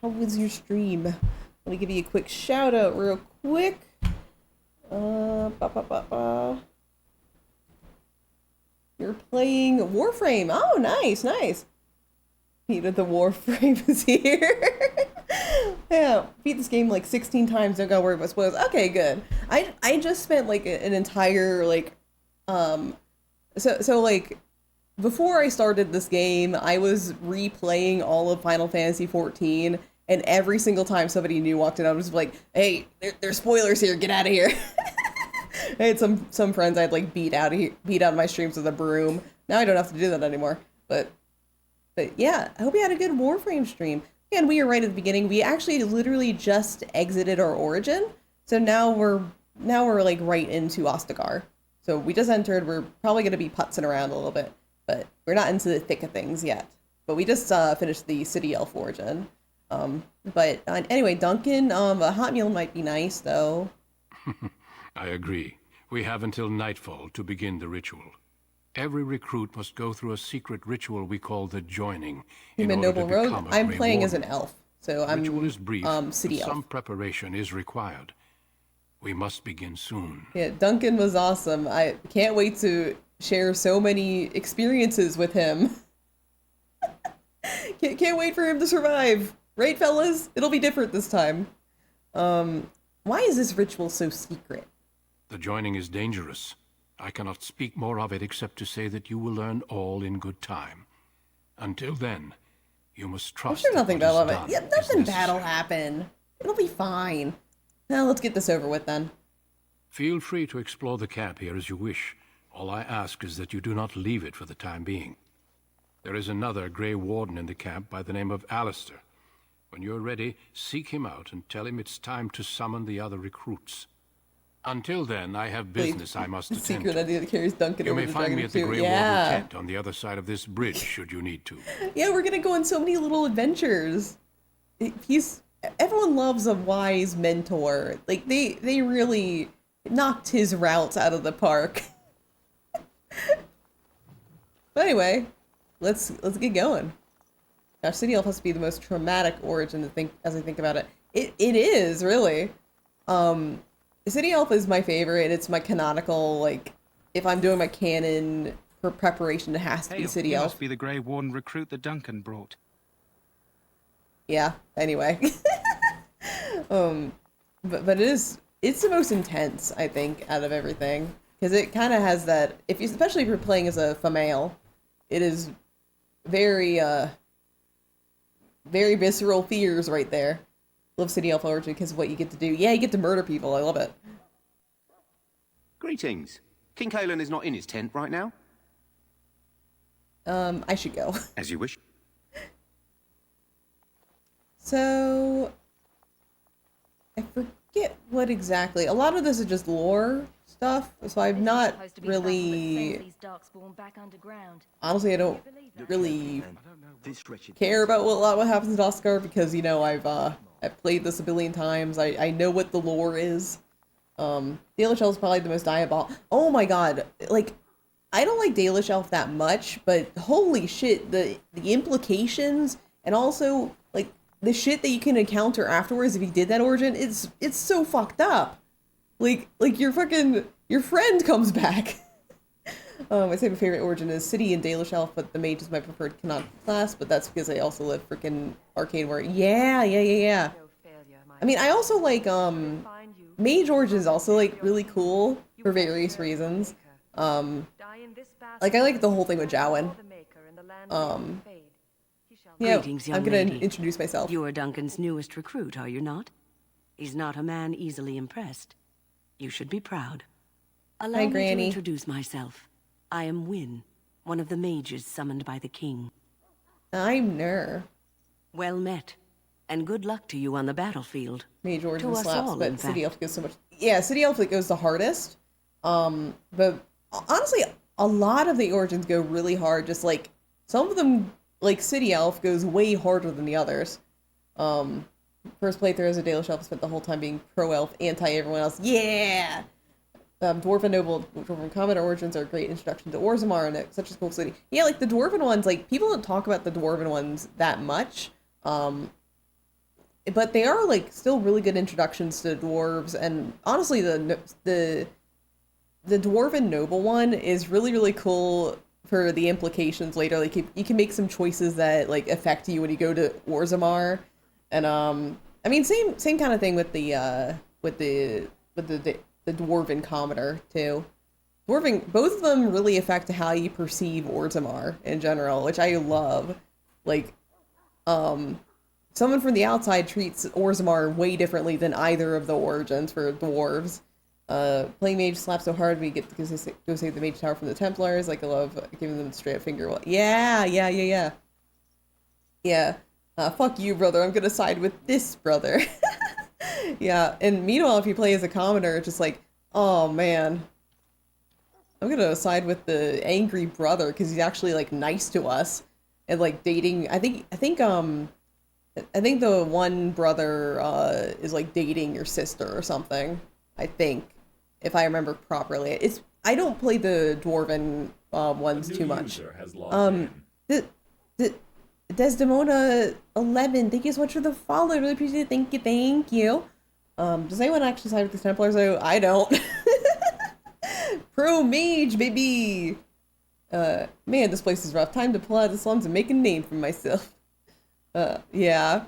was your stream? Let me give you a quick shout out real quick. You're playing Warframe. Oh, nice, nice. Peter the Warframe is here. Yeah, beat this game like 16 times. Don't gotta worry about spoilers. Okay, good. I just spent like an entire like so like before I started this game, I was replaying all of Final Fantasy XIV, and every single time somebody new walked in, I was like, "Hey, there's spoilers here. Get out of here." I had some friends I'd like beat out of my streams with a broom. Now I don't have to do that anymore. But yeah, I hope you had a good Warframe stream. And we are right at the beginning. We actually literally just exited our origin, so now we're like right into Ostagar. So we just entered. We're probably going to be putzing around a little bit, but we're not into the thick of things yet. But we just finished the City Elf origin. But anyway, Duncan, a hot meal might be nice though. I agree. We have until nightfall to begin the ritual. Every recruit must go through a secret ritual we call the joining. Human Noble Rogue. I'm playing as an elf, so I'm ritual is brief, City but Elf. some preparation is required. We must begin soon. Yeah, Duncan was awesome. I can't wait to share so many experiences with him. Can't wait for him to survive. Right, fellas? It'll be different this time. Why is this ritual so secret? The joining is dangerous. I cannot speak more of it except to say that you will learn all in good time. Until then, you must I'm trust sure that nothing what is bad will done happen. Yeah, is nothing bad will necessary. happen. It'll be fine. Now let's get this over with then. Feel free to explore the camp here as you wish. All I ask is that you do not leave it for the time being. There is another Grey Warden in the camp by the name of Alistair. When you're ready, seek him out and tell him it's time to summon the other recruits. Until then, I have business I must attend Secret to. idea that carries Duncan You over may to find Dragon me at the 2. Grey Yeah. Warden tent on the other side of this bridge, should you need to. Yeah, we're gonna go on so many little adventures. Everyone loves a wise mentor. Like they really knocked his routes out of the park. But anyway, let's get going. Gosh, City Elf has to be the most traumatic origin to think as I think about it. It is really. City Elf is my favorite. It's my canonical, like, if I'm doing my canon for preparation, it has to be City you Elf. must be the Grey Warden recruit that Duncan brought. Yeah, anyway. But it's the most intense, I think, out of everything. Because it kind of has that, especially if you're playing as a female, it is very, very visceral fears right there. Love City Elf Origin because of what you get to do. Yeah, you get to murder people. I love it. Greetings. King Kalen is not in his tent right now. I should go. As you wish. So, I forget what exactly. A lot of this is just lore stuff, so I'm not really. Honestly, I don't really care about a lot what happens in Oscar because I've played this a billion times. I know what the lore is. Dalish Elf is probably the most diabolical. Oh my god, like I don't like Dalish Elf that much, but holy shit, the implications and also like the shit that you can encounter afterwards if you did that origin, it's so fucked up. Like your friend comes back. I say my favorite origin is City and Dalish Elf, but the mage is my preferred canonical class, but that's because I also live freaking Arcane War. Yeah. I mean, I also like, mage origin is also, like, really cool for various reasons. Like, I like the whole thing with Jowen. Yeah, Greetings, young I'm gonna lady. introduce myself. You are Duncan's newest recruit, are you not? He's not a man easily impressed. You should be proud. Allow Hi, me Granny. to introduce myself. I am Wynne, one of the mages summoned by the king. I'm Ner. Well met, and good luck to you on the battlefield. Mage origin To us slaps, all, in but City fact. Elf goes so much. Yeah, City Elf goes the hardest. But honestly, a lot of the origins go really hard. Just like some of them, like City Elf goes way harder than the others. First playthrough as a Dalish Elf, spent the whole time being pro elf, anti everyone else. Yeah. Dwarven Noble, Dwarven Common origins are a great introduction to Orzammar, and it's such a cool city. Yeah, like the Dwarven ones, like people don't talk about the Dwarven ones that much. But they are like still really good introductions to dwarves, and honestly, the Dwarven Noble one is really cool for the implications later. Like you can make some choices that like affect you when you go to Orzammar, and I mean same kind of thing with the Dwarven Commoner too. Both of them really affect how you perceive Orzammar in general, which I love. Like, someone from the outside treats Orzammar way differently than either of the origins for dwarves. Playing mage slaps so hard we get to go save the mage tower from the Templars. Like, I love giving them the straight up finger. Yeah. Fuck you, brother. I'm gonna side with this brother. Yeah, and meanwhile, if you play as a commoner, it's just like, oh man, I'm gonna side with the angry brother because he's actually like nice to us and like dating. I think the one brother is like dating your sister or something. I think, if I remember properly. I don't play the Dwarven ones too much. The Desdemona 11. Thank you so much for the follow. I really appreciate it. Thank you. Does anyone actually side with the Templars? though? I don't. Pro mage, baby. Man, this place is rough. Time to pull out the slums and make a name for myself. Yeah.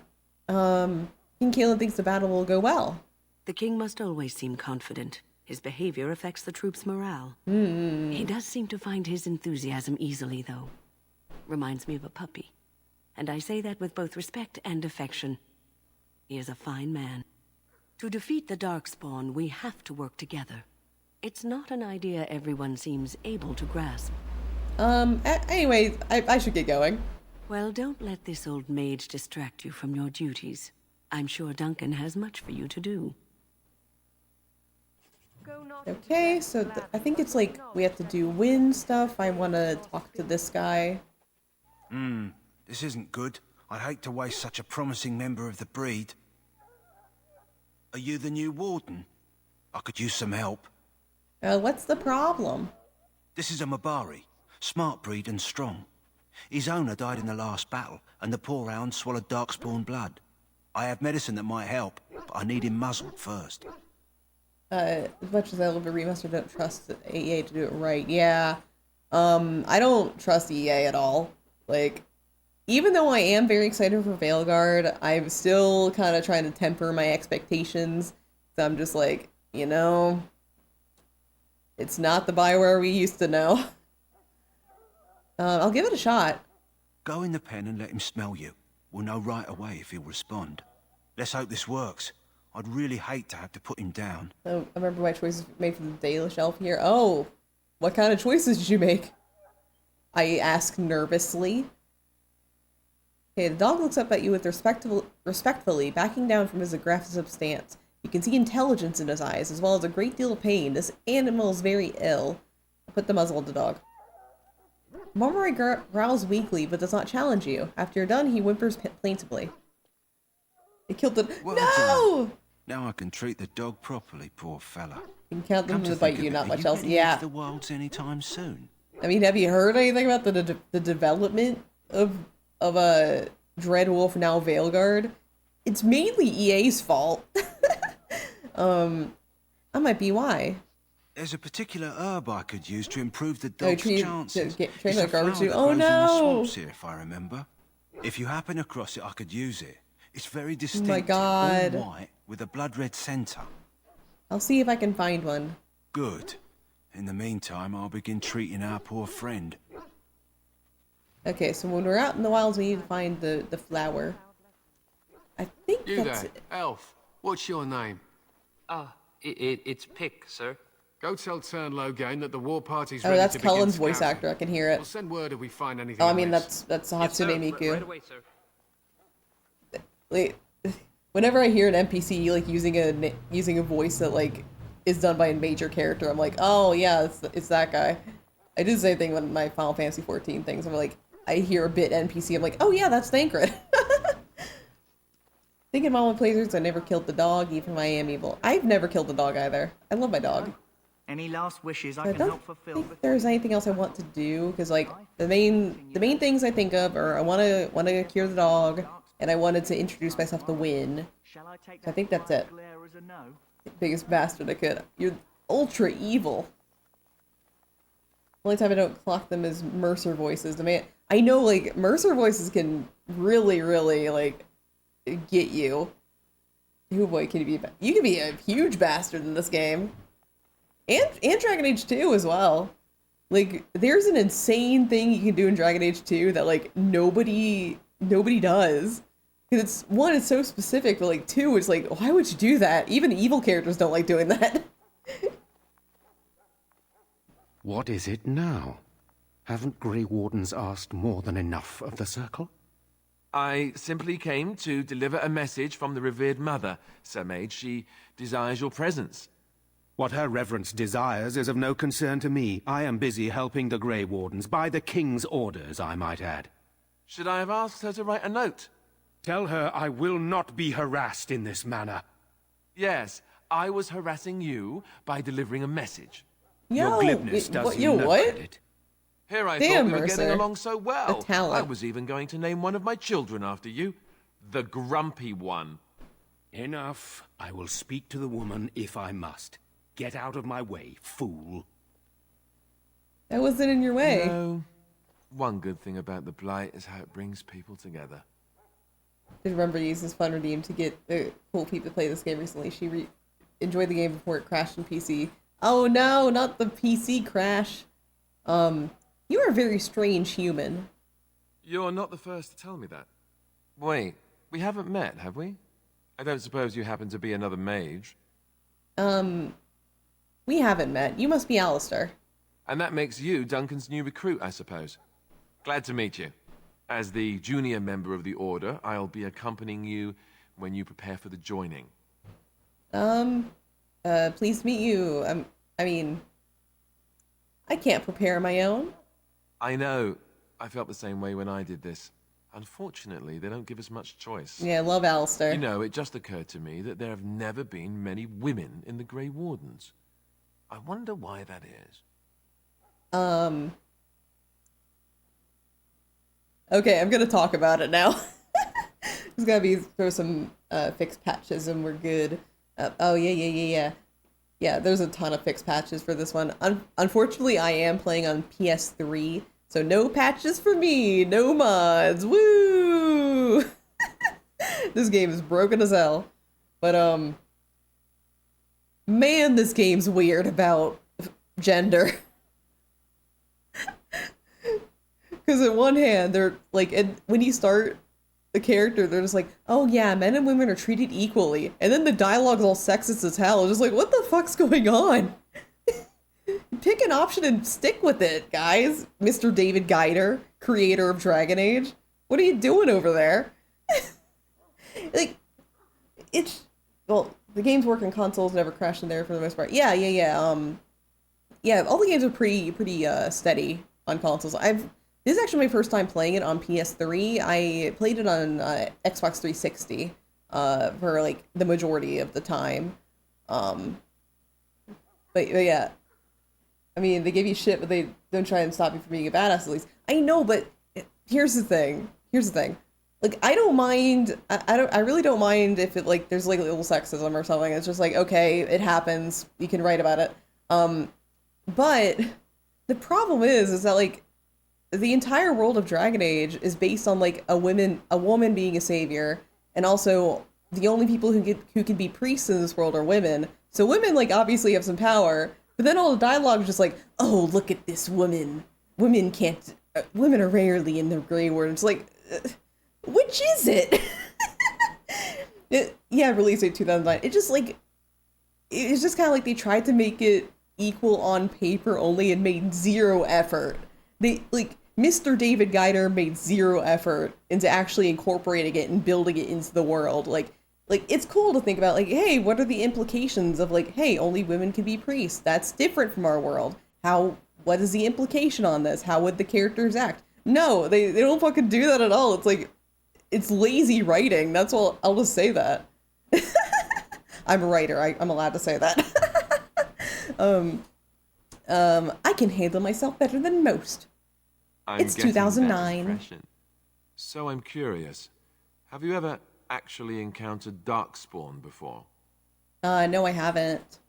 King Kalen thinks the battle will go well. The king must always seem confident. His behavior affects the troops' morale. He does seem to find his enthusiasm easily, though. Reminds me of a puppy. And I say that with both respect and affection. He is a fine man. To defeat the Darkspawn, we have to work together. It's not an idea everyone seems able to grasp. Anyway, I should get going. Well, don't let this old mage distract you from your duties. I'm sure Duncan has much for you to do. Okay, so I think it's like we have to do win stuff. I want to talk to this guy. This isn't good. I'd hate to waste such a promising member of the breed. Are you the new warden? I could use some help. What's the problem? This is a Mabari. Smart breed and strong. His owner died in the last battle, and the poor hound swallowed Darkspawn blood. I have medicine that might help, but I need him muzzled first. As much as I love a remaster, don't trust the EA to do it right. Yeah. I don't trust EA at all. Like, even though I am very excited for Veilguard, I'm still kind of trying to temper my expectations. So I'm just like, you know, it's not the bioware we used to know. I'll give it a shot. Go in the pen and let him smell you. We'll know right away if he'll respond. Let's hope this works. I'd really hate to have to put him down. Oh, I remember my choices made for the daily shelf here. Oh, what kind of choices did you make? I ask nervously. Okay, the dog looks up at you with respectfully, backing down from his aggressive stance. You can see intelligence in his eyes, as well as a great deal of pain. This animal is very ill. I put the muzzle on the dog. Mormori growls weakly, but does not challenge you. After you're done, he whimpers plaintively. He killed the— Well No! done. Now I can treat the dog properly, poor fella. You can count them to bite you, not much else. Are you Yeah. heading into the wilds anytime soon? I mean, have you heard anything about the development of a Dreadwolf, now Veilguard? It's mainly EA's fault. That might be why. There's a particular herb I could use to improve the dog's chances. Train It's like a flower garbage that too. Oh grows in the no! swamps here, if I remember. If you happen across it, I could use it. It's very distinct. Oh my god. All white with a blood red center. I'll see if I can find one. Good. In the meantime, I'll begin treating our poor friend. Okay, so when we're out in the wilds, we need to find the flower. I think You that's there, it. elf. What's your name? It's Pick, sir. Go tell Turnlow that the war party's Oh, ready that's to begin Cullen's voice scouting. actor. I can hear it. We'll send word if we find anything. Oh, I mean, amiss. that's Hatsune Miku. Right away, sir. Like, whenever I hear an NPC like using a voice that like is done by a major character, I'm like, oh yeah, it's that guy. I do the same thing with my Final Fantasy 14 things. I'm like, I hear a bit NPC, I'm like, oh yeah, that's Thancred. Thinking about my playthroughs, I never killed the dog, even if I am evil. I've never killed the dog either. I love my dog. Any last wishes I I can don't help fulfill? think there's anything else I want to do, because like the main things I think of are I want to cure the dog, and I wanted to introduce myself to Win. So I think that's it. Biggest bastard I could. You're ultra evil. Only time I don't clock them is Mercer voices. The man, I know like Mercer voices can really like get you. Oh boy, can you be? You can be a huge bastard in this game, and Dragon Age 2 as well. Like, there's an insane thing you can do in Dragon Age 2 that like nobody does. Because it's one, it's so specific, but like two, it's like, why would you do that? Even evil characters don't like doing that. What is it now? Haven't Grey Wardens asked more than enough of the Circle? I simply came to deliver a message from the revered mother, Sir Mage. She desires your presence. What her reverence desires is of no concern to me. I am busy helping the Grey Wardens, by the King's orders, I might add. Should I have asked her to write a note? Tell her I will not be harassed in this manner. Yes, I was harassing you by delivering a message. Your glibness does you no what? credit. Here I Damn, thought we were getting Mercer. along so well. A talent. I was even going to name one of my children after you. The Grumpy One. Enough. I will speak to the woman if I must. Get out of my way, fool. That wasn't in your way. No. One good thing about the Blight is how it brings people together. Did remember to use this fun redeem to get cool people to play this game recently. enjoyed the game before it crashed in PC. Oh no, not the PC crash. You are a very strange human. You're not the first to tell me that. Wait, we haven't met, have we? I don't suppose you happen to be another mage. We haven't met. You must be Alistair. And that makes you Duncan's new recruit, I suppose. Glad to meet you. As the junior member of the Order, I'll be accompanying you when you prepare for the joining. Pleased to meet you. I mean, I can't prepare my own. I know. I felt the same way when I did this. Unfortunately, they don't give us much choice. Yeah, I love Alistair. You know, it just occurred to me that there have never been many women in the Grey Wardens. I wonder why that is. Okay, I'm gonna talk about it now. There's gotta throw some fixed patches and we're good. Oh yeah. Yeah, there's a ton of fixed patches for this one. Unfortunately, I am playing on PS3, so no patches for me, no mods. Woo! This game is broken as hell. But man, this game's weird about gender. Because on one hand, they're like, and when you start the character, they're just like, oh yeah, men and women are treated equally. And then the dialogue's all sexist as hell. It's just like, what the fuck's going on? Pick an option and stick with it, guys. Mr. David Guider, creator of Dragon Age. What are you doing over there? Like, well, the games work on consoles, never crash in there for the most part. Yeah. Yeah, all the games are pretty steady on consoles. This is actually my first time playing it on PS3. I played it on Xbox 360 for like the majority of the time. But yeah, I mean, they give you shit, but they don't try and stop you from being a badass at least. I know, but here's the thing. Like, I don't mind. I really don't mind if it like there's like a little sexism or something. It's just like, okay, it happens. You can write about it. But the problem is that like the entire world of Dragon Age is based on like a woman being a savior, and also the only people who can be priests in this world are women. So women like obviously have some power, but then all the dialogue is just like, oh, look at this woman. Women are rarely in the Grey Ward. It's like, which is it? Release date 2009. It's just kind of like they tried to make it equal on paper only and made zero effort. They like Mr. David Guider made zero effort into actually incorporating it and building it into the world. Like it's cool to think about like, hey, what are the implications of like, hey, only women can be priests? That's different from our world. What is the implication on this? How would the characters act? No, they don't fucking do that at all. It's like, it's lazy writing. That's all. I'll just say that. I'm a writer. I'm allowed to say that. I can handle myself better than most. It's 2009. So I'm curious. Have you ever actually encountered Darkspawn before? No, I haven't.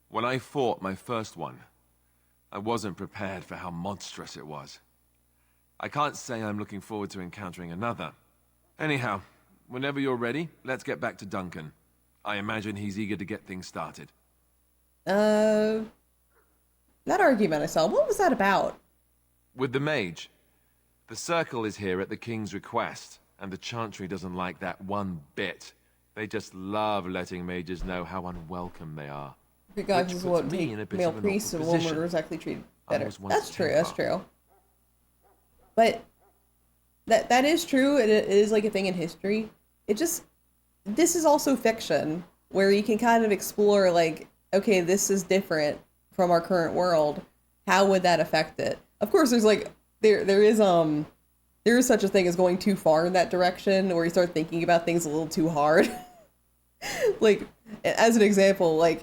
When I fought my first one, I wasn't prepared for how monstrous it was. I can't say I'm looking forward to encountering another. Anyhow, whenever you're ready, let's get back to Duncan. I imagine he's eager to get things started. That argument I saw, what was that about? With the mage. The Circle is here at the King's request, and the Chantry doesn't like that one bit. They just love letting mages know how unwelcome they are. Guys is what male priests and women murderers actually treated better. That's true. But that is true, and it is like a thing in history. This is also fiction, where you can kind of explore like, okay, this is different from our current world. How would that affect it? Of course, there's like there is such a thing as going too far in that direction, where you start thinking about things a little too hard. Like, as an example, like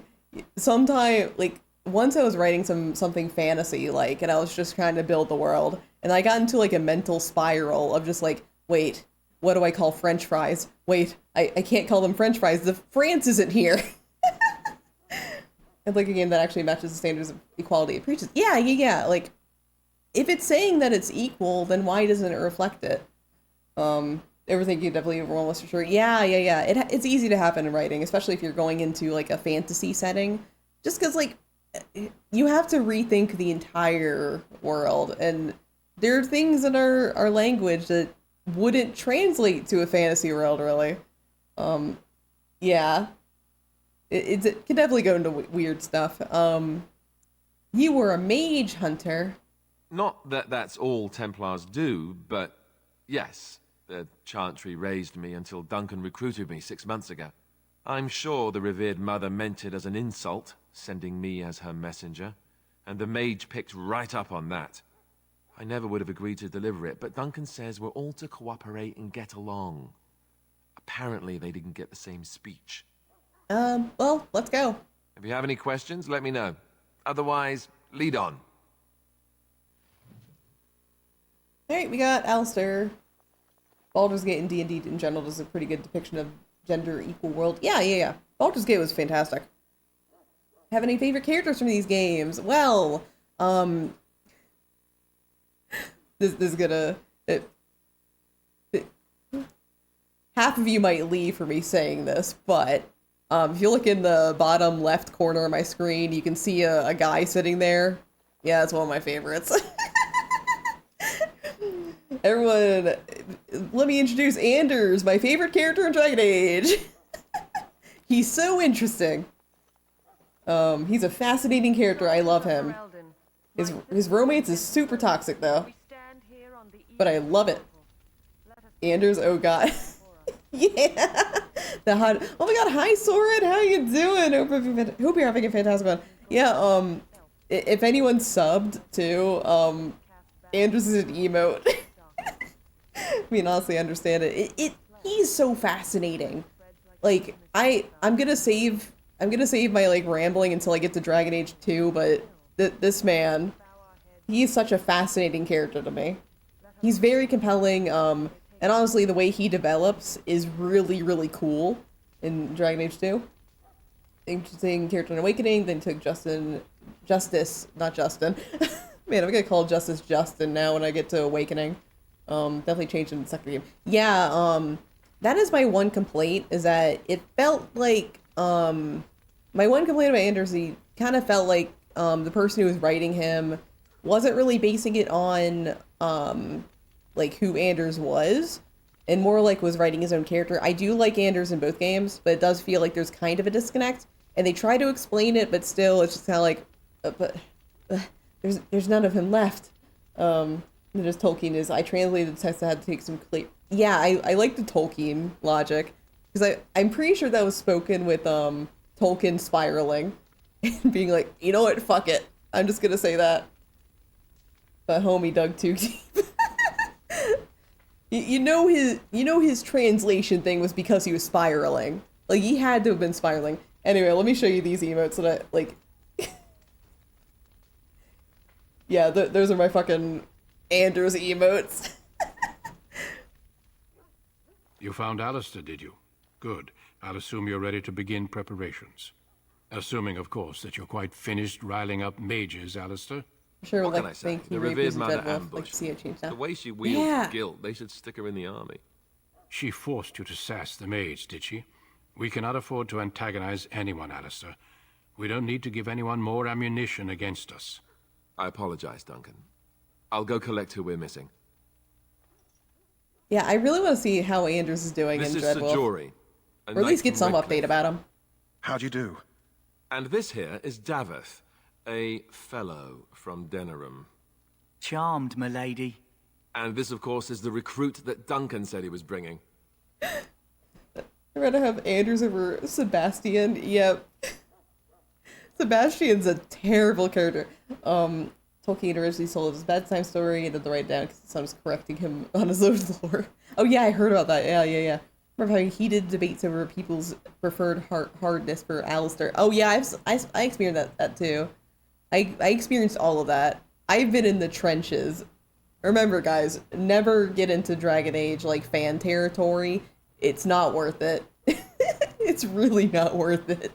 once I was writing something fantasy, like, and I was just trying to build the world, and I got into like a mental spiral of just like, wait, what do I call French fries? Wait, I can't call them French fries. The France isn't here. And like a game that actually matches the standards of equality it preaches. Yeah. Like, if it's saying that it's equal, then why doesn't it reflect it? Everything you definitely overwhelm us for sure. Yeah. It's easy to happen in writing, especially if you're going into like a fantasy setting. Just because like you have to rethink the entire world, and there are things in our language that wouldn't translate to a fantasy world, really. Um, yeah, it can definitely go into weird stuff. You were a mage hunter. Not that that's all Templars do, but yes, the Chantry raised me until Duncan recruited me 6 months ago. I'm sure the revered mother meant it as an insult, sending me as her messenger, and the mage picked right up on that. I never would have agreed to deliver it, but Duncan says we're all to cooperate and get along. Apparently they didn't get the same speech. Well, let's go. If you have any questions, let me know. Otherwise, lead on. Alright, we got Alistair. Baldur's Gate and D&D in general does a pretty good depiction of gender equal world. Yeah. Baldur's Gate was fantastic. Have any favorite characters from these games? Well, this is gonna... half of you might leave for me saying this, but if you look in the bottom left corner of my screen, you can see a guy sitting there. Yeah, that's one of my favorites. Everyone, let me introduce Anders, my favorite character in Dragon Age. He's so interesting. He's a fascinating character. I love him. His romance is super toxic though, but I love it. Anders, oh god. Yeah, the hot. Oh my god, hi Soren, how you doing? Hope you're having a fantastic one. Yeah, if anyone subbed too, Anders is an emote. I mean, honestly, I understand it. He's so fascinating. Like, I'm gonna save my like rambling until I get to Dragon Age 2, but this man, he's such a fascinating character to me. He's very compelling. And honestly, the way he develops is really, really cool in Dragon Age 2. Interesting character in Awakening, then took Justice, not Justin. Man, I'm gonna call Justice Justin now when I get to Awakening. Definitely changed in the second game. Yeah, that is my one complaint, is that it felt like, my one complaint about Anders, he kind of felt like, the person who was writing him wasn't really basing it on, like who Anders was, and more like was writing his own character. I do like Anders in both games, but it does feel like there's kind of a disconnect, and they try to explain it, but still it's just kind of like, there's none of him left. Just Tolkien is, I translated the text, I had to take some clear. Yeah, I like the Tolkien logic, because I'm pretty sure that was spoken with Tolkien spiraling and being like, you know what, fuck it, I'm just gonna say that. But homie dug too deep. You know his translation thing was because he was spiraling. Like, he had to have been spiraling. Anyway, let me show you these emotes that I, like... Yeah, those are my fucking Anders emotes. You found Alistair, did you? Good. I'll assume you're ready to begin preparations. Assuming, of course, that you're quite finished riling up mages, Alistair. Sure, What like, can I say? thank The you, revered Rapers mother and Dreadwolf. Like ambushed. to see it change now. The way she wields Yeah. guilt, they should stick her in the army. She forced you to sass the mage, did she? We cannot afford to antagonize anyone, Alistair. We don't need to give anyone more ammunition against us. I apologize, Duncan. I'll go collect who we're missing. Yeah, I really want to see how Anders is doing This in is Dreadwolf. Sajori, a Or at least knight get from some Redcliffe. update about him. How'd you do? And this here is Daveth, a fellow from Denerim. Charmed, m'lady. And this, of course, is the recruit that Duncan said he was bringing. I'd rather have Anders over Sebastian. Yep. Sebastian's a terrible character. Tolkien originally told his bedtime story and did the write down because his son was correcting him on his own lore. Oh yeah, I heard about that. Yeah. Remember having heated debates over people's preferred hardness for Alistair. Oh yeah, I experienced that too. I experienced all of that. I've been in the trenches. Remember, guys, never get into Dragon Age like fan territory. It's not worth it. It's really not worth it.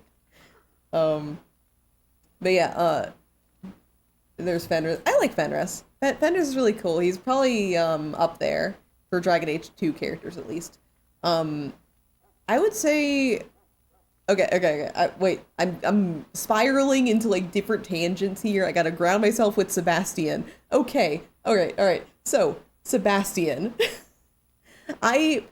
But yeah, there's Fenris. I like Fenris. Fenris is really cool. He's probably up there. for Dragon Age 2 characters at least. I would say, okay. Wait, I'm spiraling into like different tangents here. I gotta ground myself with Sebastian. Okay, all right. So Sebastian, I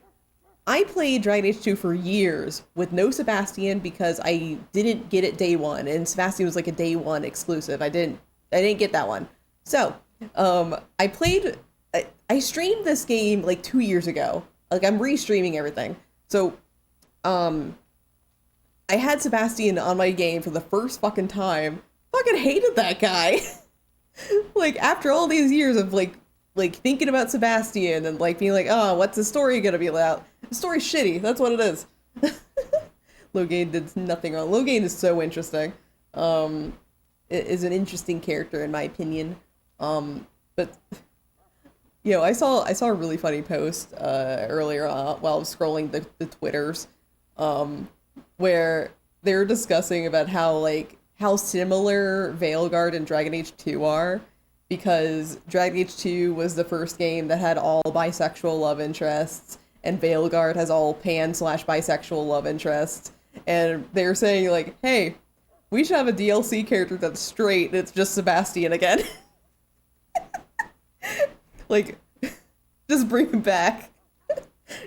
played Dragon Age 2 for years with no Sebastian because I didn't get it day one, and Sebastian was like a day one exclusive. I didn't get that one. So, I streamed this game like 2 years ago. Like, I'm restreaming everything. So, I had Sebastian on my game for the first fucking time. Fucking hated that guy. Like, after all these years of like thinking about Sebastian and like being like, oh, what's the story gonna be about? The story's shitty. That's what it is. Loghain did nothing wrong. Loghain is so interesting. Is an interesting character in my opinion. But you know, I saw a really funny post earlier while I was scrolling the Twitters, where they were discussing about how similar Veilguard and Dragon Age 2 are, because Dragon Age 2 was the first game that had all bisexual love interests, and Veilguard has all pan/bisexual love interests. And they were saying like, hey, we should have a DLC character that's straight and it's just Sebastian again. Like, just bring him back.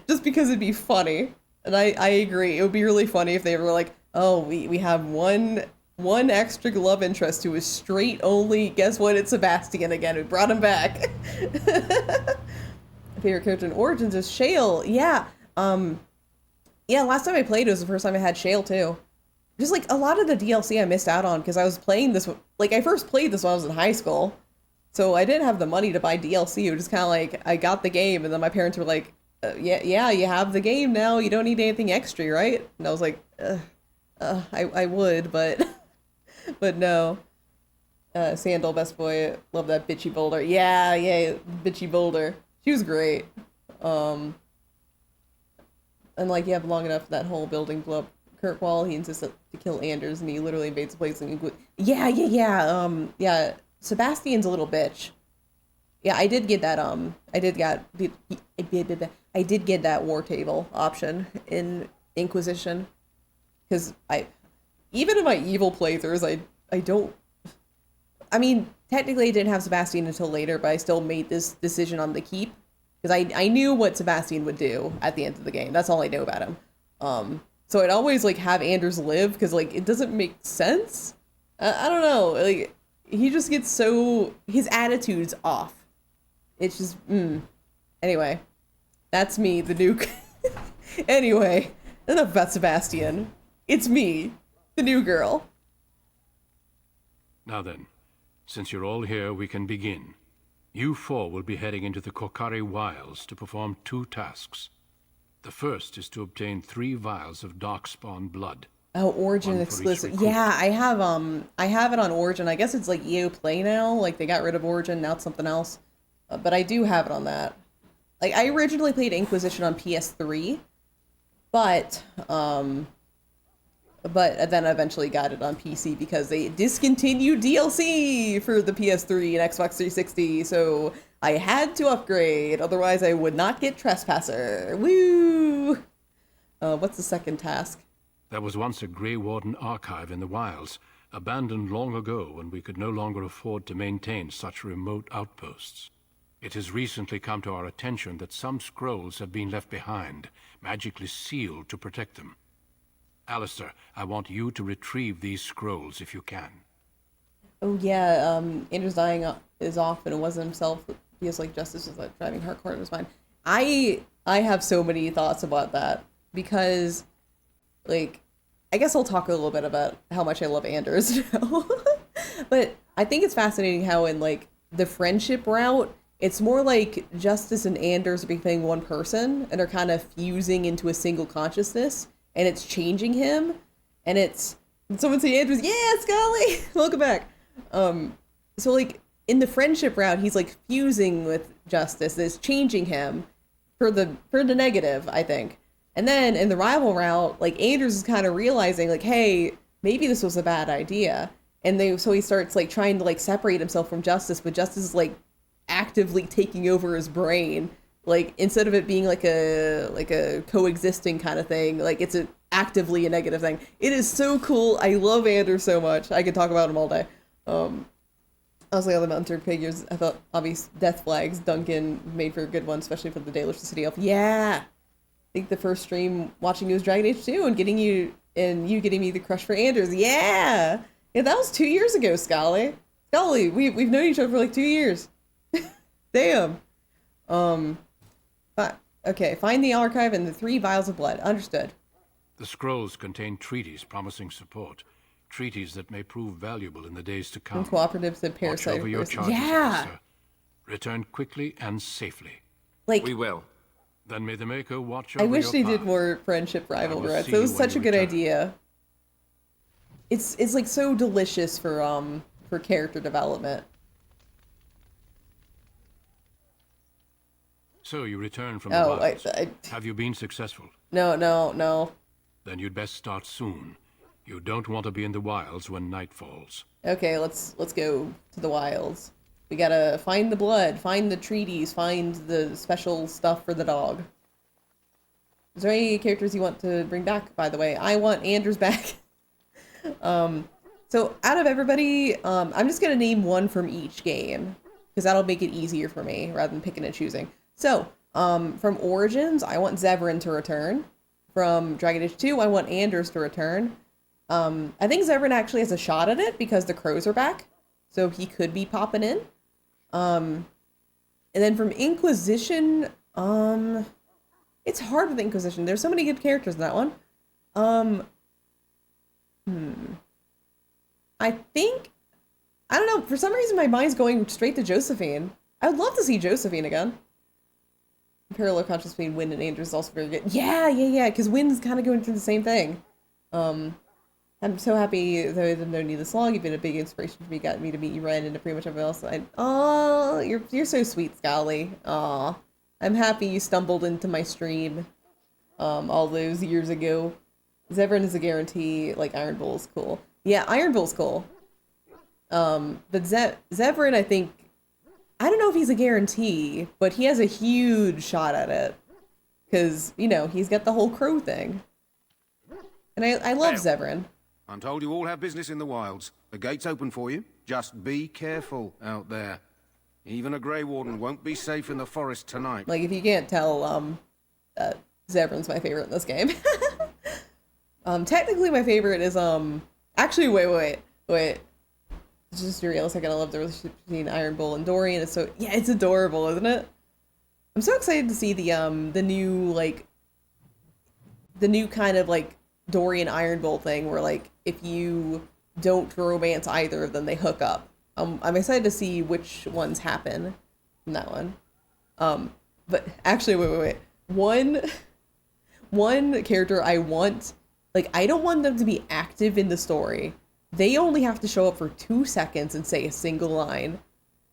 Just because it'd be funny. And I agree. It would be really funny if they were like, oh, we have one extra love interest who is straight only. Guess what? It's Sebastian again. We brought him back. Favorite character in Origins is Shale. Yeah. Yeah, last time I played it was the first time I had Shale too. Just like a lot of the DLC I missed out on because I was playing this, like I first played this when I was in high school. So I didn't have the money to buy DLC. It was just kind of like, I got the game and then my parents were like, yeah, you have the game now. You don't need anything extra, right? And I was like, I would, but no. Sandal, best boy, love that bitchy boulder. Yeah, bitchy boulder. She was great. And like, you have long enough for that whole building blow up. Kirkwall, he insists to kill Anders, and he literally invades the place and yeah. Sebastian's a little bitch. Yeah, I did get that. I did get that war table option in Inquisition, because even in my evil playthroughs, I don't. I mean, technically, I didn't have Sebastian until later, but I still made this decision on the keep because I knew what Sebastian would do at the end of the game. That's all I know about him. So I'd always like have Anders live because like it doesn't make sense. I don't know. Like he just gets so his attitude's off. It's just Anyway, that's me, the Nuke. Anyway, enough about Sebastian. It's me, the new girl. Now then, since you're all here, we can begin. You four will be heading into the Korcari Wilds to perform 2 tasks. The first is to obtain 3 vials of Darkspawn blood. Oh, Origin exclusive. Yeah, I have it on Origin. I guess it's like EO Play now. Like they got rid of Origin, now it's something else. But I do have it on that. Like I originally played Inquisition on PS3, but then I eventually got it on PC because they discontinued DLC for the PS3 and Xbox 360, so I had to upgrade, otherwise I would not get Trespasser. Woo! What's the second task? There was once a Grey Warden archive in the wilds, abandoned long ago when we could no longer afford to maintain such remote outposts. It has recently come to our attention that some scrolls have been left behind, magically sealed to protect them. Alistair, I want you to retrieve these scrolls if you can. Oh yeah, Anders dying is off and it wasn't himself. Feels like justice is like driving hardcore in his mind. I have so many thoughts about that because, like, I guess I'll talk a little bit about how much I love Anders now. But I think it's fascinating how in like the friendship route, it's more like Justice and Anders are becoming one person and are kind of fusing into a single consciousness, and it's changing him. And it's someone say Anders, yeah, Scully, welcome back. So like in the friendship route, he's like fusing with Justice, it's changing him for the negative, I think. And then in the rival route, like Anders is kind of realizing like, hey, maybe this was a bad idea. And so he starts like trying to like separate himself from Justice, but Justice is like actively taking over his brain Like, instead of it being like a coexisting kind of thing, like it's actively a negative thing. It is so cool. I love Anders so much. I could talk about him all day. Also, the Mountain figures, I thought obvious death flags, Duncan made for a good one, especially for the Dalish City Elf. Yeah! I think the first stream watching you was Dragon Age 2 and getting you me the crush for Anders. Yeah! Yeah, that was 2 years ago, Scully. Scully, we've known each other for like 2 years. Damn. Okay, find the archive and the 3 vials of blood. Understood. The scrolls contain treaties promising support. Treaties that may prove valuable in the days to come. From cooperatives and Watch parasite. over your charges, Yeah! officer. Return quickly and safely. Like, we will. Then may the Maker watch over I wish your they path. did more friendship rival will threats. see It you was when such a you good return. idea. It's like so delicious for character development. So you return from the wilds. Have you been successful? No. Then you'd best start soon. You don't want to be in the wilds when night falls. Okay, let's go to the wilds. We gotta find the blood, find the treaties, find the special stuff for the dog. Is there any characters you want to bring back, by the way? I want Anders back. So out of everybody, I'm just gonna name one from each game, because that'll make it easier for me, rather than picking and choosing. So, from Origins, I want Zevran to return. From Dragon Age 2, I want Anders to return. I think Zevran actually has a shot at it because the crows are back, so he could be popping in. And then from Inquisition, it's hard with Inquisition. There's so many good characters in that one. I don't know, for some reason my mind's going straight to Josephine. I would love to see Josephine again. Parallel conscious between Wynn and Anders is also very good. Yeah, because Wynn's kind of going through the same thing. I'm so happy that I've known you this long. You've been a big inspiration for me. Got me to meet you, Ren, and to pretty much everyone else. Oh, you're so sweet, Scally. Aw, I'm happy you stumbled into my stream, all those years ago. Zevran is a guarantee. Like Iron Bull is cool. Yeah, Iron Bull's cool. But Zevran, I think, I don't know if he's a guarantee, but he has a huge shot at it, because he's got the whole crow thing, and I love Zevran. I'm told you all have business in the wilds. The gate's open for you. Just be careful out there. Even a Grey Warden won't be safe in the forest tonight. Like, if you can't tell, Zevran's my favorite in this game. Technically my favorite is, actually, wait. Just to realize I love the relationship between Iron Bull and Dorian. It's adorable, isn't it? I'm so excited to see the new kind of, like, Dorian Iron Bull thing where, like, if you don't romance either of them, they hook up. I'm excited to see which ones happen in that one. But actually, wait. One character I want, like, I don't want them to be active in the story. They only have to show up for 2 seconds and say a single line.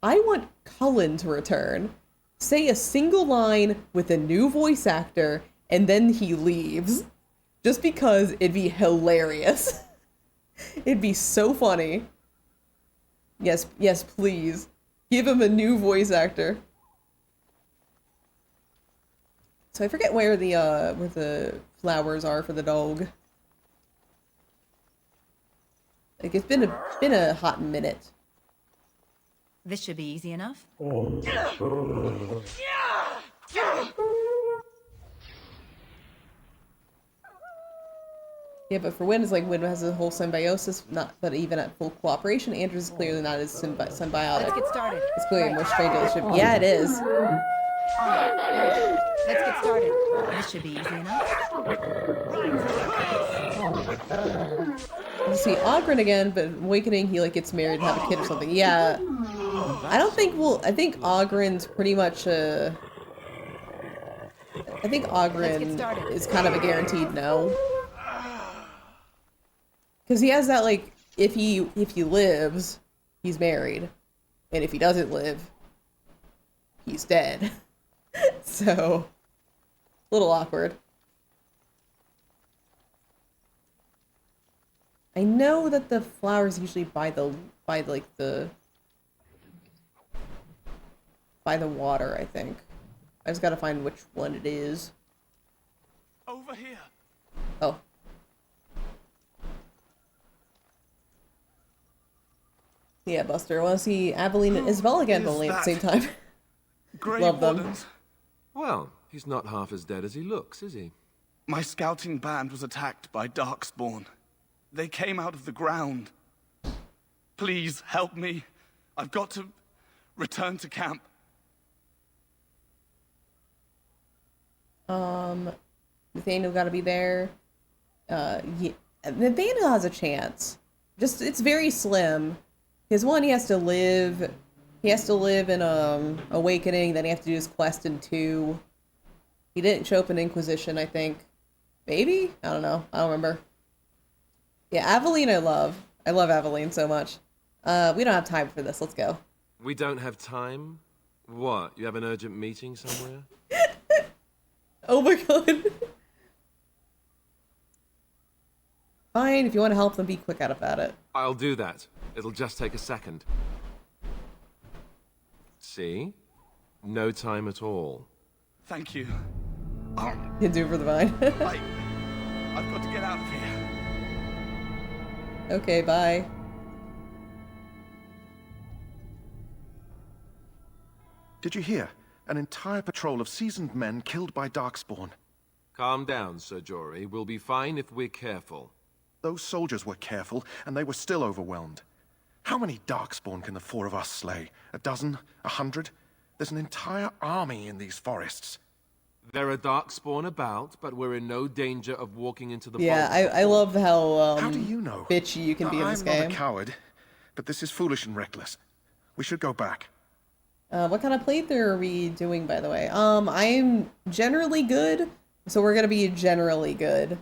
I want Cullen to return, say a single line with a new voice actor, and then he leaves. Just because it'd be hilarious. It'd be so funny. Yes, please. Give him a new voice actor. So I forget where the flowers are for the dog. Like, it's been a hot minute. This should be easy enough. Yeah, but for Wynn, it's like Wynn has a whole symbiosis, but even at full cooperation, Andrews is clearly not as symbiotic. Let's get started. It's clearly a more strained relationship. Yeah, it is. Let's get started. This should be easy enough. You see Ogren again, but Awakening, he, like, gets married and have a kid or something. Yeah. I think Ogren's pretty much I think Ogren is kind of a guaranteed no. Because he has that, like, if he lives, he's married. And if he doesn't live, he's dead. So, a little awkward. I know that the flowers usually by the water, I think. I just gotta find which one it is. Over here. Oh. Yeah, Buster. I want to see Aveline and Isabella again, but only at the same time. Love them. Well, he's not half as dead as he looks, is he? My scouting band was attacked by Darkspawn. They came out of the ground. Please help me. I've got to return to camp. Nathaniel gotta be there. Yeah, Nathaniel has a chance. Just, it's very slim. Because one, he has to live in Awakening, then he has to do his quest in 2. He didn't show up in Inquisition, I think. Maybe? I don't know. I don't remember. Yeah, Aveline I love. I love Aveline so much. We don't have time for this. Let's go. We don't have time? What? You have an urgent meeting somewhere? Oh my god. Fine, if you want to help them, be quick about it. I'll do that. It'll just take a second. See? No time at all. Thank you. You do for the vine. I've got to get out of here. Okay, bye. Did you hear? An entire patrol of seasoned men killed by Darkspawn. Calm down, Sir Jory. We'll be fine if we're careful. Those soldiers were careful, and they were still overwhelmed. How many Darkspawn can the 4 of us slay? A dozen? 100? There's an entire army in these forests. There are Darkspawn about, but we're in no danger of walking into the Yeah, vault. I love how How do you know? bitchy you can be in this game. I'm not a coward, but this is foolish and reckless. We should go back. What kind of playthrough are we doing, by the way? I'm generally good, so we're gonna be generally good.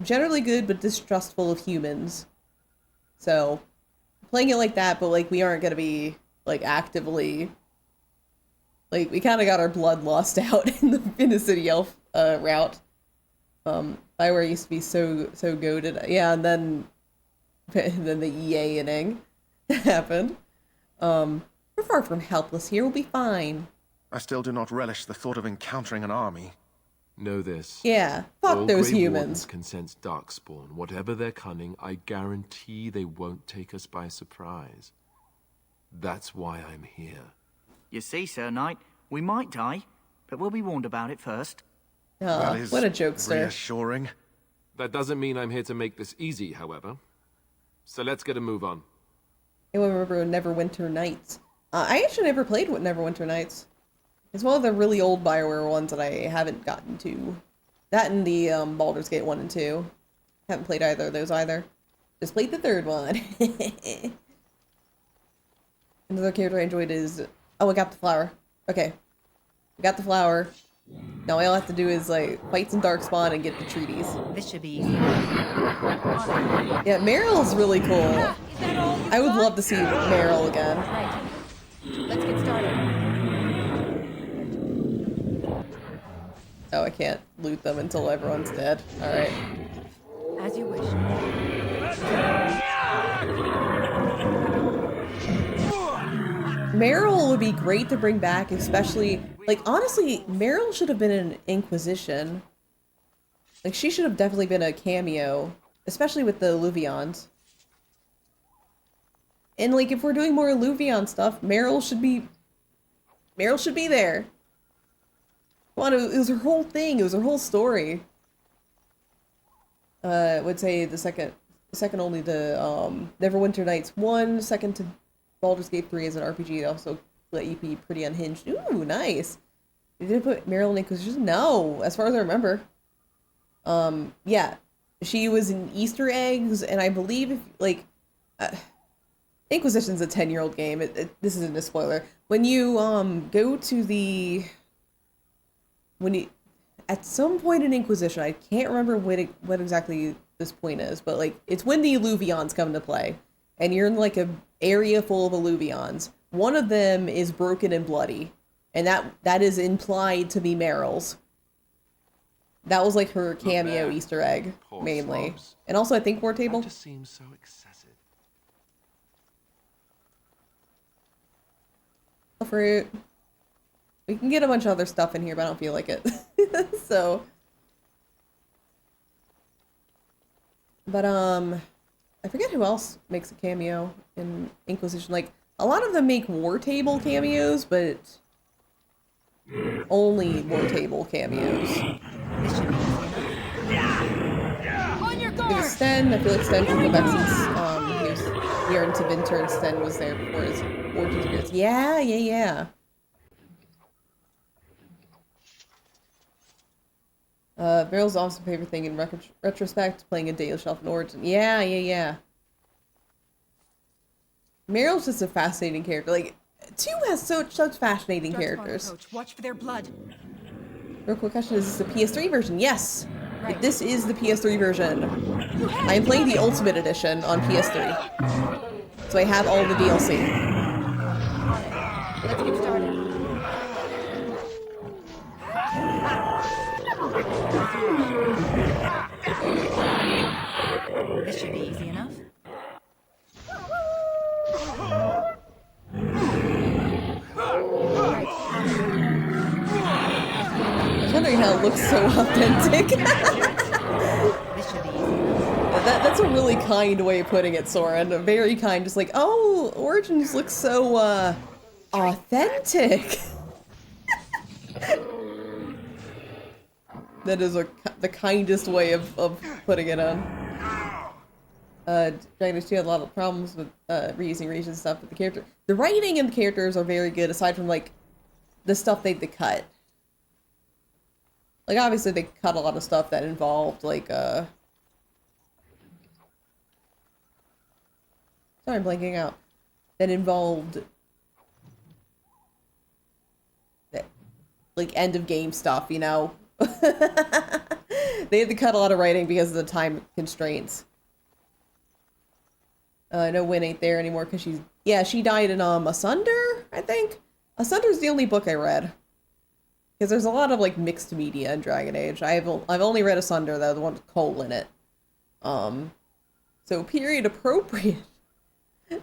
Generally good, but distrustful of humans. So, playing it like that, but like we aren't gonna be like actively. Like we kind of got our blood lost out in the city elf route. Bioware used to be so goated, yeah, and then the EA-ing happened. We're far from helpless here. We'll be fine. I still do not relish the thought of encountering an army. Know this. Yeah, fuck All those Grey humans. Wardens can sense Darkspawn. Whatever their cunning, I guarantee they won't take us by surprise. That's why I'm here. You see, Sir Knight, we might die, but we'll be warned about it first. That is what a jokester. Reassuring. That doesn't mean I'm here to make this easy, however. So let's get a move on. Anyone remember Neverwinter Nights? I actually never played with Neverwinter Nights. It's one of the really old Bioware ones that I haven't gotten to. That and the Baldur's Gate 1 and 2. Haven't played either of those either. Just played the third one. Another character I enjoyed is... Oh, I got the flower. Okay. I got the flower. Now all I have to do is, like, fight some Darkspawn and get the treaties. This should be easy. Yeah, Meryl's really cool. I would love to see Meryl again. Right. Let's get started. Oh, I can't loot them until everyone's dead. Alright. As you wish. Meryl would be great to bring back, especially, like, honestly, Meryl should have been in Inquisition. Like, she should have definitely been a cameo, especially with the Illuvions. And, like, if we're doing more Illuvion stuff, Meryl should be there. Well, it was her whole thing, it was her whole story. I would say the second only to, Neverwinter Nights 1, second to Baldur's Gate 3 as an RPG, also let you be pretty unhinged. Ooh, nice. Did they put Meryl in Inquisition? No, as far as I remember. Yeah. She was in Easter eggs, and I believe, if, like, Inquisition's a 10-year-old game. This isn't a spoiler. When you, go to the... At some point in Inquisition, I can't remember what exactly this point is, but, like, it's when the Illuvions come into play. And you're in, like, a area full of Illuvions. One of them is broken and bloody. And that is implied to be Meryl's. That was, like, her cameo Easter egg, Poor mainly. slobs. And also, I think War Table. That just seems so excessive. Fruit. We can get a bunch of other stuff in here, but I don't feel like it. So. But, I forget who else makes a cameo in Inquisition. Like, a lot of them make War Table cameos, but only War Table cameos. On your Because guard! Sten, I feel like Sten can go back since, he was here in Tevinter and Sten was there before his origins appearance. Yeah, yeah, yeah. Beryl's also favorite thing in retrospect, playing a Daily Shelf in Origin. Yeah, yeah, yeah. Meryl's just a fascinating character. Like, 2 has such fascinating characters. Coach, watch for their blood. Real quick question, is this the PS3 version? Yes! Right. This is the PS3 version. I am playing the Ultimate Edition on PS3. So I have all the DLC. Let's get started. This should be easy enough. I was wondering how it looks so authentic. That's a really kind way of putting it, Soren. A very kind, just like, oh, Origins looks so, authentic. That is the kindest way of putting it on. Dragon Age 2 had a lot of problems with reusing regions and stuff, but the writing and the characters are very good, aside from, like, the stuff they cut. Like, obviously they cut a lot of stuff that involved, like, sorry, I'm blanking out. That involved, like, end of game stuff, you know? They had to cut a lot of writing because of the time constraints. No, Win ain't there anymore because she died in, Asunder, I think? Asunder's the only book I read. Because there's a lot of, like, mixed media in Dragon Age. I've only read Asunder, though, the one with Cole in it. So period appropriate.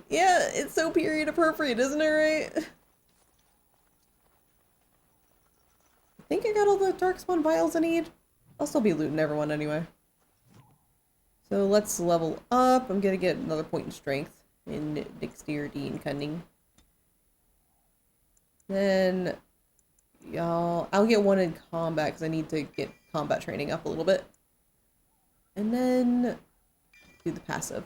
Yeah, it's so period appropriate, isn't it, right? I think I got all the Darkspawn vials I need. I'll still be looting everyone anyway. So let's level up. I'm gonna get another point in strength, in dexterity and cunning. Then, I'll get one in combat because I need to get combat training up a little bit. And then do the passive.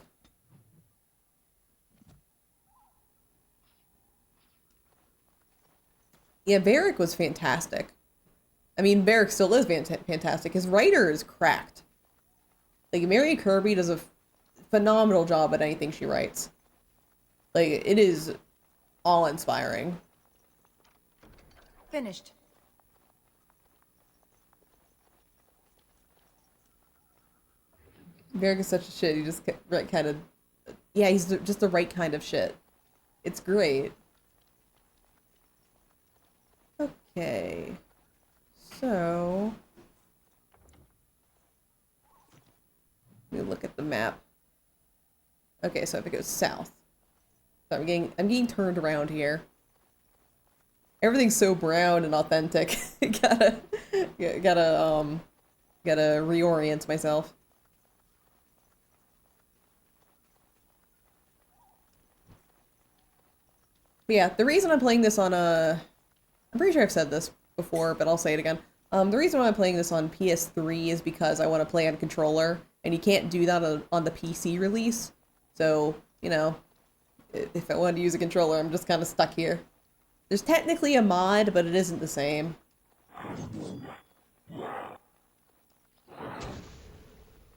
Yeah, Varric was fantastic. I mean, Varric still is fantastic. His writer is cracked. Like, Mary Kirby does a phenomenal job at anything she writes. Like, it is awe-inspiring. Finished. Varric is such a shit. He just kind of... Yeah, he's just the right kind of shit. It's great. Okay. So... let me look at the map. Okay, so if it goes south. So I'm getting turned around here. Everything's so brown and authentic. gotta reorient myself. But yeah, the reason I'm playing this on I'm pretty sure I've said this before, but I'll say it again. The reason why I'm playing this on PS3 is because I want to play on controller, and you can't do that on the PC release. So, you know, if I wanted to use a controller, I'm just kind of stuck here. There's technically a mod, but it isn't the same.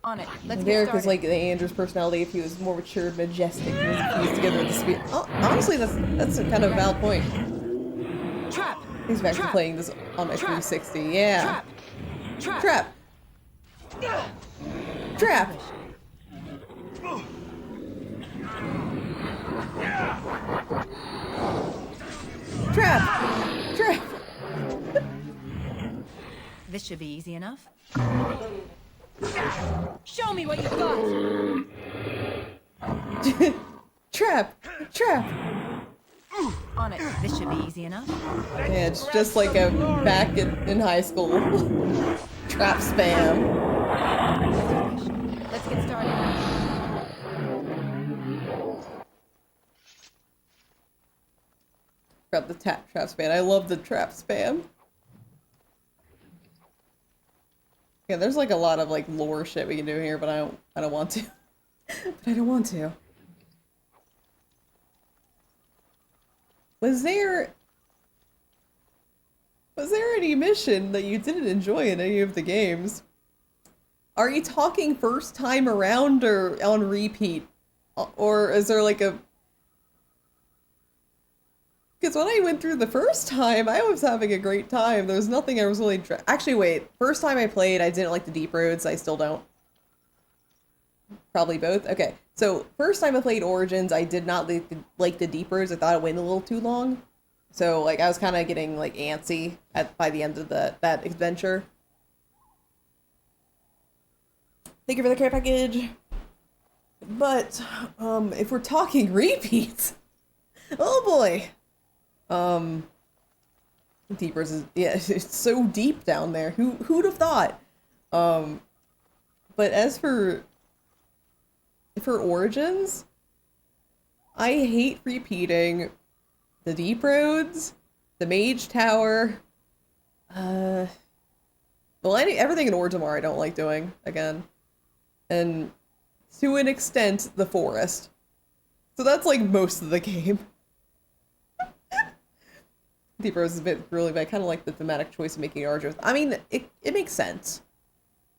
On it. Let's get Varric started. was like the Andrew's personality if he was more mature, majestic, and was fused together with the speed. Oh, honestly, that's a kind of a valid point. Trap. He's back to playing this on my 360. Yeah. Trap. Trap. Trap. Trap. Trap. This should be easy enough. Show me what you've got. Trap. Trap. On it. This should be easy enough. Yeah, it's just like a back in high school. Trap spam. Let's get started. Grab the trap spam. I love the trap spam. Yeah, there's like a lot of like lore shit we can do here, but I don't want to. But I don't want to. Was there any mission that you didn't enjoy in any of the games? Are you talking first time around or on repeat? Or is there like a... Because when I went through the first time, I was having a great time. There was nothing I was really... Actually, wait. First time I played, I didn't like the deep roads. I still don't. Probably both. Okay. So, first time I played Origins, I did not like the deep roads. I thought it went a little too long. So, like, I was kind of getting, like, antsy by the end of that adventure. Thank you for the care package. But, if we're talking repeats... Oh, boy. Deep roads is... Yeah, it's so deep down there. Who'd have thought? But as for Origins, I hate repeating the deep roads, the mage tower, well, everything in Orgrimmar I don't like doing again, and to an extent the forest. So that's like most of the game. Deep roads is a bit really, but I kind of like the thematic choice of making Argos. I mean, it makes sense.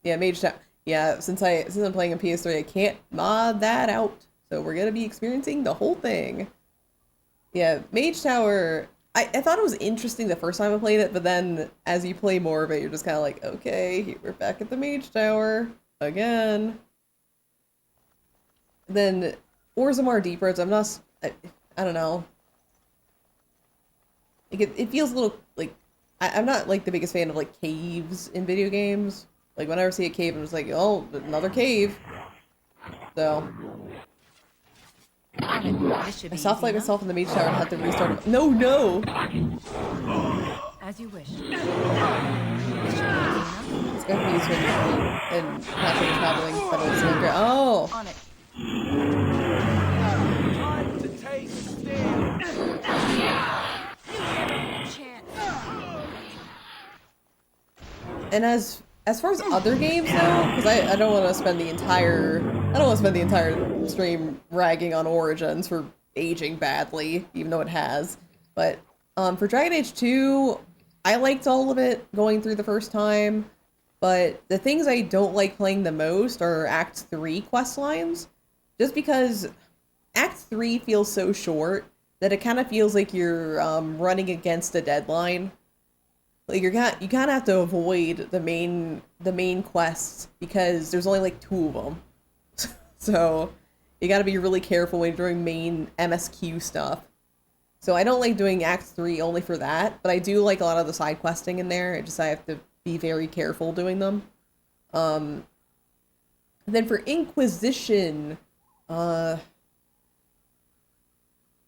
Yeah, mage tower. Yeah, since I'm playing on PS3, I can't mod that out. So we're gonna be experiencing the whole thing. Yeah, Mage Tower, I thought it was interesting the first time I played it, but then as you play more of it, you're just kind of like, okay, we're back at the Mage Tower again. Then Orgrimmar Deep Roads, I don't know. Like it feels a little like, I'm not like the biggest fan of like caves in video games. Like whenever I see a cave, I'm just like, oh, another cave. So. I soft-light myself in the mage tower and had to restart it. No! As you wish. It's going to be used in passing and traveling, but it's so great. Oh! On it. Time to take stand. And as far as other games though, because I don't want to spend the entire stream ragging on Origins for aging badly, even though it has. But for Dragon Age 2, I liked all of it going through the first time. But the things I don't like playing the most are Act 3 quest lines, just because Act 3 feels so short that it kind of feels like you're running against a deadline. Like you kind of have to avoid the main quests because there's only like 2 of them. So you got to be really careful when you're doing main MSQ stuff. So I don't like doing Act 3 only for that, but I do like a lot of the side questing in there. I have to be very careful doing them. Then for Inquisition, I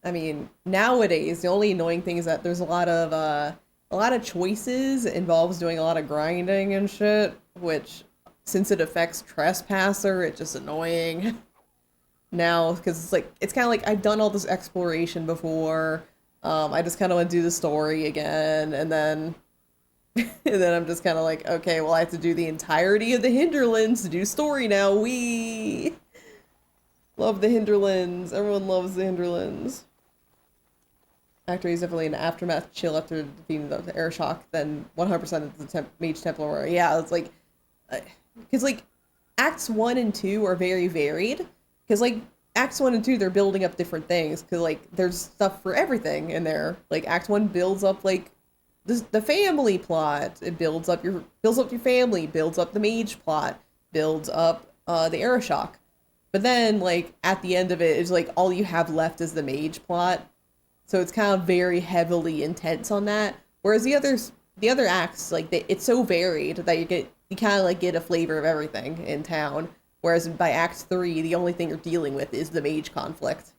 mean, nowadays the only annoying thing is that there's a lot of choices. It involves doing a lot of grinding and shit, which, since it affects Trespasser, it's just annoying now, because it's kind of like, I've done all this exploration before, I just kind of want to do the story again, and then I'm just kind of like, okay, well I have to do the entirety of the Hinterlands to do story now. We love the Hinterlands. Everyone loves the Hinterlands. Actor is definitely an aftermath chill after defeating the air shock, then 100% of the Mage Templar. Yeah, it's like, because like Acts 1 and 2 are very varied, because like Acts 1 and 2 they're building up different things, because like there's stuff for everything in there. Like Act 1 builds up like the family plot, it builds up your family, builds up the mage plot, builds up the air shock, but then like at the end of it, it's like all you have left is the mage plot. So it's kind of very heavily intense on that. Whereas the other acts, like it's so varied that you kind of like get a flavor of everything in town. Whereas by Act 3, the only thing you're dealing with is the mage conflict.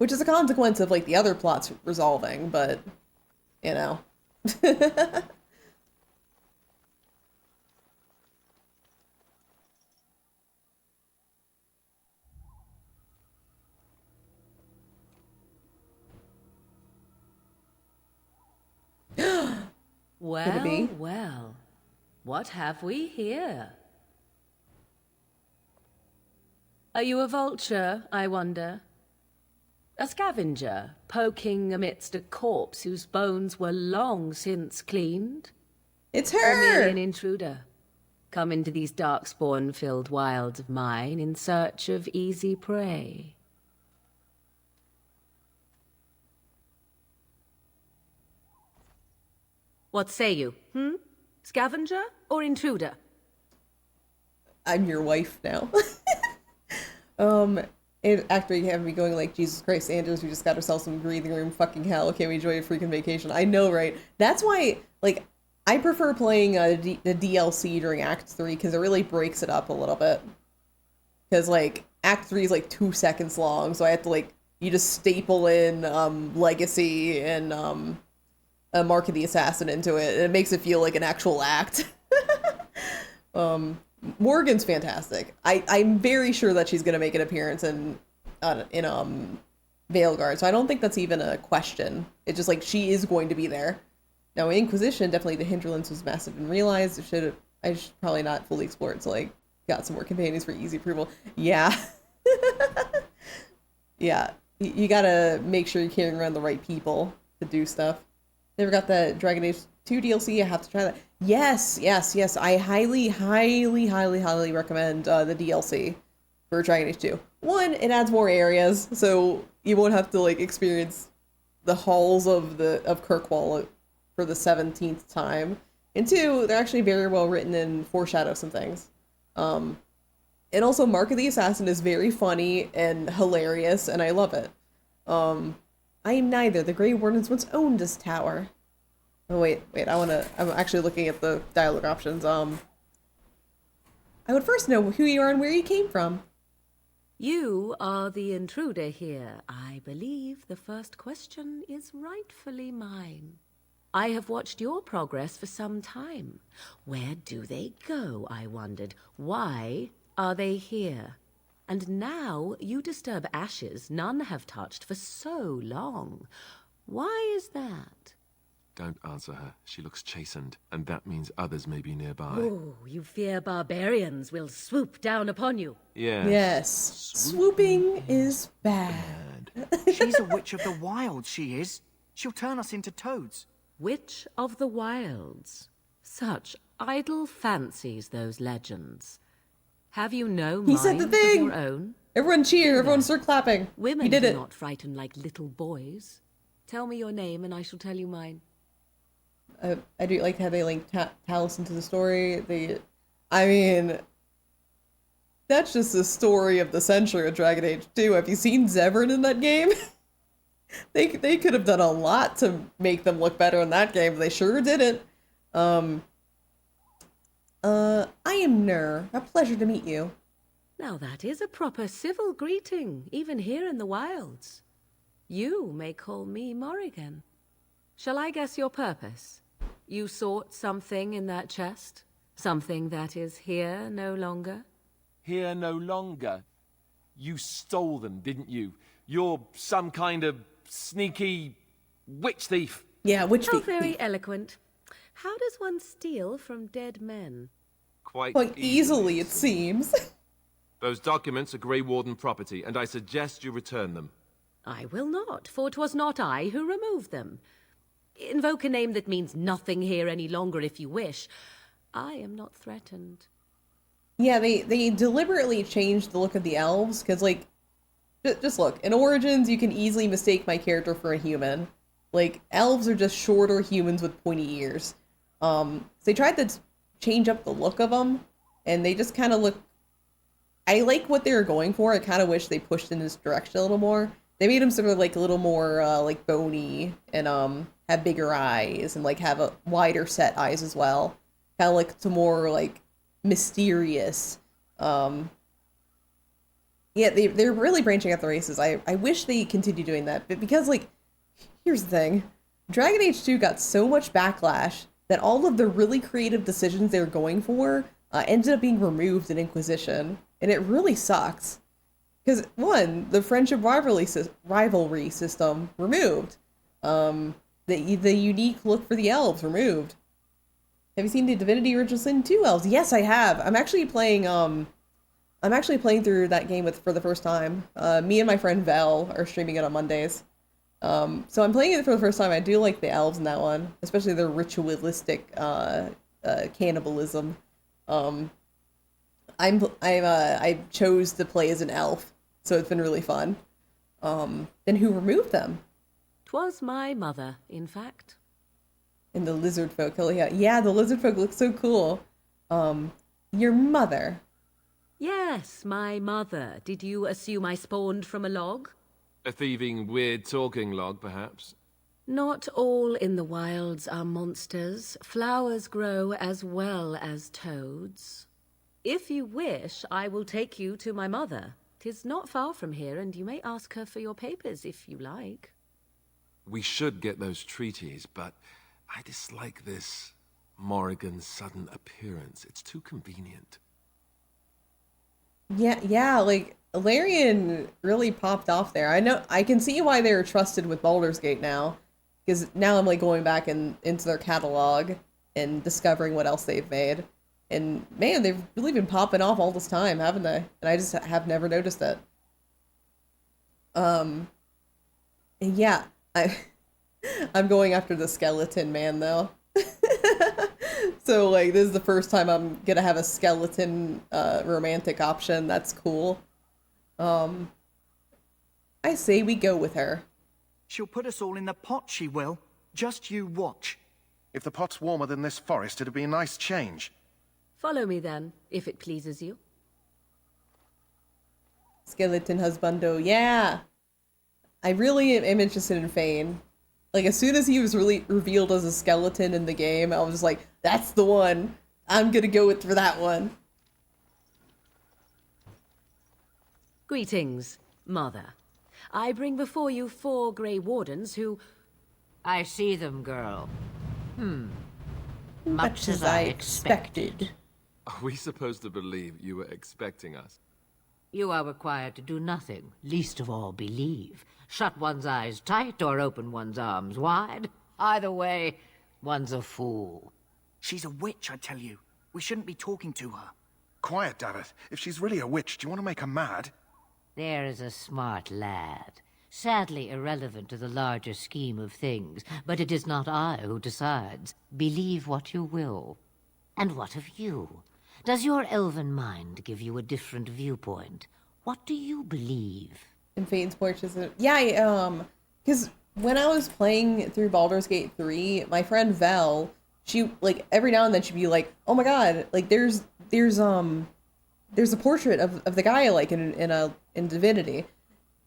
which is a consequence of like the other plots resolving, but you know. Could it be? Well, well. What have we here? Are you a vulture, I wonder? A scavenger, poking amidst a corpse whose bones were long since cleaned? It's Or merely her! an intruder, come into these darkspawn-filled wilds of mine in search of easy prey? What say you, Scavenger or intruder? I'm your wife now. And after you have me going like, Jesus Christ, Anders, we just got ourselves some breathing room. Fucking hell, can we enjoy a freaking vacation? I know, right? That's why, like, I prefer playing the DLC during Act 3 because it really breaks it up a little bit. Because, like, Act 3 is like 2 seconds long, so I have to, like, you just staple in Legacy and Mark of the Assassin into it, and it makes it feel like an actual act. Morgan's fantastic. I'm very sure that she's gonna make an appearance in Veilguard, so I don't think that's even a question. It's just like she is going to be there. Now, Inquisition, definitely the hinterlands was massive and realized. I should probably not fully explore it, so like got some more companions for easy approval. Yeah. Yeah. You gotta make sure you're carrying around the right people to do stuff. Never got the Dragon Age 2 DLC. I have to try that. Yes, yes, yes. I highly, highly, highly, highly recommend the DLC for Dragon Age 2. One, it adds more areas, so you won't have to like experience the halls of Kirkwall for the 17th time. And two, they're actually very well written and foreshadow some things. And also, Mark of the Assassin is very funny and hilarious, and I love it. I am neither. The Grey Wardens once owned this tower. Oh, wait, I'm actually looking at the dialogue options. I would first know who you are and where you came from. You are the intruder here. I believe the first question is rightfully mine. I have watched your progress for some time. Where do they go, I wondered. Why are they here? And now you disturb ashes none have touched for so long. Why is that? Don't answer her. She looks chastened, and that means others may be nearby. Oh, you fear barbarians will swoop down upon you. Yes. Yes. Swooping is bad. She's a witch of the wilds, she is. She'll turn us into toads. Witch of the Wilds. Such idle fancies, those legends. Have you no He said the minds of thing! your own? Everyone cheer, everyone start clapping. Women He did do it. not frighten like little boys. Tell me your name and I shall tell you mine. I do like how they link Taliesin to the story. I mean, that's just the story of the century of Dragon Age 2. Have you seen Zevran in that game? They could have done a lot to make them look better in that game, but they sure didn't. I am Nur. A pleasure to meet you. Now that is a proper civil greeting, even here in the wilds. You may call me Morrigan. Shall I guess your purpose? You sought something in that chest? Something that is here no longer? Here no longer. You stole them, didn't you? You're some kind of sneaky witch thief. Yeah, witch How thief. very eloquent. How does one steal from dead men? Quite easily, it seems. Those documents are Grey Warden property, and I suggest you return them. I will not, for 'twas not I who removed them. Invoke a name that means nothing here any longer if you wish. I am not threatened. Yeah, they deliberately changed the look of the elves, because, like, just look, in Origins, you can easily mistake my character for a human. Like, elves are just shorter humans with pointy ears. So they tried to change up the look of them, and they just kind of look... I like what they were going for. I kind of wish they pushed in this direction a little more. They made them sort of, like, a little more, like, bony, and, have bigger eyes, and, like, have a wider set eyes as well. Kind of, like, to more, like, mysterious. Yeah, they're really branching out the races. I wish they continued doing that, but because, like, here's the thing. Dragon Age 2 got so much backlash that all of the really creative decisions they were going for ended up being removed in Inquisition, and it really sucks. Because, one, the friendship rivalry system removed. The unique look for the elves removed. Have you seen the Divinity Original Sin 2 elves? Yes, I have. I'm actually playing through that game for the first time. Me and my friend Vel are streaming it on Mondays. So I'm playing it for the first time. I do like the elves in that one, especially their ritualistic cannibalism. I chose to play as an elf, so it's been really fun. Then who removed them? 'Twas my mother, in fact. And the lizard folk. Oh yeah, the lizard folk look so cool. Your mother. Yes, my mother. Did you assume I spawned from a log? A thieving, weird talking log, perhaps? Not all in the wilds are monsters. Flowers grow as well as toads. If you wish, I will take you to my mother. 'Tis not far from here, and you may ask her for your papers if you like. We should get those treaties, but I dislike this Morrigan's sudden appearance. It's too convenient. Yeah, like, Larian really popped off there. I can see why they were trusted with Baldur's Gate now. Because now I'm, like, going back into their catalog and discovering what else they've made. And, man, they've really been popping off all this time, haven't they? And I just have never noticed it. And yeah, I'm going after the skeleton man, though. So, like, this is the first time I'm gonna have a skeleton romantic option. That's cool. I say we go with her. She'll put us all in the pot, she will. Just you watch. If the pot's warmer than this forest, it'd be a nice change. Follow me then, if it pleases you. Skeleton husbando, yeah! I really am interested in Fane. Like, as soon as he was really revealed as a skeleton in the game, I was like, that's the one! I'm gonna go for that one. Greetings, Mother. I bring before you 4 Grey Wardens who... I see them, girl. Much as I expected. Are we supposed to believe you were expecting us? You are required to do nothing, least of all believe. Shut one's eyes tight or open one's arms wide. Either way, one's a fool. She's a witch, I tell you. We shouldn't be talking to her. Quiet, Davith. If she's really a witch, do you want to make her mad? There is a smart lad. Sadly irrelevant to the larger scheme of things, but it is not I who decides. Believe what you will. And what of you? Does your elven mind give you a different viewpoint? What do you believe? In Fane's Portraits, yeah, because when I was playing through Baldur's Gate 3, my friend Vel, she, like, every now and then she'd be like, oh my god, like, there's a portrait of the guy I like in Divinity.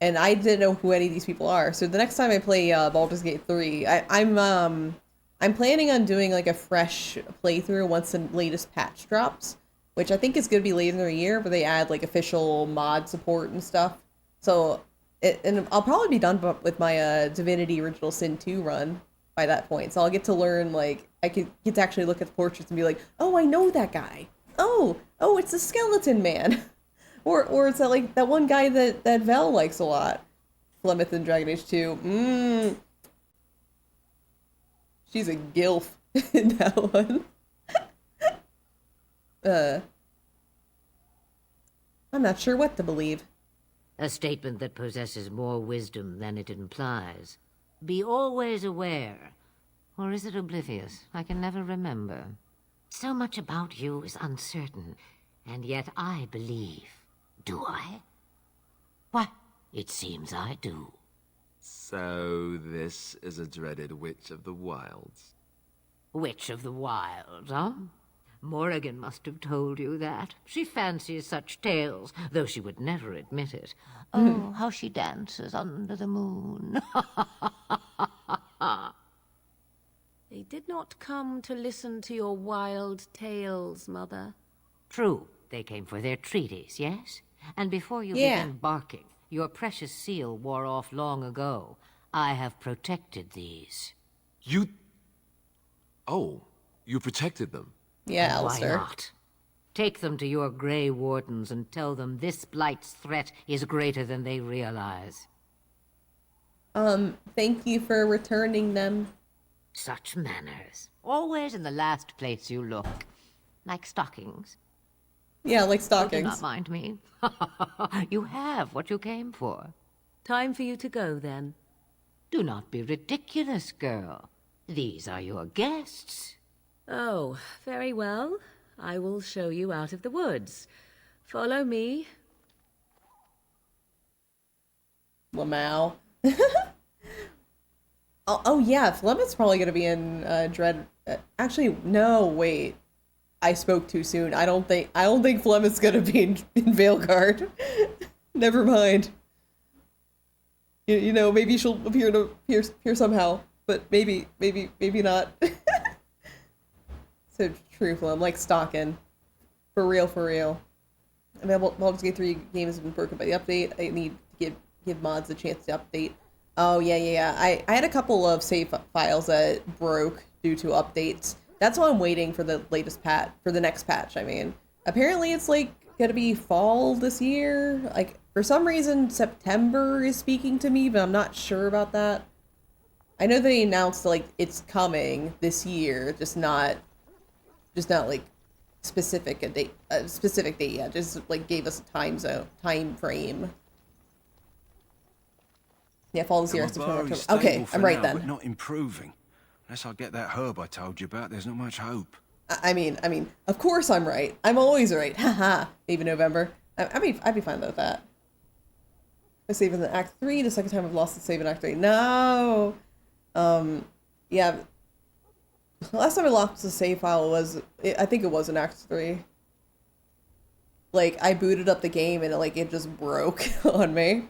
And I didn't know who any of these people are. So the next time I play Baldur's Gate 3, I'm planning on doing, like, a fresh playthrough once the latest patch drops, which I think is going to be later in the year, where they add, like, official mod support and stuff. So, and I'll probably be done with my Divinity Original Sin 2 run by that point. So I'll get to learn, like, I could get to actually look at the portraits and be like, oh, I know that guy. Oh, it's the skeleton man. Or it's that one guy that Vel likes a lot. Flemeth in Dragon Age 2. She's a gilf in that one. I'm not sure what to believe. A statement that possesses more wisdom than it implies. Be always aware. Or is it oblivious? I can never remember. So much about you is uncertain, and yet I believe. Do I? Why, it seems I do. So this is a dreaded Witch of the Wilds. Witch of the Wilds, huh? Morrigan must have told you that. She fancies such tales, though she would never admit it. Oh, how she dances under the moon. They did not come to listen to your wild tales, Mother. True, they came for their treaties, yes? And before you Yeah. begin barking, your precious seal wore off long ago. I have protected these. You... Oh, you protected them? Yeah, And why Alistair. not? Take them to your Grey Wardens and tell them this blight's threat is greater than they realize. Thank you for returning them. Such manners. Always in the last place you look. Like stockings. Yeah, like Oh, do stockings. not mind me. You have what you came for. Time for you to go, then. Do not be ridiculous, girl. These are your guests. Oh, very well. I will show you out of the woods. Follow me. Lamau. Oh yeah, Flemet's probably gonna be in Dread. Actually, no, wait. I spoke too soon. I don't think Flemet's gonna be in Veilguard. Never mind. You know, maybe she'll appear somehow, but maybe not. So true, Flem, like stalking. For real, for real. Available Baldur's Gate 3 games have been broken by the update. I need to give mods a chance to update. Oh, yeah. I had a couple of save files that broke due to updates. That's why I'm waiting for the latest patch, for the next patch, I mean. Apparently it's, like, gonna be fall this year. Like, for some reason, September is speaking to me, but I'm not sure about that. I know they announced, like, it's coming this year, just not like, specific date yet. Just, like, gave us a time frame. Yeah, fall this year. Okay, I'm right then. But not improving. Unless I get that herb I told you about, there's not much hope. I mean, of course I'm right. I'm always right. Haha. Maybe November. I'd be fine with that. I save in Act 3. The second time I've lost the save in Act 3. No. Yeah. The last time I lost the save file was, I think it was in Act 3. Like, I booted up the game and it just broke on me.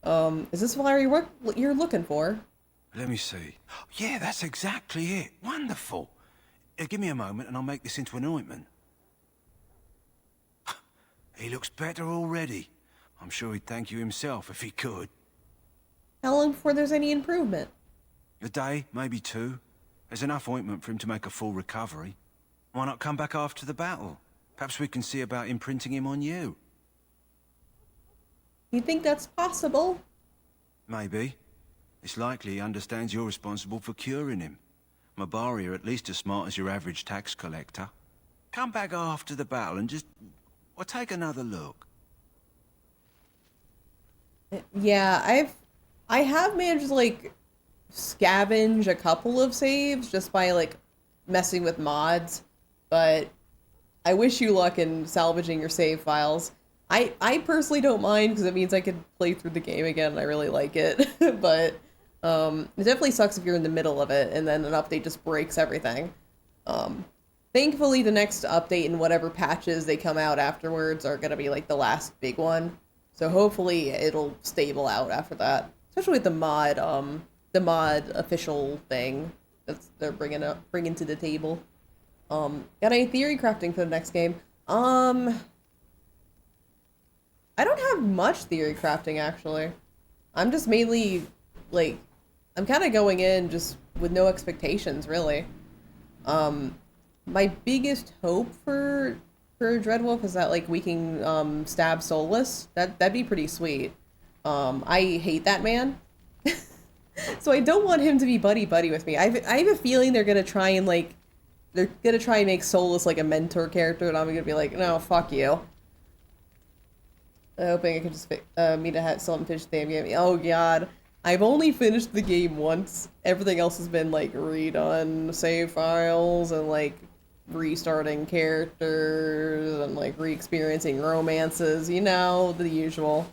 Is this flower you're looking for? Let me see. Yeah, that's exactly it. Wonderful. Give me a moment and I'll make this into an ointment. He looks better already. I'm sure he'd thank you himself if he could. How long before there's any improvement? A day, maybe 2. There's enough ointment for him to make a full recovery. Why not come back after the battle? Perhaps we can see about imprinting him on you. You think that's possible? Maybe. It's likely he understands you're responsible for curing him. Mabari are at least as smart as your average tax collector. Come back after the battle and just... well, take another look. Yeah, I have managed to, like, scavenge a couple of saves just by, like, messing with mods, but I wish you luck in salvaging your save files. I personally don't mind because it means I could play through the game again and I really like it, but it definitely sucks if you're in the middle of it and then an update just breaks everything. Thankfully, the next update and whatever patches they come out afterwards are going to be like the last big one. So hopefully it'll stable out after that, especially with the mod official thing that's they're bringing to the table. Got any theory crafting for the next game? I don't have much theory crafting actually. I'm just mainly like I'm kind of going in just with no expectations really. My biggest hope for Dreadwolf is that like we can stab Soulless. That'd be pretty sweet. I hate that man. So I don't want him to be buddy with me. I have a feeling they're gonna try and make Soulless like a mentor character, and I'm gonna be like, no, fuck you. I'm hoping I can just me to have something finish the damn game. Oh god, I've only finished the game once. Everything else has been like redone save files and like restarting characters and like re-experiencing romances. You know, the usual.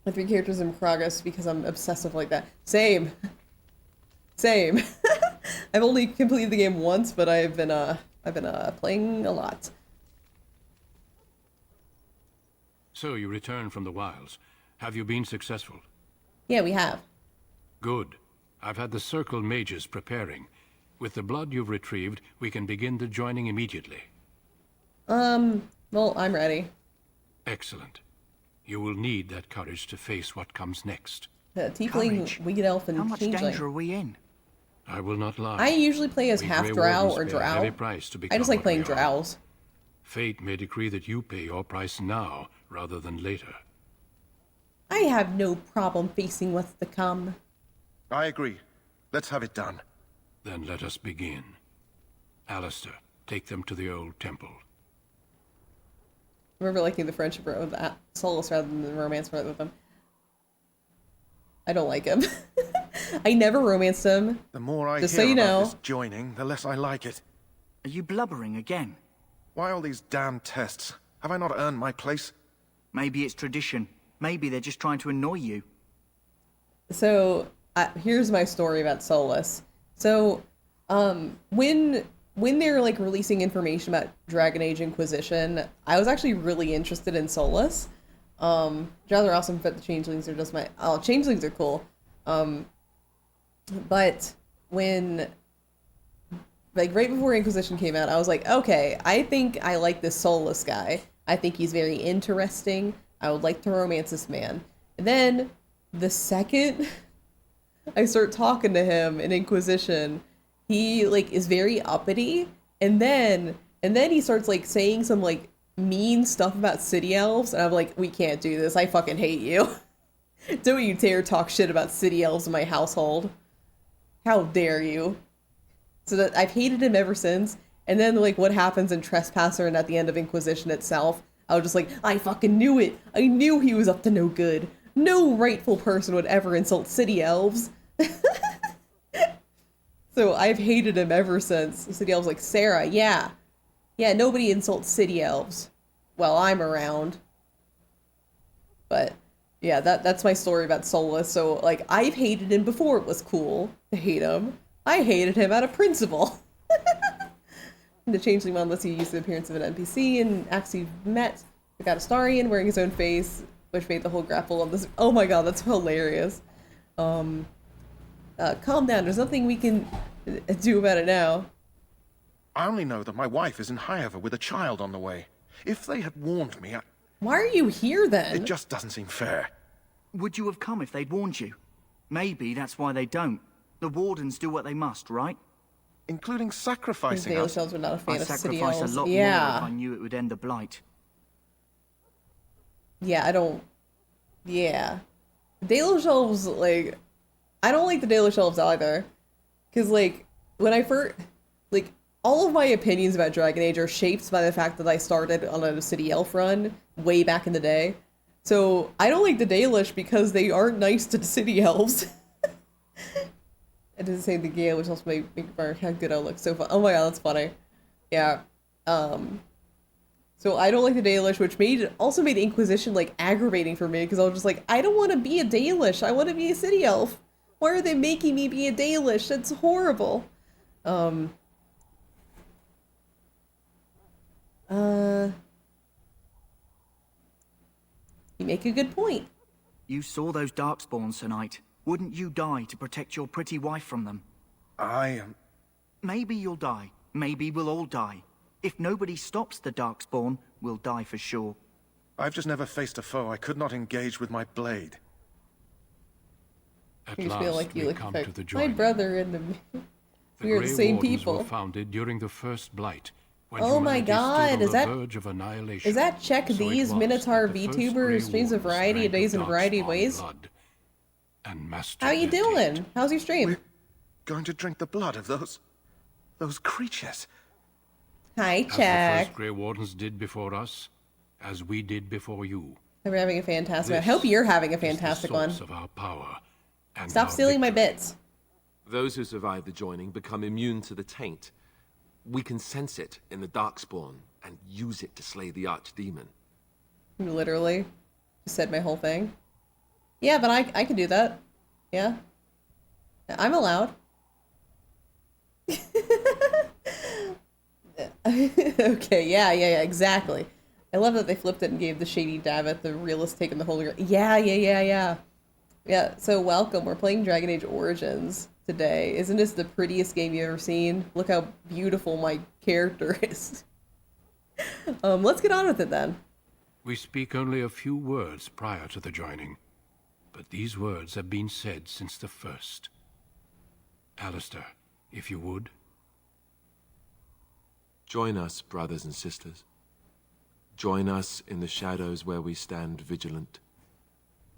My 3 characters in progress because I'm obsessive like that. Same. I've only completed the game once, but I've been playing a lot. So you returned from the wilds. Have you been successful? Yeah, we have. Good. I've had the Circle mages preparing. With the blood you've retrieved, we can begin the joining immediately. Well, I'm ready. Excellent. You will need that courage to face what comes next. Tiefling, Winged Elf, and How much Changeling. danger are we in? I will not lie. I usually play as We half Grey drow Wardens or pay a heavy drow. price to I just become like what playing we are. drows. Fate may decree that you pay your price now rather than later. I have no problem facing what's to come. I agree. Let's have it done. Then let us begin. Alistair, take them to the old temple. I remember liking the friendship with Solus rather than the romance with him. I don't like him. I never romanced him. The more I Just hear so you about know. this joining, the less I like it. Are you blubbering again? Why all these damn tests? Have I not earned my place? Maybe it's tradition. Maybe they're just trying to annoy you. So here's my story about Solus. So when they're like releasing information about Dragon Age Inquisition, I was actually really interested in Solus. Drows are awesome, but the changelings are just changelings are cool. But when like right before Inquisition came out, I was like, okay, I think I like this Solus guy. I think he's very interesting. I would like to romance this man. And then the second I start talking to him in Inquisition, he like is very uppity, and then he starts like saying some like mean stuff about city elves, and I'm like, we can't do this. I fucking hate you. Don't you dare talk shit about city elves in my household. How dare you? So that I've hated him ever since. And then like what happens in Trespasser and at the end of Inquisition itself, I was just like, I fucking knew it. I knew he was up to no good. No rightful person would ever insult city elves. So I've hated him ever since. City elves like, Sarah, yeah, nobody insults city elves while I'm around. But yeah, that's my story about Solus. So like, I've hated him before it was cool to hate him. I hated him out of principle. The changeling one lets you use the appearance of an NPC and actually met the god Astarion wearing his own face, which made the whole grapple of this. Oh my god, that's hilarious. Calm down. There's nothing we can do about it now. I only know that my wife is in Highever with a child on the way. If they had warned me, Why are you here then? it just doesn't seem fair. Would you have come if they'd warned you? Maybe that's why they don't. The Wardens do what they must, right? Including sacrificing Dale us. Shells were not a fan I'd of city sacrifice elves. a lot more if I knew it would end the Blight. Yeah, I don't. Yeah. Dale Shelves, like, I don't like the Dale Shelves either. Because, like, when I first. Like, all of my opinions about Dragon Age are shaped by the fact that I started on a city elf run way back in the day. So, I don't like the Dalish because they aren't nice to the city elves. It doesn't say the Gale, which also made me how good I look. So fun. Oh my god, that's funny. Yeah. So I don't like the Dalish, which also made Inquisition like aggravating for me because I was just like, I don't want to be a Dalish. I want to be a city elf. Why are they making me be a Dalish? That's horrible. You make a good point. You saw those Darkspawns tonight. Wouldn't you die to protect your pretty wife from them? I am... Maybe you'll die. Maybe we'll all die. If nobody stops the Darkspawn, we'll die for sure. I've just never faced a foe I could not engage with my blade. At You just last, feel like you we look come like to the my joining. brother and the The we are the Grey same Wardens people. were founded during the First Blight, when Oh my humanity stood god, on is the that verge of annihilation. is that Check So it These was Minotaur that the first VTuber Grey who streams a Wardens variety of drank days in a variety of Darkspawn ways? blood and mastered How you their doing? How's your stream? Going to drink the blood of those creatures. Hi, As the Check. first Grey Wardens did before us, as we did before you. Hope you're having a fantastic one. I This hope you're having a is the fantastic one. source of our power and Stop our stealing my victory. bits. Those who survive the joining become immune to the taint. We can sense it in the Darkspawn and use it to slay the Archdemon. You literally just said my whole thing. Yeah, but I can do that. Yeah. I'm allowed. Okay, yeah, exactly. I love that they flipped it and gave the shady Davith the realist take on the Holy Grail. Yeah. Yeah, so welcome. We're playing Dragon Age Origins today. Isn't this the prettiest game you've ever seen? Look how beautiful my character is. Let's get on with it then. We speak only a few words prior to the joining, but these words have been said since the first. Alistair, if you would. Join us, brothers and sisters. Join us in the shadows where we stand vigilant.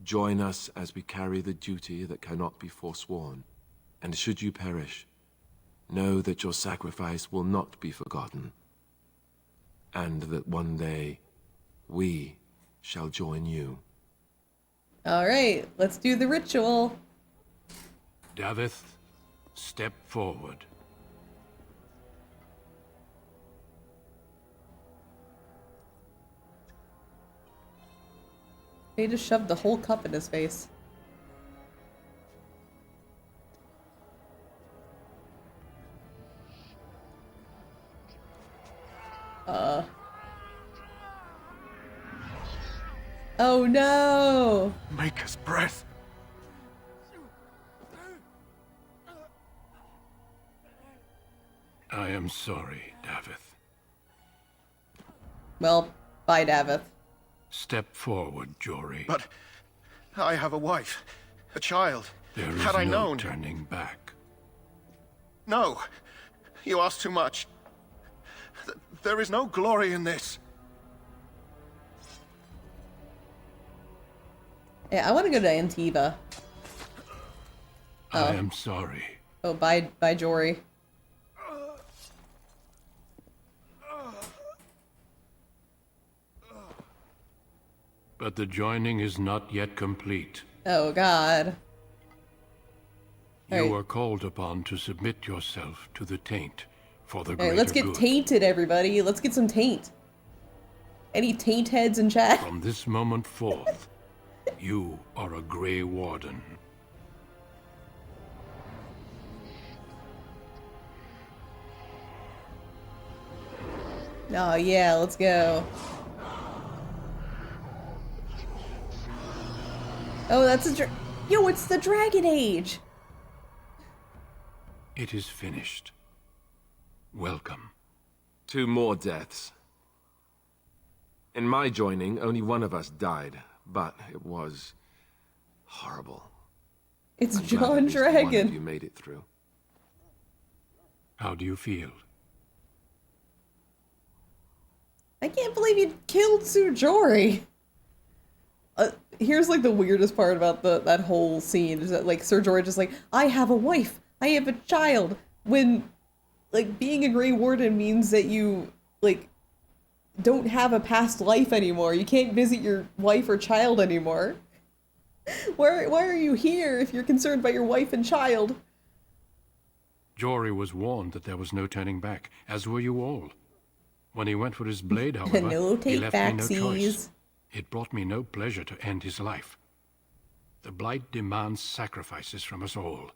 Join us as we carry the duty that cannot be forsworn. And should you perish, know that your sacrifice will not be forgotten, and that one day we shall join you. Alright, let's do the ritual. Davith, step forward. They just shoved the whole cup in his face. Oh no! Maker's breath. I am sorry, Davith. Well, bye, Davith. Step forward, Jory. But I have a wife, a child. There is Had I no known... turning back. No, you ask too much. There is no glory in this. Yeah, I want to go to Antiva. I am sorry. Oh, bye, Jory. But the joining is not yet complete. Oh, God. You are called upon to submit yourself to the taint for the greater Alright, let's get good. tainted, everybody. Let's get some taint. Any taint heads in chat? From this moment forth, you are a Grey Warden. Oh, yeah, let's go. Oh, that's a yo, it's the Dragon Age! It is finished. Welcome. 2 more deaths. In my joining, only one of us died, but it was horrible. It's I'm glad at John least one Dragon. of you made it through. How do you feel? I can't believe you killed Sujori. Here's like the weirdest part about that whole scene is that like Sir George is like, I have a wife, I have a child, when like being a Grey Warden means that you like don't have a past life anymore. You can't visit your wife or child anymore. Why are you here if you're concerned about your wife and child? Jory was warned that there was no turning back, as were you all. When he went for his blade, however, No he left me no take-backsies. choice. It brought me no pleasure to end his life. The Blight demands sacrifices from us all.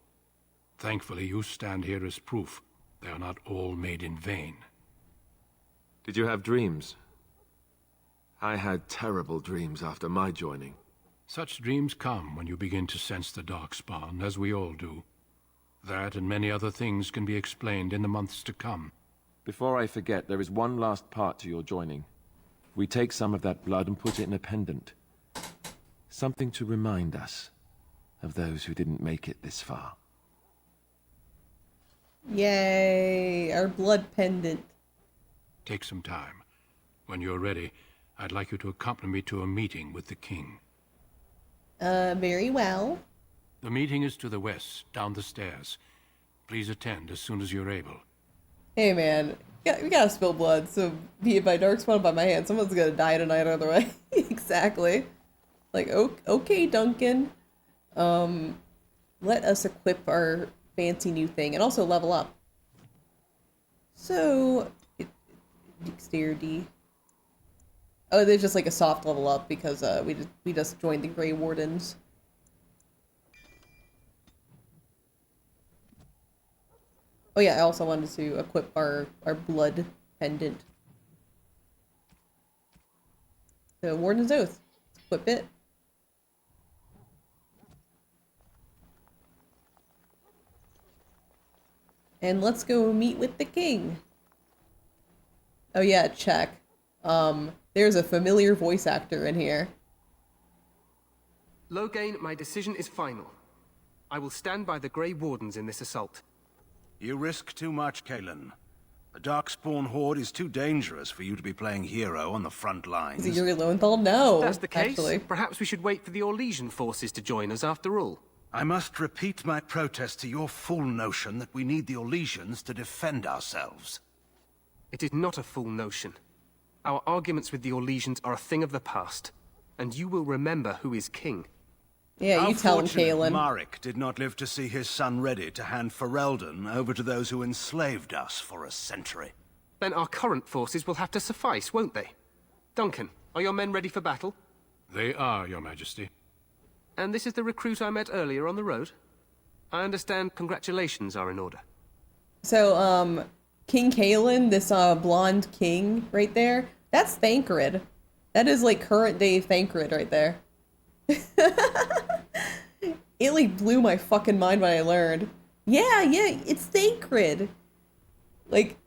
Thankfully, you stand here as proof they are not all made in vain. Did you have dreams? I had terrible dreams after my joining. Such dreams come when you begin to sense the Darkspawn, as we all do. That and many other things can be explained in the months to come. Before I forget, there is one last part to your joining. We take some of that blood and put it in a pendant. Something to remind us of those who didn't make it this far. Yay, our blood pendant. Take some time. When you're ready, I'd like you to accompany me to a meeting with the king. Very well. The meeting is to the west, down the stairs. Please attend as soon as you're able. Hey man, we gotta spill blood, so be it by Darkspawn or by my hand, someone's gonna die tonight either way. Exactly. Like, okay, Duncan. Let us equip our fancy new thing, and also level up. So, dexterity. Oh, there's just like a soft level up because we just joined the Grey Wardens. Oh yeah, I also wanted to equip our blood pendant. So Warden's Oath. Let's equip it. And let's go meet with the king. Oh yeah, check. There's a familiar voice actor in here. Loghain, my decision is final. I will stand by the Grey Wardens in this assault. You risk too much, Kalen. The Darkspawn Horde is too dangerous for you to be playing hero on the front lines. Is it Yuri Lowenthal? No, If that's the case, actually. perhaps we should wait for the Orlesian forces to join us after all. I must repeat my protest to your fool notion that we need the Orlesians to defend ourselves. It is not a fool notion. Our arguments with the Orlesians are a thing of the past, and you will remember who is king. Yeah, you tell him, fortunate Kalen. Marek did not live to see his son ready to hand Ferelden over to those who enslaved us for a century. Then our current forces will have to suffice, won't they? Duncan, are your men ready for battle? They are, Your Majesty. And this is the recruit I met earlier on the road? I understand congratulations are in order. So, King Kalen, this blonde king right there, that's Thancred. That is like current day Thancred right there. It like blew my fucking mind when I learned. Yeah, it's Thancred. Like,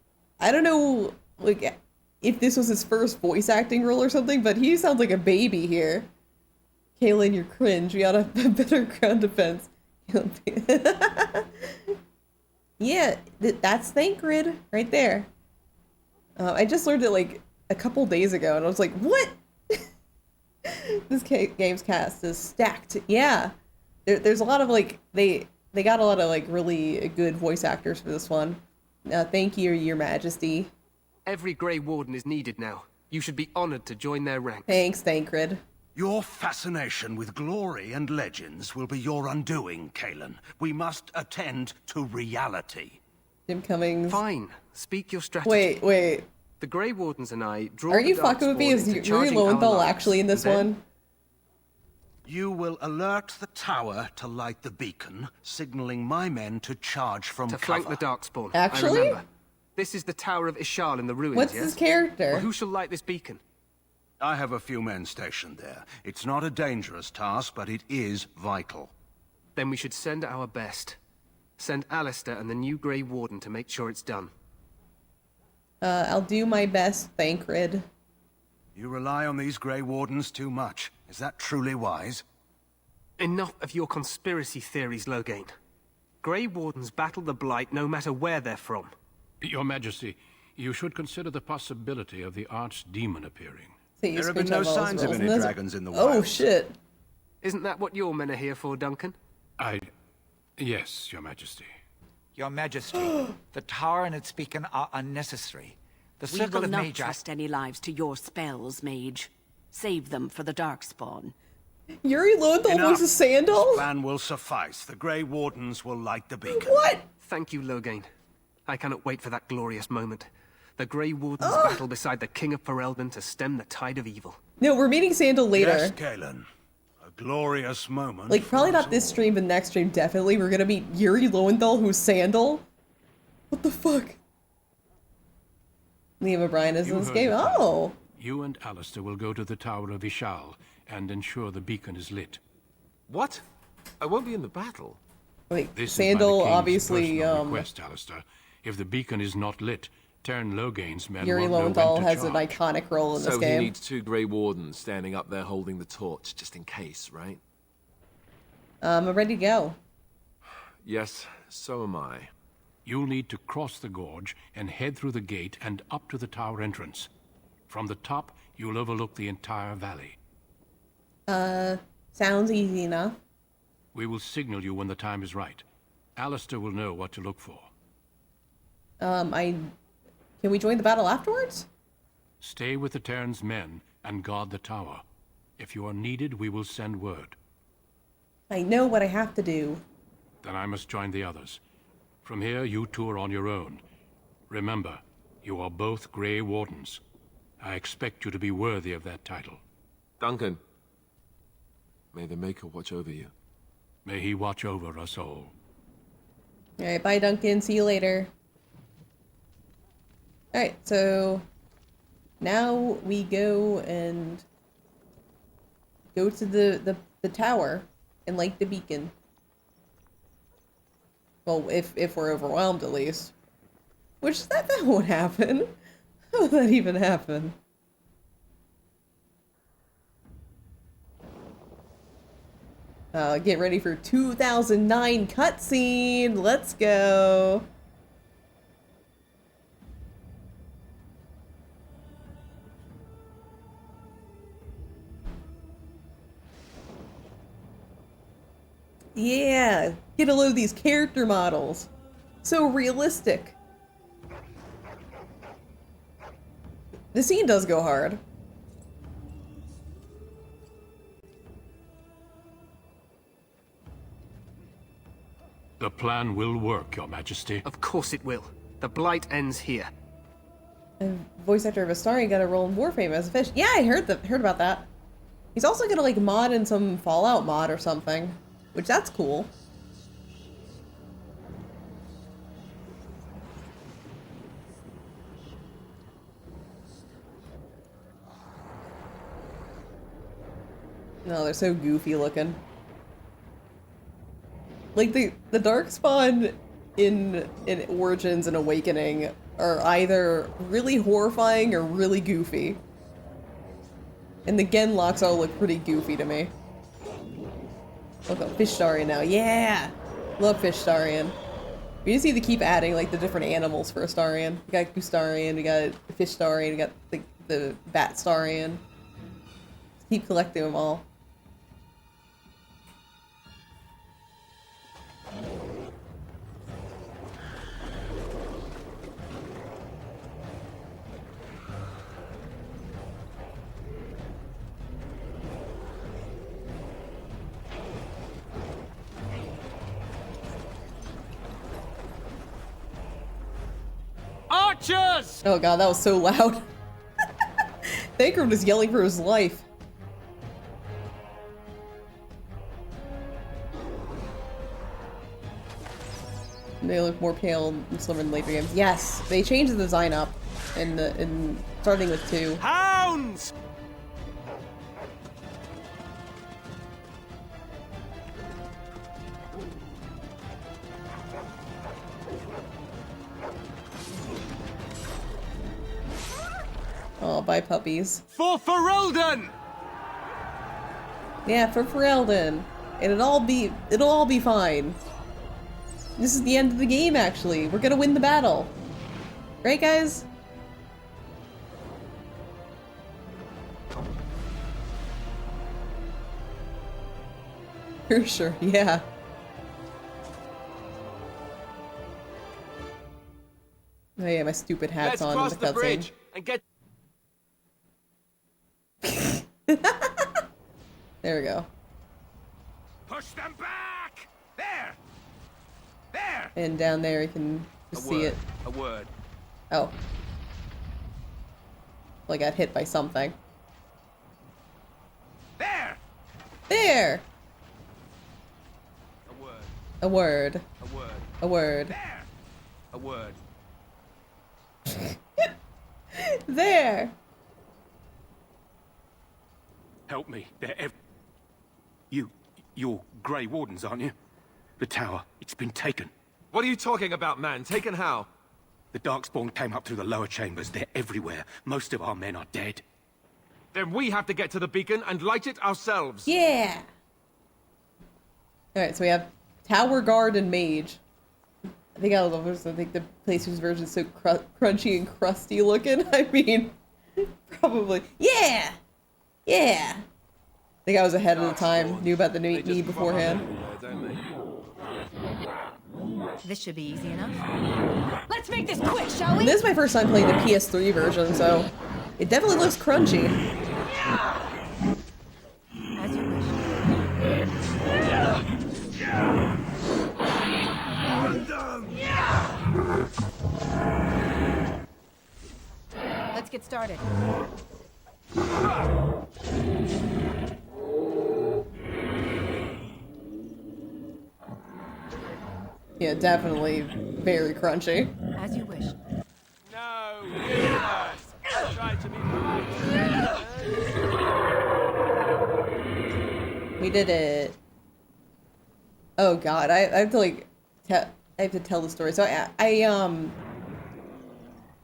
I don't know, like, if this was his first voice acting role or something, but he sounds like a baby here. Kalen, you're cringe. We ought to have better ground defense. Yeah, that's Thancred right there. I just learned it like a couple days ago, and I was like, what? This game's cast is stacked. Yeah, there's a lot of like they got a lot of like really good voice actors for this one. Thank you, Your Majesty. Every Grey Warden is needed now. You should be honored to join their ranks. Thanks, Thancred. Your fascination with glory and legends will be your undoing, Kalen. We must attend to reality. Jim Cummings. Fine. Speak your strategy. Wait. The Grey Wardens and I draw Are the you fucking with me? Darkspawn Is into Yuri charging our Lowenthal lines, actually in this and then- one? You will alert the tower to light the beacon, signaling my men to charge from To cover. flank the Darkspawn. Actually? I remember. This is the Tower of Ishal in the ruins, What's yes? his character? Well, who shall light this beacon? I have a few men stationed there. It's not a dangerous task, but it is vital. Then we should send our best. Send Alistair and the new Grey Warden to make sure it's done. I'll do my best, Thancred. You rely on these Grey Wardens too much. Is that truly wise? Enough of your conspiracy theories, Loghain. Grey Wardens battle the Blight no matter where they're from. Your Majesty, you should consider the possibility of the archdemon appearing. There have been no signs of any dragons in the Oh, wild. shit. Isn't that what your men are here for, Duncan? Yes, Your Majesty. Your Majesty, the tower and its beacon are unnecessary. The We circle will of not Magi... trust any lives to your spells, mage. Save them for the Darkspawn. Yuri Lowenthal Enough. versus Sandal? This plan will suffice. The Grey Wardens will light the beacon. What? Thank you, Loghain. I cannot wait for that glorious moment. The Grey Wardens battle beside the King of Ferelden to stem the tide of evil. No, we're meeting Sandal later. Yes, Galen. A glorious moment. Like, probably for us not this stream, but next stream, definitely. We're gonna meet Yuri Lowenthal, who's Sandal. What the fuck? Liam O'Brien is in this game? Oh! You and Alistair will go to the Tower of Ishal and ensure the beacon is lit. What? I won't be in the battle. Like, This Sandal, is by the King's obviously, personal request, Alistair. If the beacon is not lit, Tern Loghain's men Yuri won't know Lowenthal when to has an charge. iconic role in this So he game. needs two Grey Wardens standing up there holding the torch, just in case, right? I'm ready to go. Yes, so am I. You'll need to cross the gorge and head through the gate and up to the tower entrance. From the top, you'll overlook the entire valley. Sounds easy enough. We will signal you when the time is right. Alistair will know what to look for. Can we join the battle afterwards? Stay with the Terran's men and guard the tower. If you are needed, we will send word. I know what I have to do. Then I must join the others. From here, you two are on your own. Remember, you are both Grey Wardens. I expect you to be worthy of that title. Duncan, may the Maker watch over you. May he watch over us all. Alright, bye Duncan, see you later. Alright, so now we go to the tower and light the beacon. Well, if we're overwhelmed at least. Which that won't happen. How would that even happen? Get ready for 2009 cutscene. Let's go. Yeah, get a load of these character models. So realistic. The scene does go hard. The plan will work, Your Majesty. Of course it will. The blight ends here. And voice actor of Astari got a role in Warframe as a fish. Yeah, I heard about that. He's also gonna like mod in some Fallout mod or something, which that's cool. No, they're so goofy looking. Like the Darkspawn in Origins and Awakening are either really horrifying or really goofy. And the Genlocks all look pretty goofy to me. Look at Fishtarian now. Yeah! Love Fishtarian. We just need to keep adding like the different animals for Astarian. We got Gustarian, we got Fishtarian, we got the Batstarian. Keep collecting them all. Archers! Oh god, that was so loud. Thancred was yelling for his life. They look more pale and slimmer than later games. Yes, they changed the design up in starting with 2. Hounds! Oh, bye puppies. For Ferelden! Yeah, for Ferelden. And it'll all be fine. This is the end of the game, actually. We're gonna win the battle. Right, guys? For sure, yeah. Oh yeah, my stupid hat's on in the cutscene. And get There we go. Push them back! There! There! And down there you can just see it. A word. Oh. Well, I got hit by something. There! There! A word. A word. A word. A word. There! A word. There! Help me. You're Grey Wardens, aren't you? The tower, it's been taken. What are you talking about, man? Taken how? The Darkspawn came up through the lower chambers. They're everywhere. Most of our men are dead. Then we have to get to the beacon and light it ourselves. Yeah! Alright, so we have Tower Guard and Mage. I think the PlayStation's version is so crunchy and crusty looking. I mean, probably. Yeah! Yeah! I think I was ahead of the time, knew about the me beforehand. This should be easy enough. Let's make this quick, shall we? This is my first time playing the PS3 version, so it definitely looks crunchy. As you wish. Let's get started. Yeah, definitely very crunchy. As you wish. No, yes. Try to be right. We did it. Oh god, I have to like I have to tell the story. So I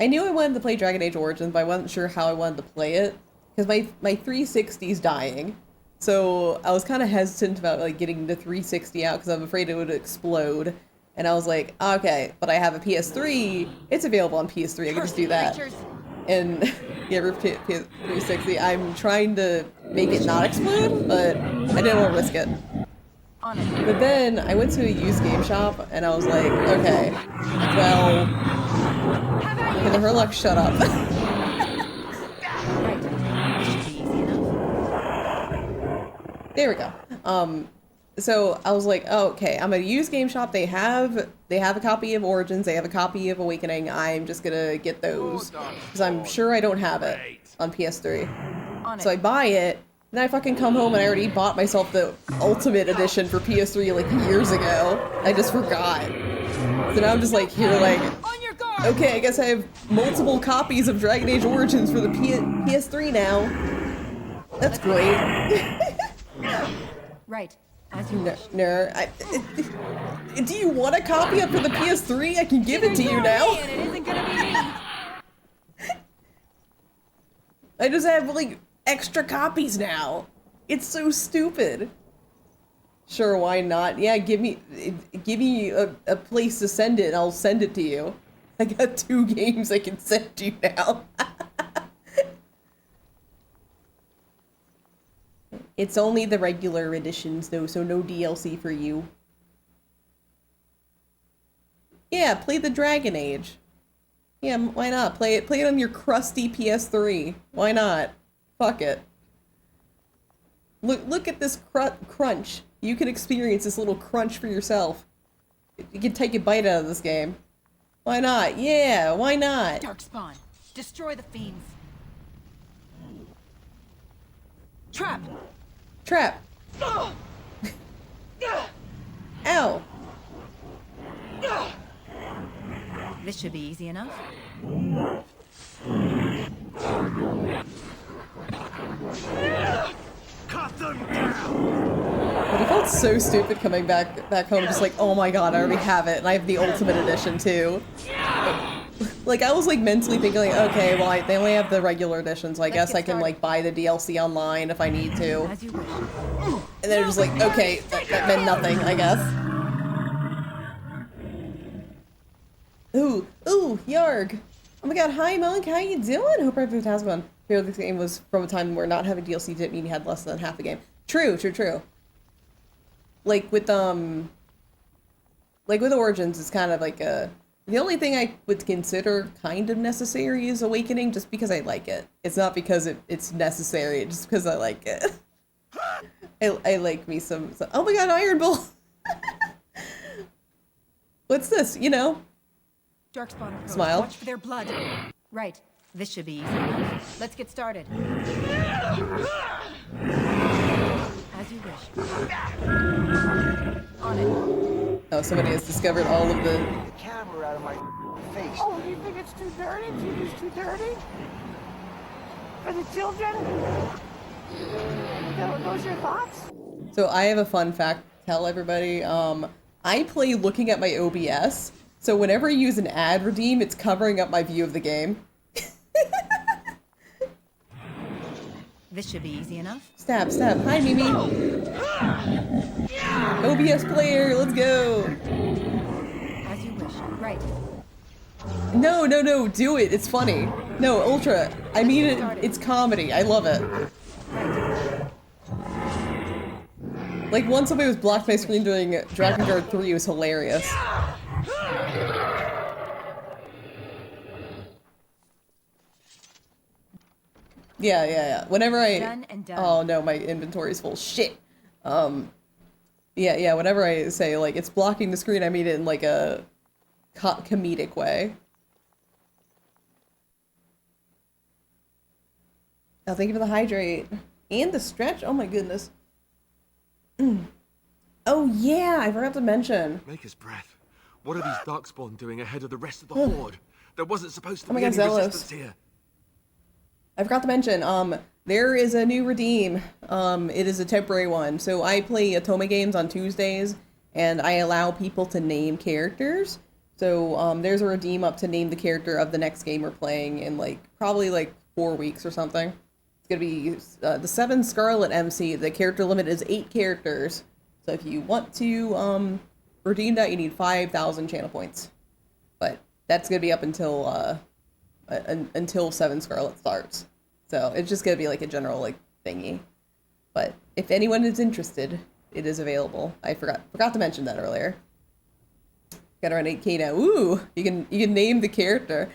knew I wanted to play Dragon Age Origins, but I wasn't sure how I wanted to play it because my 360's dying. So I was kind of hesitant about like getting the 360 out because I'm afraid it would explode. And I was like, okay, but I have a PS3. It's available on PS3. I can just do that. And yeah, for PS360, I'm trying to make it not explode, but I didn't want to risk it. But then I went to a used game shop and I was like, okay, well, can the Herlock shut up? There we go. So I was like, oh, okay, I'm at a used game shop. They have a copy of Origins. They have a copy of Awakening. I'm just gonna get those because I'm sure I don't have it on PS3. So I buy it. Then I fucking come home and I already bought myself the Ultimate Edition for PS3 like years ago. I just forgot. So now I'm just like here like, okay, I guess I have multiple copies of Dragon Age Origins for the PS3 now. That's great. Right. As you wish. No, do you want a copy of for the PS3? I can give it to you now. And it isn't gonna be me. I just have like extra copies now. It's so stupid. Sure, why not? Yeah, give me a place to send it and I'll send it to you. I got 2 games I can send to you now. It's only the regular editions though, so no DLC for you. Yeah, play the Dragon Age. Yeah, why not? Play it on your crusty PS3. Why not? Fuck it. Look at this crunch. You can experience this little crunch for yourself. You can take a bite out of this game. Why not? Yeah, why not? Darkspawn, destroy the fiends. Trap. Trap. Ow. This should be easy enough. Cut them down. But it felt so stupid coming back home, just like, oh my god, I already have it, and I have the Ultimate Edition too. Like, I was like mentally thinking, like, okay, well, they only have the regular edition, so I guess I can like buy the DLC online if I need to. And then just like, okay, that meant nothing, I guess. Ooh, Yarg. Oh my god, hi Monk, how you doing? Hope everything has one. Fear this game was from a time where not having DLC didn't mean you had less than half the game. True. Like with Origins, it's kind of like the only thing I would consider kind of necessary is Awakening, just because I like it. It's not because it's necessary, just because I like it. I like me some. Oh my god, Iron Bull! What's this? You know? Darkspawn approach. Smile. Watch for their blood. Right. This should be easy. Let's get started. As you wish. On it. Oh, somebody has discovered all of the camera out of my face. Oh, you think it's too dirty? TV's too dirty? For the children? Those your thoughts? So I have a fun fact to tell everybody. I play looking at my OBS, so whenever I use an ad redeem, it's covering up my view of the game. This should be easy enough. Stab. Hi, Mimi. OBS player, let's go. As you wish. Right. No, do it. It's funny. No, Ultra. I mean it. It's comedy. I love it. Like, once somebody was blocked my screen doing Dragon Guard 3, it was hilarious. Yeah. Whenever Done and done. Oh no, my inventory's full. Shit. Yeah. Whenever I say, like, it's blocking the screen, I mean it in, like, a comedic way. Oh, thank you for the hydrate. And the stretch. Oh my goodness. Oh yeah, I forgot to mention. Maker's breath. What are these Darkspawn doing ahead of the rest of the Horde? There wasn't supposed to Oh my be God, any Zealous. resistance here. I forgot to mention, there is a new redeem. It is a temporary one. So I play Atoma games on Tuesdays, and I allow people to name characters. So there's a redeem up to name the character of the next game we're playing in, like, probably like 4 weeks or something. gonna be the 7 Scarlet MC. The character limit is 8 characters. So if you want to redeem that, you need 5,000 channel points. But that's gonna be up until 7 Scarlet starts. So it's just gonna be like a general like thingy. But if anyone is interested, it is available. I forgot to mention that earlier. Got around 8K now. Ooh, you can name the character.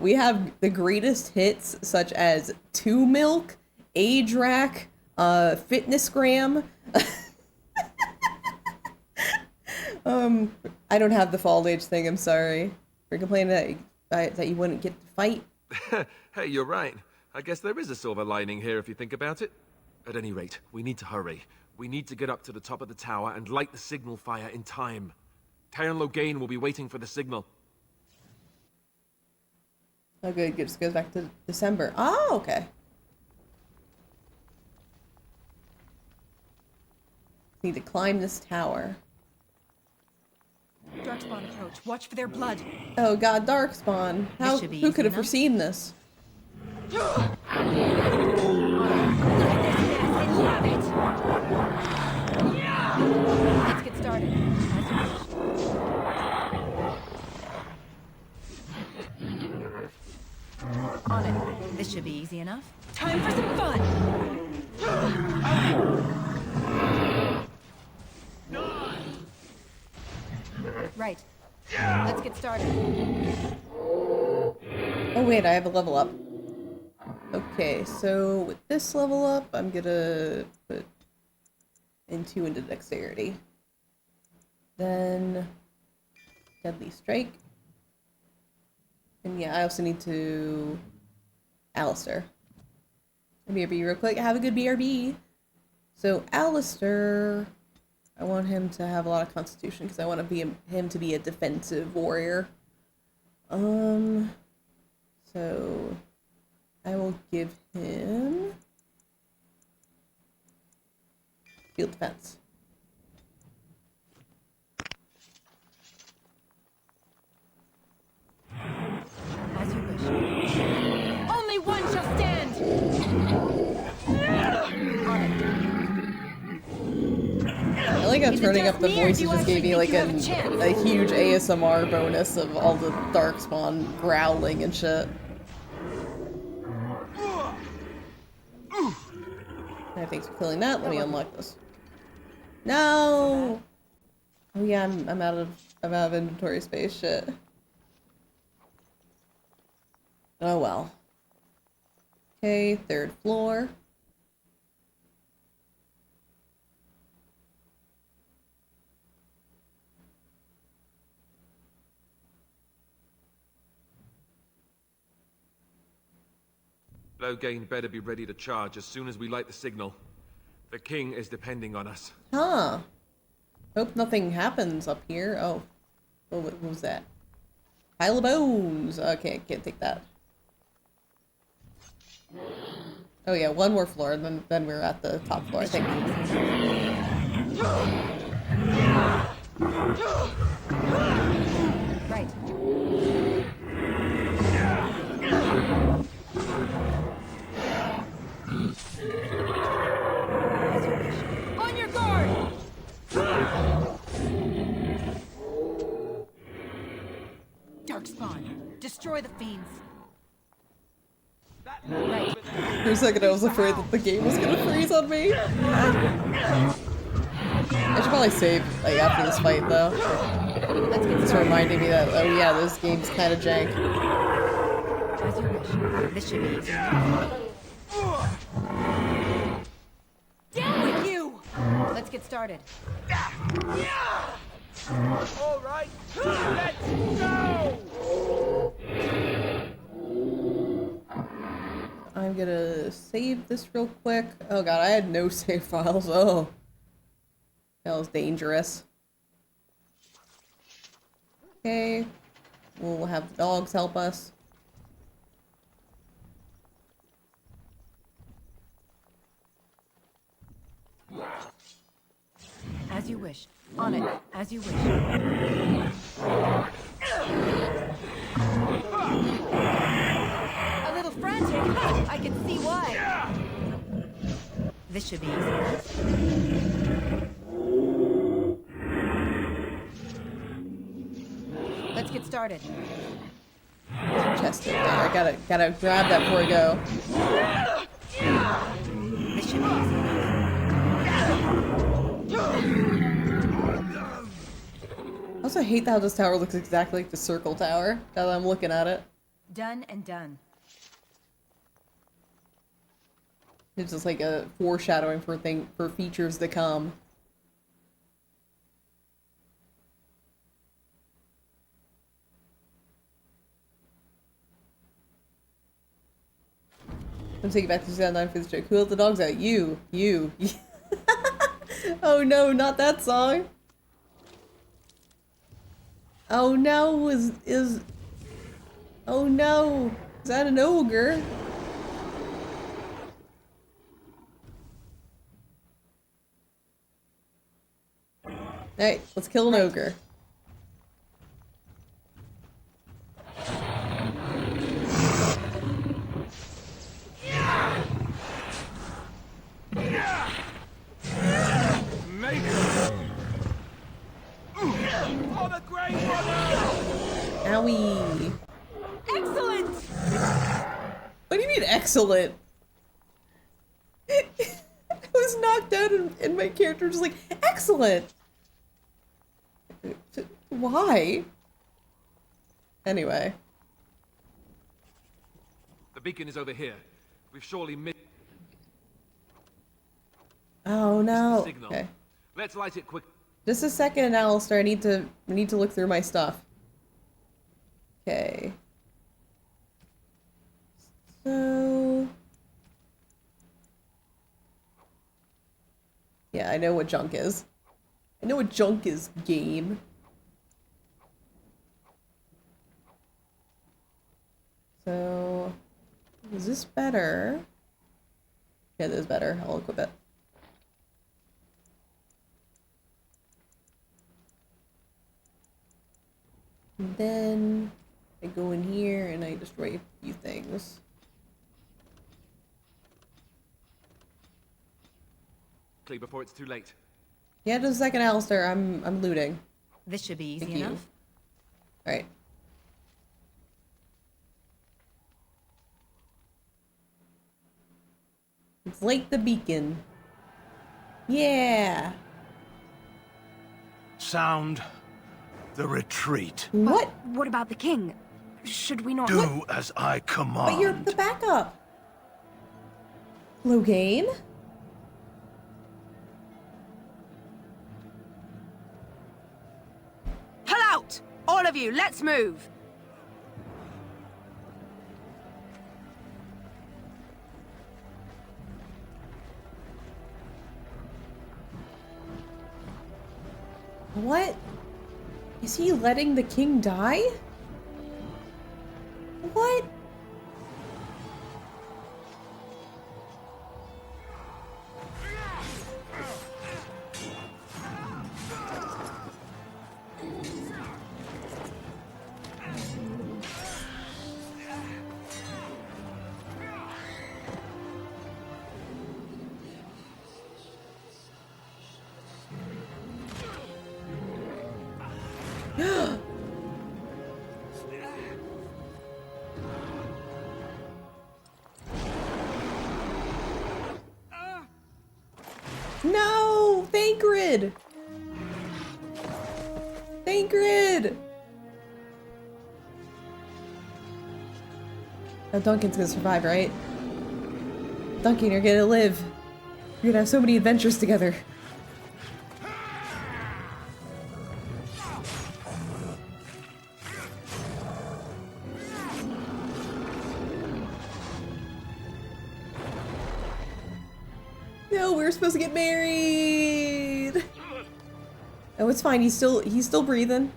We have the greatest hits such as 2 Milk, Age Rack, Fitnessgram. I don't have the fall age thing. I'm sorry. You're complaining that you wouldn't get to fight. Hey, you're right. I guess there is a silver lining here if you think about it. At any rate, we need to hurry. We need to get up to the top of the tower and light the signal fire in time. Tyron Loghain will be waiting for the signal. Oh, good. It just goes back to December. Oh, okay. Need to climb this tower. Darkspawn approach. Watch for their blood. Oh God, Darkspawn. Who could have foreseen this? Let's get started. On it. This should be easy enough. Time for some fun! Right. Let's get started. Oh wait, I have a level up. Okay, so with this level up, I'm gonna put into dexterity. Then Deadly Strike. And yeah, I also need to Alistair. BRB real quick. Have a good BRB. So Alistair, I want him to have a lot of constitution because I want him to be a defensive warrior. So I will give him field defense. As you wish. Only one shall stand! I like how turning up the voices just gave me like a huge ASMR bonus of all the Darkspawn growling and shit. Alright, thanks for killing that. Let me unlock this. No! Oh yeah, I'm out of inventory space. Shit. Oh well. Okay, 3rd floor. Loghain better be ready to charge as soon as we light the signal. The king is depending on us. Huh. Hope nothing happens up here. Oh. What was that? Pile of bones! Okay, can't take that. Oh yeah, one more floor, and then we're at the top floor, I think. Right. On your guard! Darkspawn, destroy the fiends. Right. For a second, I was afraid that the game was gonna freeze on me. I should probably save like after this fight, though. It's reminding me that oh yeah, this game's kind of jank. As you wish. This should be easy. Down with you! Let's get started. All right, let's go! I'm gonna save this real quick. Oh god, I had no save files. Oh. That was dangerous. Okay. We'll have the dogs help us. As you wish. On it. As you wish. A little frantic. I can see why. This should be easy. Let's get started. Chest it there. I gotta grab that before I go. This should be easy. I also hate how this tower looks exactly like the circle tower, now that I'm looking at it. Done and done. It's just like a foreshadowing for features to come. I'm taking back to 2009 for the joke. Who let the dogs out? You. Oh no, not that song. Oh no, oh no, is that an ogre? Alright, let's kill an ogre. Owie. Excellent! What do you mean excellent? I was knocked out and my character was like, excellent! Why? Anyway. The beacon is over here. We've surely missed Oh no. the signal. Okay. Let's light it quick. Just a second, Alistair. I need to look through my stuff. Okay. So yeah, I know what junk is. I know what junk is, game. So is this better? Yeah, this is better. I'll equip it. And then I go in here and I destroy a few things. Quickly before it's too late. Yeah, just a second, Alistair. I'm looting. This should be easy Thank you. enough. Alright. It's like the beacon. Yeah. Sound the retreat. What? What about the king? Should we not... Do as I command. But you're the backup. Loghain? Pull out! All of you, let's move! What? Is he letting the king die? What? No! Thancred! Thancred! Now Duncan's gonna survive, right? Duncan, you're gonna live. You're gonna have so many adventures together. No, we were supposed to get married. Oh, it's fine. He's still breathing.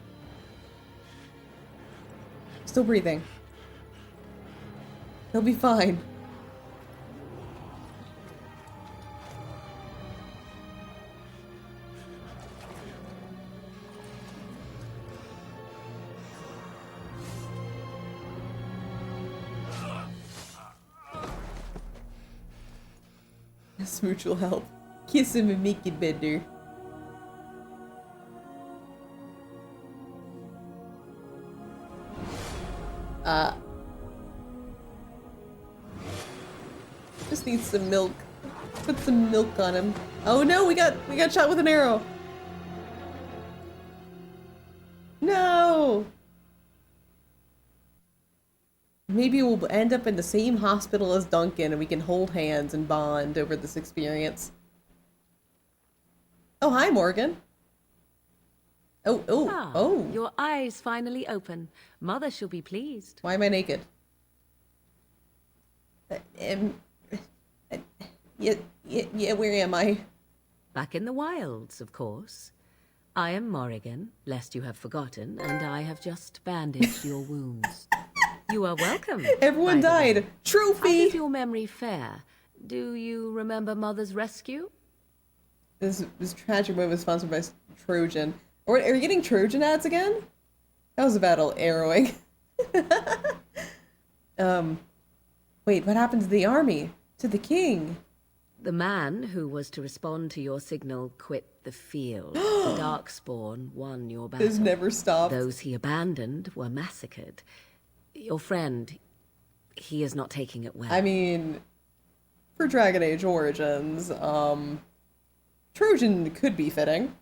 Still breathing. He'll be fine. Smooch will help. Kiss him and make it better. Just need some milk. Put some milk on him. Oh no, we got shot with an arrow. No. Maybe we'll end up in the same hospital as Duncan and we can hold hands and bond over this experience. Oh, hi, Morgan. Oh. Your eyes finally open. Mother shall be pleased. Why am I naked? Yeah, where am I? Back in the wilds, of course. I am Morrigan, lest you have forgotten, and I have just bandaged your wounds. You are welcome. Everyone died. Trophy! How does your memory fare? Do you remember Mother's rescue? This tragic moment was sponsored by Trojan. Are you getting Trojan ads again? That was a battle arrowing. Wait, what happened to the army? To the king? The man who was to respond to your signal quit the field. The Darkspawn won your battle. This never stopped. Those he abandoned were massacred. Your friend, he is not taking it well. I mean, for Dragon Age Origins, Trojan could be fitting.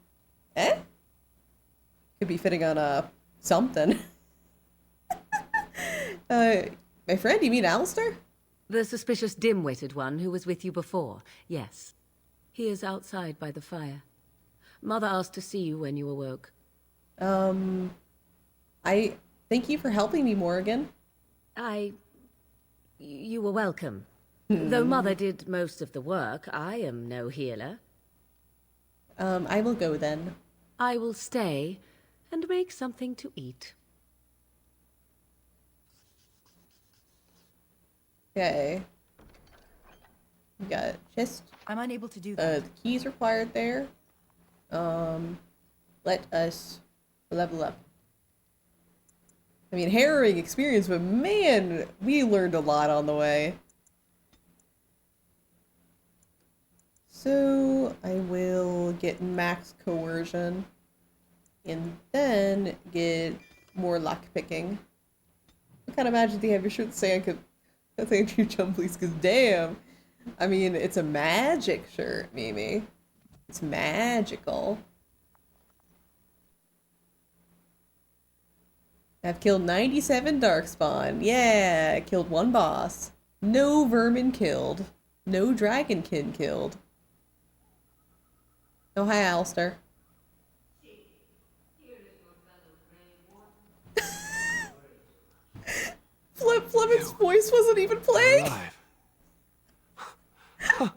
Could be fitting on something. My friend, you mean Alistair? The suspicious dim-witted one who was with you before, yes. He is outside by the fire. Mother asked to see you when you awoke. I thank you for helping me, Morrigan. You were welcome. Though Mother did most of the work, I am no healer. I will go then. I will stay and make something to eat. Okay. We got chest. I'm unable to do that. The keys required there. Let us level up. I mean, harrowing experience, but man, we learned a lot on the way. So, I will get max coercion. And then get more lockpicking. What kind of magic do you have your shirt saying? I think you jump, please, because damn. I mean, it's a magic shirt, Mimi. It's magical. I've killed 97 Darkspawn. Yeah, killed one boss. No vermin killed. No dragonkin killed. Oh, hi, Alistair. Flement's voice wasn't even playing. I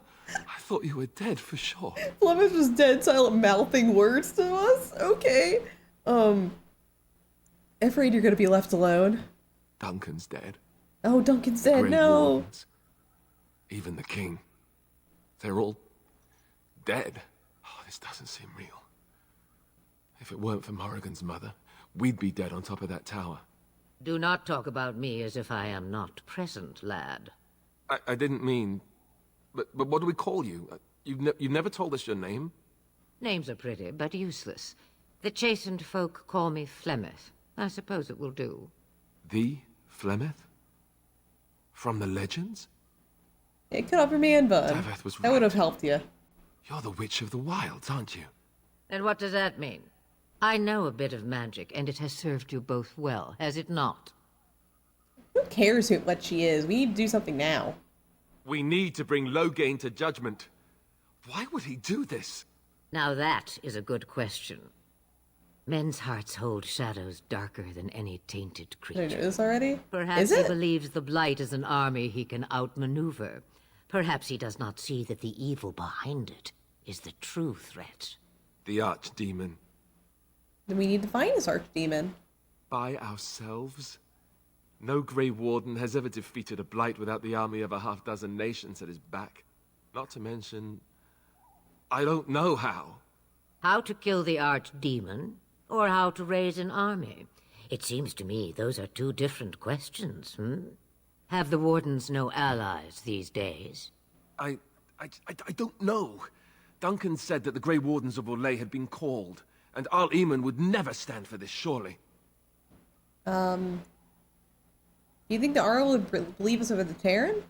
thought you were dead for sure. Flement's just dead silent mouthing words to us? Okay. Afraid you're gonna be left alone. Duncan's dead. Oh, Duncan's dead, Grey no. Wardens, even the king. They're all dead. Oh, this doesn't seem real. If it weren't for Morrigan's mother, we'd be dead on top of that tower. Do not talk about me as if I am not present, lad. I didn't mean... But what do we call you? You've never told us your name? Names are pretty, but useless. The chastened folk call me Flemeth. I suppose it will do. The Flemeth? From the legends? It could offer me bun. Daveth was right. That would have helped you. You're the Witch of the Wilds, aren't you? And what does that mean? I know a bit of magic, and it has served you both well, has it not? Who cares what she is? We need to do something now. We need to bring Loghain to judgment. Why would he do this? Now that is a good question. Men's hearts hold shadows darker than any tainted creature. Did I know this already? Perhaps he believes the Blight is an army he can outmaneuver. Perhaps he does not see that the evil behind it is the true threat. The Archdemon. Then we need to find this Archdemon. By ourselves? No Grey Warden has ever defeated a Blight without the army of a half-dozen nations at his back. Not to mention... I don't know how. How to kill the Archdemon, or how to raise an army? It seems to me those are two different questions, Have the Wardens no allies these days? I don't know. Duncan said that the Grey Wardens of Orlais had been called, and Arl Eamon would never stand for this, surely. Do you think the Arl would believe us over the Terran?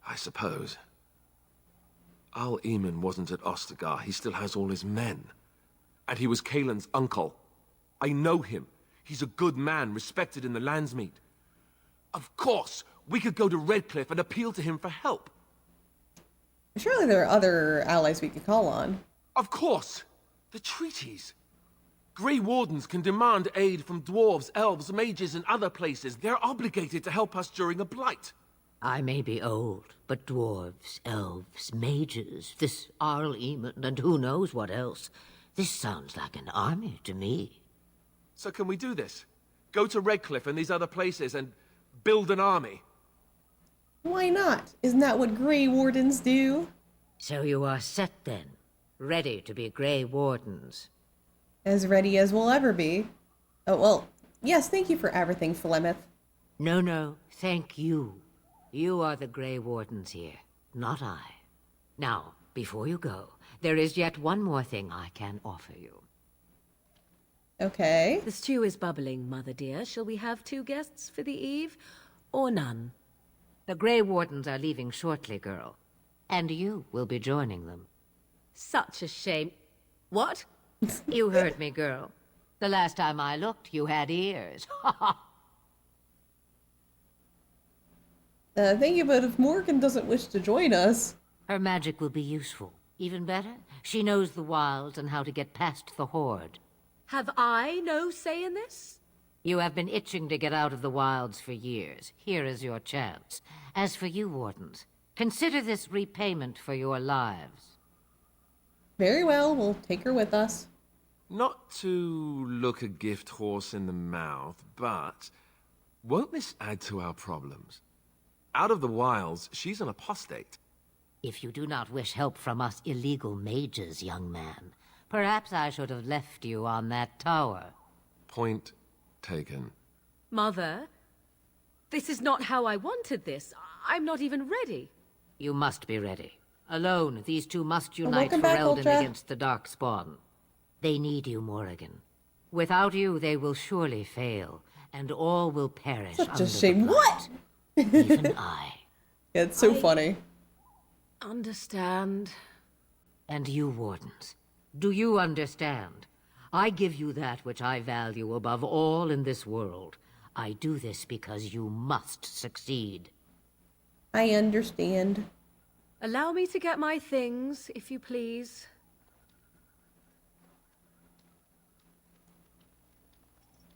I suppose. Arl Eamon wasn't at Ostagar. He still has all his men. And he was Kaelin's uncle. I know him. He's a good man, respected in the Landsmeet. Of course, we could go to Redcliffe and appeal to him for help. Surely there are other allies we could call on. Of course! The treaties. Grey Wardens can demand aid from dwarves, elves, mages, and other places. They're obligated to help us during a blight. I may be old, but dwarves, elves, mages, this Arl Eamon, and who knows what else. This sounds like an army to me. So can we do this? Go to Redcliffe and these other places and build an army? Why not? Isn't that what Grey Wardens do? So you are set then, ready to be Grey Wardens. As ready as we'll ever be. Oh, well, yes, thank you for everything, Flemeth. No, thank you. You are the Grey Wardens here, not I. Now, before you go, there is yet one more thing I can offer you. Okay. The stew is bubbling, Mother dear. Shall we have 2 guests for the eve, or none? The Grey Wardens are leaving shortly, girl. And you will be joining them. Such a shame. What? You heard me, girl. The last time I looked, you had ears. Thank you, but if Morgan doesn't wish to join us... Her magic will be useful. Even better, she knows the wilds and how to get past the Horde. Have I no say in this? You have been itching to get out of the wilds for years. Here is your chance. As for you, Wardens, consider this repayment for your lives. Very well, we'll take her with us. Not to look a gift horse in the mouth, but won't this add to our problems? Out of the wilds, she's an apostate. If you do not wish help from us illegal mages, young man, perhaps I should have left you on that tower. Point taken. Mother, this is not how I wanted this. I'm not even ready. You must be ready. Alone, these two must unite for back, Eldon Ultra. against the Darkspawn. They need you, Morrigan. Without you, they will surely fail, and all will perish Such under a shame. the blight. What? Even I. Yeah, it's so funny. Understand. And you, Wardens, do you understand? I give you that which I value above all in this world. I do this because you must succeed. I understand. Allow me to get my things, if you please.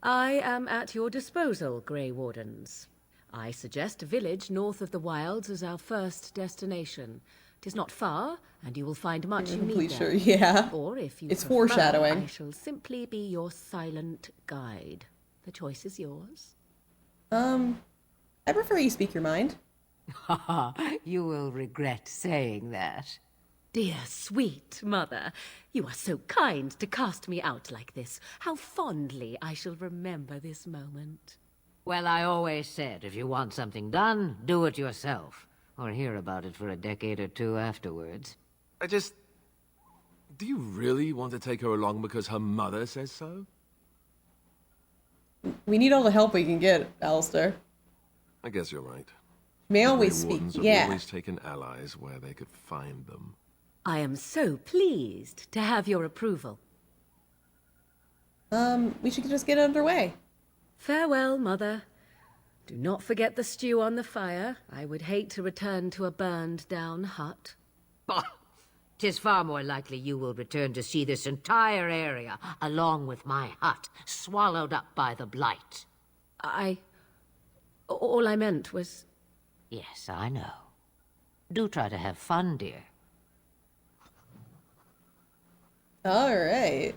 I am at your disposal, Grey Wardens. I suggest a village north of the wilds as our first destination. It is not far, and you will find much you need there. Sure, yeah. Or if you It's prefer, foreshadowing. I shall simply be your silent guide. The choice is yours. I prefer you speak your mind. You will regret saying that. Dear, sweet mother, you are so kind to cast me out like this. How fondly I shall remember this moment. Well, I always said, if you want something done, do it yourself. Or hear about it for a decade or two afterwards. Do you really want to take her along because her mother says so? We need all the help we can get, Alistair. I guess you're right. May The always Grey speak, Wardens have yeah. always taken allies where they could find them. I am so pleased to have your approval. We should just get underway. Farewell, mother. Do not forget the stew on the fire. I would hate to return to a burned-down hut. Bah! 'Tis far more likely you will return to see this entire area, along with my hut, swallowed up by the blight. All I meant was... Yes, I know. Do try to have fun, dear. All right.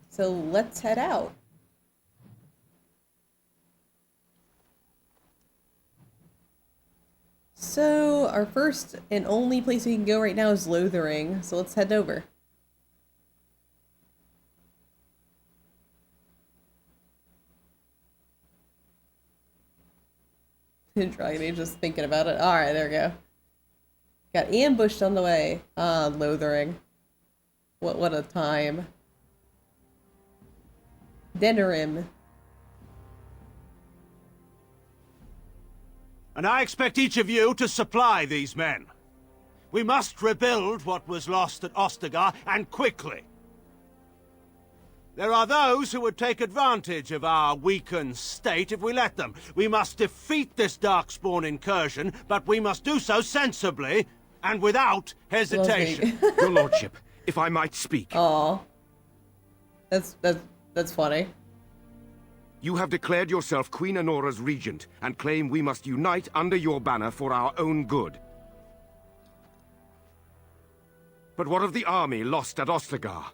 So let's head out. So our first and only place we can go right now is Lothering, so let's head over. Dragon Age, just thinking about it. All right, there we go. Got ambushed on the way. Ah, Lothering. What a time. Denerim. And I expect each of you to supply these men. We must rebuild what was lost at Ostagar, and quickly. There are those who would take advantage of our weakened state if we let them. We must defeat this Darkspawn incursion, but we must do so sensibly and without hesitation. Your lordship, if I might speak. Aw. That's funny. You have declared yourself Queen Honora's regent, and claim we must unite under your banner for our own good. But what of the army lost at Ostagar?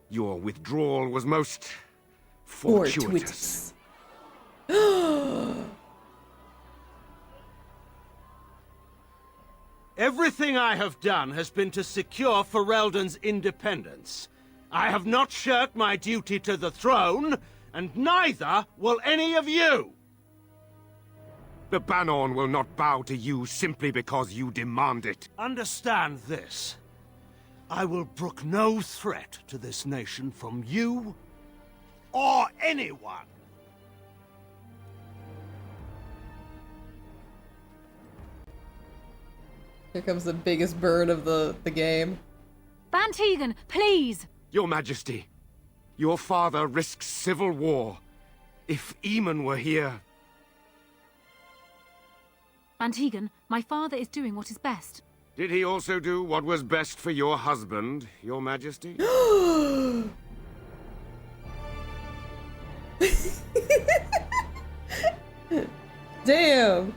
Your withdrawal was most fortuitous. Everything I have done has been to secure Ferelden's independence. I have not shirked my duty to the throne, and neither will any of you! The Banon will not bow to you simply because you demand it. Understand this. I will brook no threat to this nation from you or anyone. Here comes the biggest bird of the game. Van Tegan, please! Your Majesty, your father risks civil war. If Eamon were here... Van Tegan, my father is doing what is best. Did he also do what was best for your husband, your Majesty? Damn!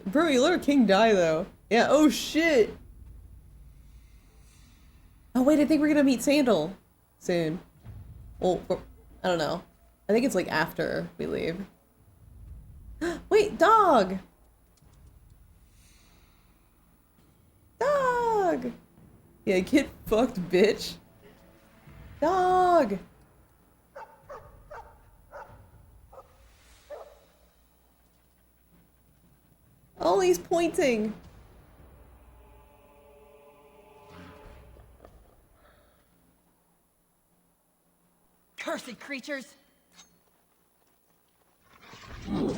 Bro, you let our king die, though. Yeah, oh shit! Oh wait, I think we're gonna meet Sandal soon. Well, I don't know. I think it's like after we leave. Wait, dog! Dog! Yeah, get fucked, bitch. Dog! Oh, he's pointing. Cursed creatures! Let's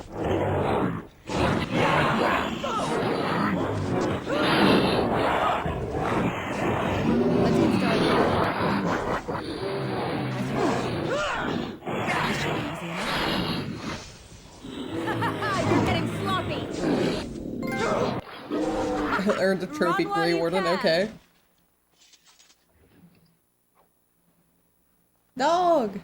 get started. This should be easy enough. You're getting sloppy! Earned a trophy Grey Warden, okay. Dog!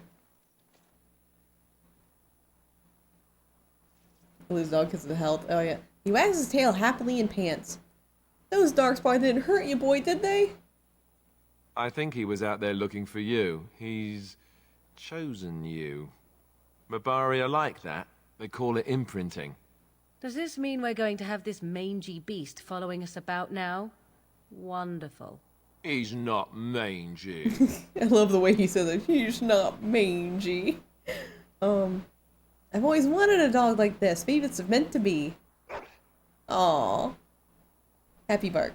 Lose dog because of the health. Oh yeah. He wags his tail happily in pants. Those Darkspawn didn't hurt you, boy, did they? I think he was out there looking for you. He's chosen you. Mabaria like that. They call it imprinting. Does this mean we're going to have this mangy beast following us about now? Wonderful. He's not mangy. I love the way he says it. He's not mangy. I've always wanted a dog like this. Maybe it's meant to be. Aww. Happy bark.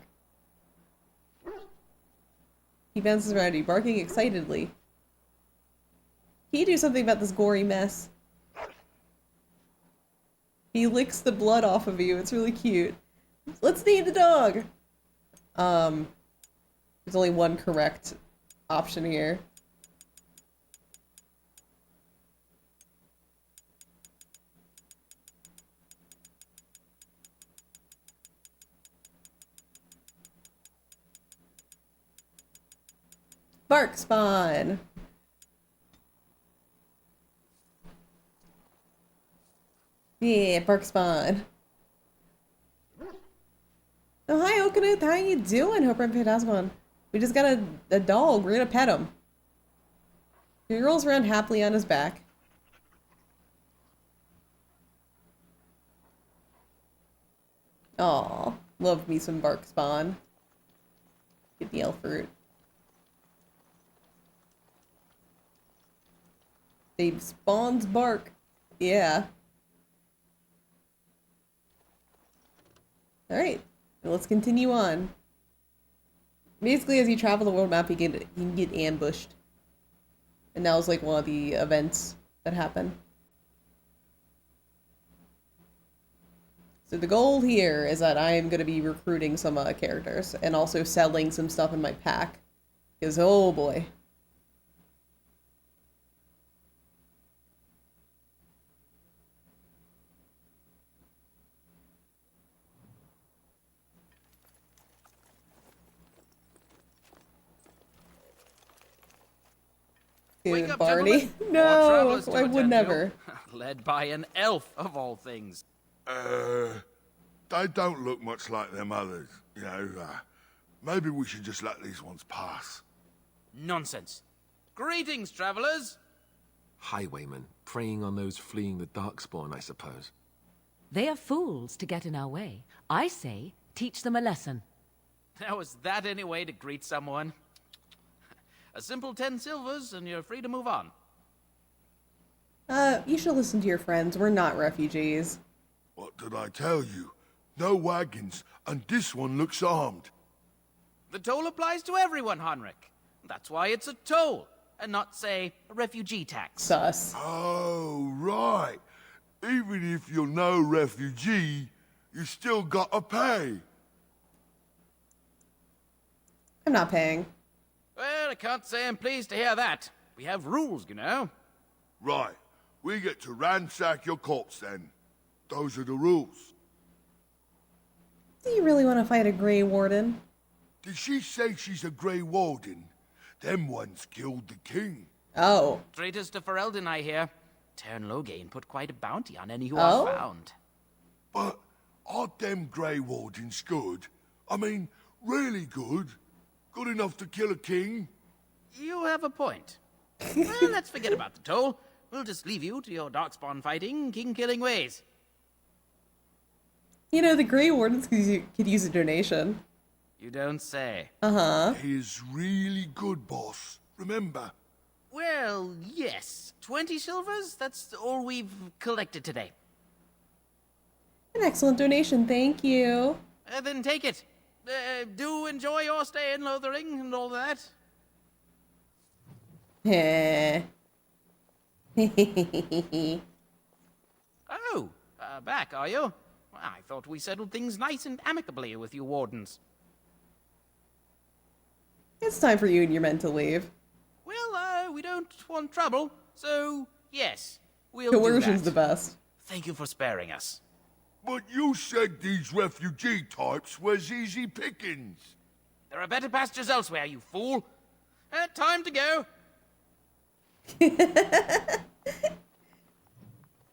He bounces around you, barking excitedly. Can you do something about this gory mess? He licks the blood off of you. It's really cute. Let's name the dog! There's only one correct option here. Bark spawn. Yeah, bark spawn. Oh, hi, Okanuth. How you doing? Hope I'm fantastic. We just got a dog. We're gonna pet him. He rolls around happily on his back. Aw, love me some bark spawn. Get the elf fruit. They spawns bark. Yeah. Alright. Let's continue on. Basically, as you travel the world map, you can get ambushed. And that was like one of the events that happened. So the goal here is that I am going to be recruiting some characters and also selling some stuff in my pack. Because, oh boy. Wake Dude, up, Barney. gentlemen. More No, travelers to I would attend to. never. Led by an elf, of all things. They don't look much like them others, you know. Maybe we should just let these ones pass. Nonsense. Greetings, travelers. Highwaymen, preying on those fleeing the Darkspawn, I suppose. They are fools to get in our way. I say, teach them a lesson. Now, is that any way to greet someone? A simple 10 silvers, and you're free to move on. You should listen to your friends. We're not refugees. What did I tell you? No wagons, and this one looks armed. The toll applies to everyone, Heinrich. That's why it's a toll, and not, say, a refugee tax. Sus. Oh, right. Even if you're no refugee, you still gotta pay. I'm not paying. Well, I can't say I'm pleased to hear that. We have rules, you know. Right. We get to ransack your corpse, then. Those are the rules. Do you really want to fight a Grey Warden? Did she say she's a Grey Warden? Them ones killed the king. Oh. Traitors to Ferelden, I hear. Tern Loghain put quite a bounty on any who Oh? are found. But aren't them Grey Wardens good? I mean, really good? Good enough to kill a king? You have a point. Well, let's forget about the toll. We'll just leave you to your darkspawn fighting, king-killing ways. You know, the Grey Wardens could use a donation. You don't say. Uh-huh. He is really good, boss. Remember? Well, yes. 20 silvers? That's all we've collected today. An excellent donation, thank you. Then take it. Do enjoy your stay in Lothering and all that. Heh. Oh, back, are you? I thought we settled things nice and amicably with you wardens. It's time for you and your men to leave. Well, we don't want trouble, so yes, we'll Coercion's do the that. best. Thank you for sparing us. But you said these refugee types was easy pickings. There are better pastures elsewhere, you fool. Time to go.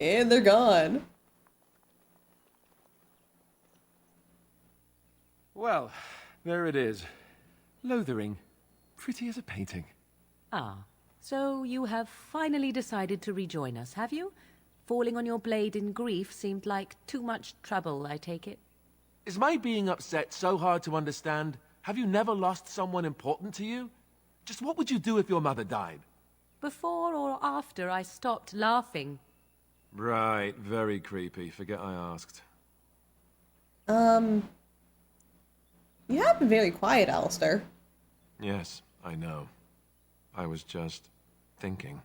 And they're gone. Well, there it is. Lothering. Pretty as a painting. Ah, so you have finally decided to rejoin us, have you? Falling on your blade in grief seemed like too much trouble, I take it. Is my being upset so hard to understand? Have you never lost someone important to you? Just what would you do if your mother died? Before or after I stopped laughing? Right, very creepy. Forget I asked. You have been very quiet, Alistair. Yes, I know. I was just thinking.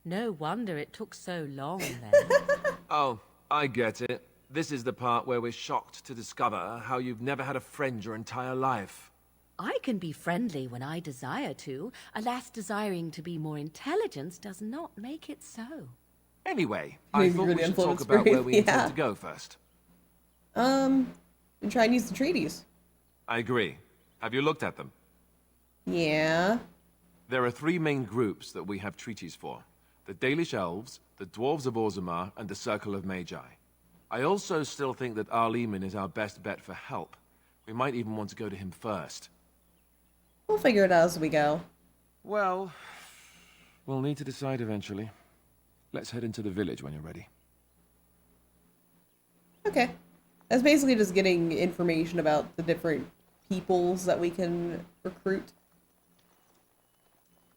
No wonder it took so long, then. Oh, I get it. This is the part where we're shocked to discover how you've never had a friend your entire life. I can be friendly when I desire to. Alas, desiring to be more intelligent does not make it so. Anyway, I Maybe thought you're we the should talk influence about brain, where we yeah. intend to go first. We try and use the treaties. I agree. Have you looked at them? Yeah. There are three main groups that we have treaties for. The Dalish Elves, the Dwarves of Orzammar, and the Circle of Magi. I also still think that Arleman is our best bet for help. We might even want to go to him first. We'll figure it out as we go. Well, we'll need to decide eventually. Let's head into the village when you're ready. Okay. That's basically just getting information about the different peoples that we can recruit.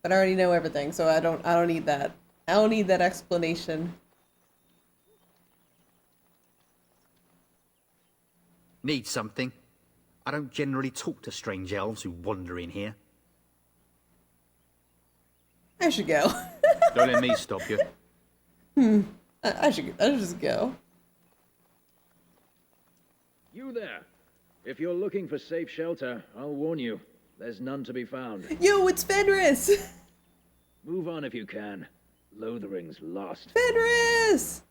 But I already know everything, so I don't need that. I don't need that explanation. Need something? I don't generally talk to strange elves who wander in here. I should go. Don't let me stop you. I should just go. You there. If you're looking for safe shelter, I'll warn you. There's none to be found. Yo, it's Fenris! Move on if you can. Lothering's lost. Fenris!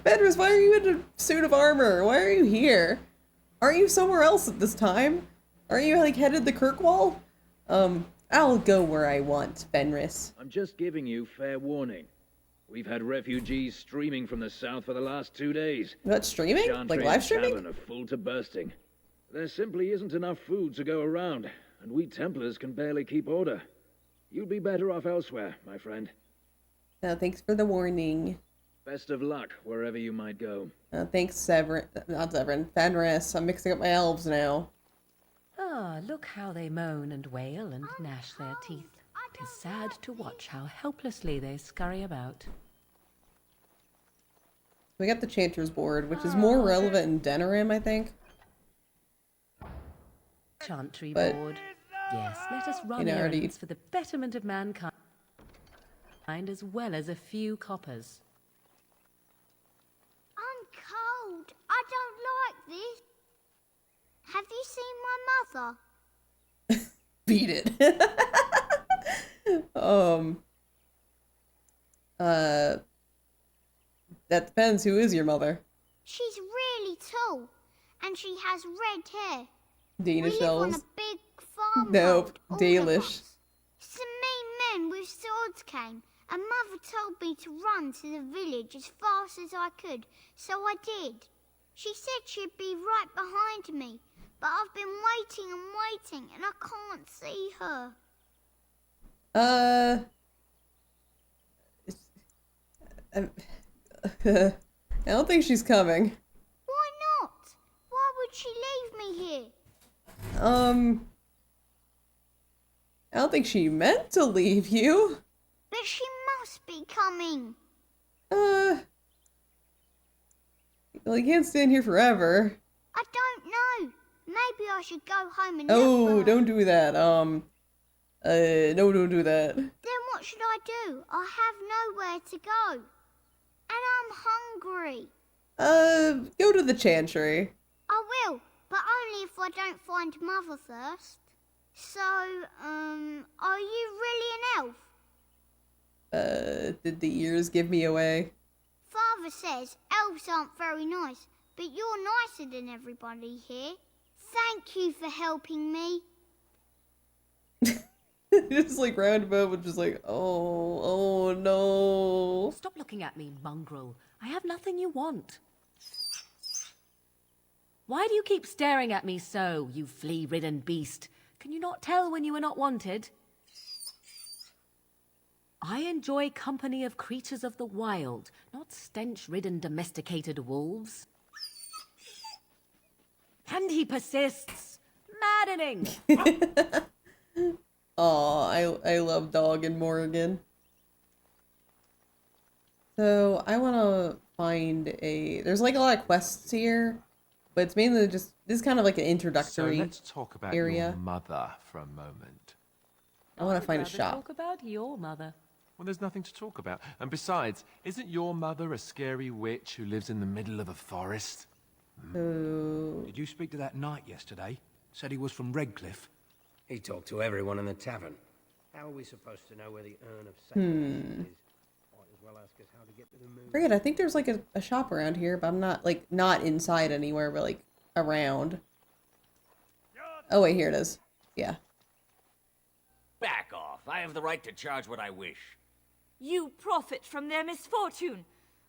Fenris, why are you in a suit of armor? Why are you here? Aren't you somewhere else at this time? Aren't you, like, headed to Kirkwall? I'll go where I want, Fenris. I'm just giving you fair warning. We've had refugees streaming from the south for the last 2 days. What, streaming? Like live streaming? Tavern are full to bursting. There simply isn't enough food to go around, and we Templars can barely keep order. You'd be better off elsewhere, my friend. Thanks for the warning. Best of luck wherever you might go. Thanks, Fenris. I'm mixing up my elves now. Ah, look how they moan and wail and gnash their teeth. It is sad to watch how helplessly they scurry about. We got the Chanter's board, which is more relevant in Denerim, I think. Chantry But, board. Yes, let us run you know, errands for the betterment of mankind, as well as a few coppers. I'm cold. I don't like this. Have you seen my mother? Beat it. That depends. Who is your mother? She's really tall, and she has red hair. Danish we live on elves? a big farm. Nope. all of Dalish. us. Some mean men with swords came, and Mother told me to run to the village as fast as I could, so I did. She said she'd be right behind me, but I've been waiting and waiting, and I can't see her. I don't think she's coming. Why not? Why would she leave me here? I don't think she meant to leave you. But she must be coming. Well, you can't stand here forever. I don't know. Maybe I should go home and look Oh, for her. don't do that. No, don't do that. Then what should I do? I have nowhere to go. And I'm hungry. Go to the Chantry. I will, but only if I don't find Mother first. So, are you really an elf? Did the ears give me away? Father says elves aren't very nice, but you're nicer than everybody here. Thank you for helping me. Just like roundabout, but just like, oh no. Stop looking at me, mongrel. I have nothing you want. Why do you keep staring at me so, you flea-ridden beast? Can you not tell when you are not wanted? I enjoy company of creatures of the wild, not stench-ridden domesticated wolves. And he persists. Maddening! Aw, I love Dog and Morgan. So, I want to find there's like a lot of quests here, but it's mainly just, this is kind of like an introductory So let's talk about area. your mother for a moment. I want to find a Rather shop. Talk about your mother. Well, there's nothing to talk about. And besides, isn't your mother a scary witch who lives in the middle of a forest? Did you speak to that knight yesterday? Said he was from Redcliffe. He talked to everyone in the tavern. How are we supposed to know where the urn of sacrifice is? Might as well ask us how to get to the moon. Forget, I think there's like a shop around here, but I'm not, like, not inside anywhere, but like around. Oh wait, here it is. Yeah. Back off. I have the right to charge what I wish. You profit from their misfortune.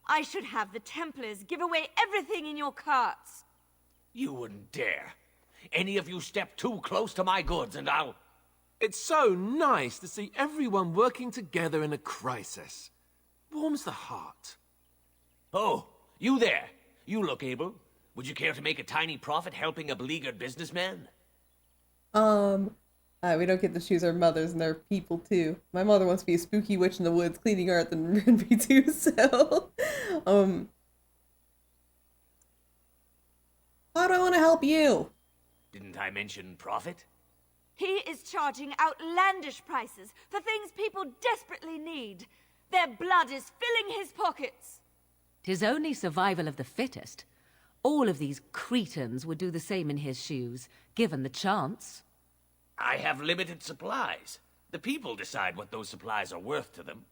I should have the Templars give away everything in your carts. You wouldn't dare. Any of you step too close to my goods and I'll... It's so nice to see everyone working together in a crisis. Warms the heart. Oh, you there. You look able. Would you care to make a tiny profit helping a beleaguered businessman? We don't get to choose our mothers, and they're people too. My mother wants to be a spooky witch in the woods cleaning earth and me too, so, how do I want to help you? Didn't I mention profit? He is charging outlandish prices for things people desperately need. Their blood is filling his pockets. 'Tis only survival of the fittest. All of these cretins would do the same in his shoes, given the chance. I have limited supplies. The people decide what those supplies are worth to them.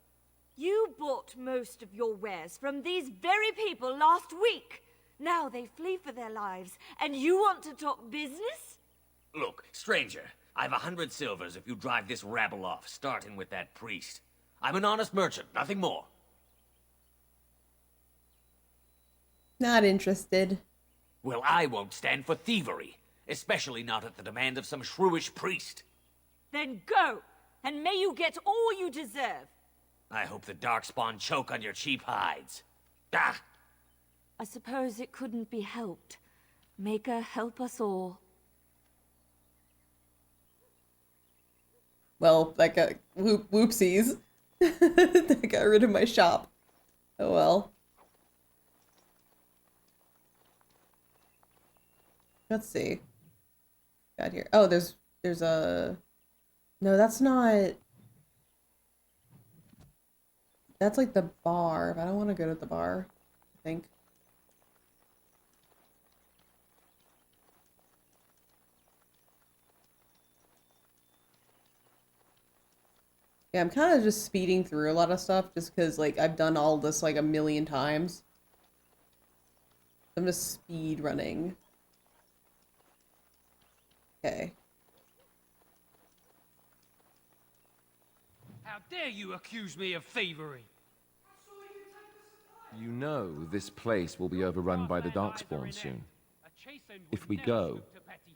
You bought most of your wares from these very people last week. Now they flee for their lives, and you want to talk business? Look, stranger, I've 100 silvers if you drive this rabble off, starting with that priest. I'm an honest merchant, nothing more. Not interested. Well, I won't stand for thievery, especially not at the demand of some shrewish priest. Then go, and may you get all you deserve. I hope the Darkspawn choke on your cheap hides. Ah! I suppose it couldn't be helped. Maker, help us all. Well, that got whoopsies. That got rid of my shop. Oh well. Let's see. Got here. Oh, there's a. No, that's not. That's like the bar. But I don't want to go to the bar. I think. Yeah, I'm kind of just speeding through a lot of stuff just because, like, I've done all this, like, a million times. I'm just speed running. Okay. How dare you accuse me of thievery? You know this place will be overrun by the Darkspawn soon. If we go,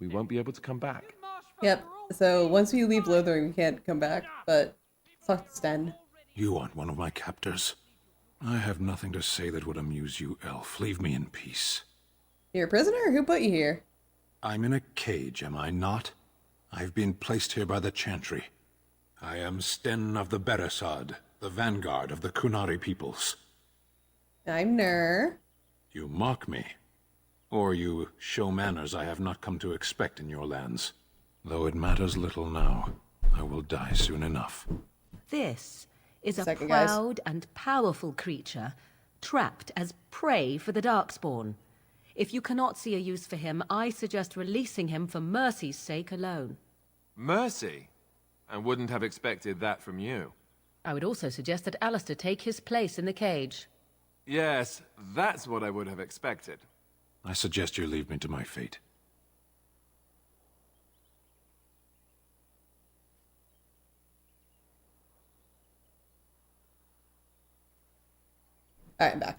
we won't be able to come back. Yep, so once we leave Lothering, we can't come back, but fuck Sten. You aren't one of my captors. I have nothing to say that would amuse you, elf. Leave me in peace. You're a prisoner? Who put you here? I'm in a cage, am I not? I've been placed here by the Chantry. I am Sten of the Beresad, the vanguard of the Kunari peoples. I'm Nur. You mock me. Or you show manners I have not come to expect in your lands. Though it matters little now, I will die soon enough. This is a Second, guys. proud and powerful creature, trapped as prey for the Darkspawn. If you cannot see a use for him, I suggest releasing him for mercy's sake alone. Mercy? I wouldn't have expected that from you. I would also suggest that Alistair take his place in the cage. Yes, that's what I would have expected. I suggest you leave me to my fate. Alright, I'm back.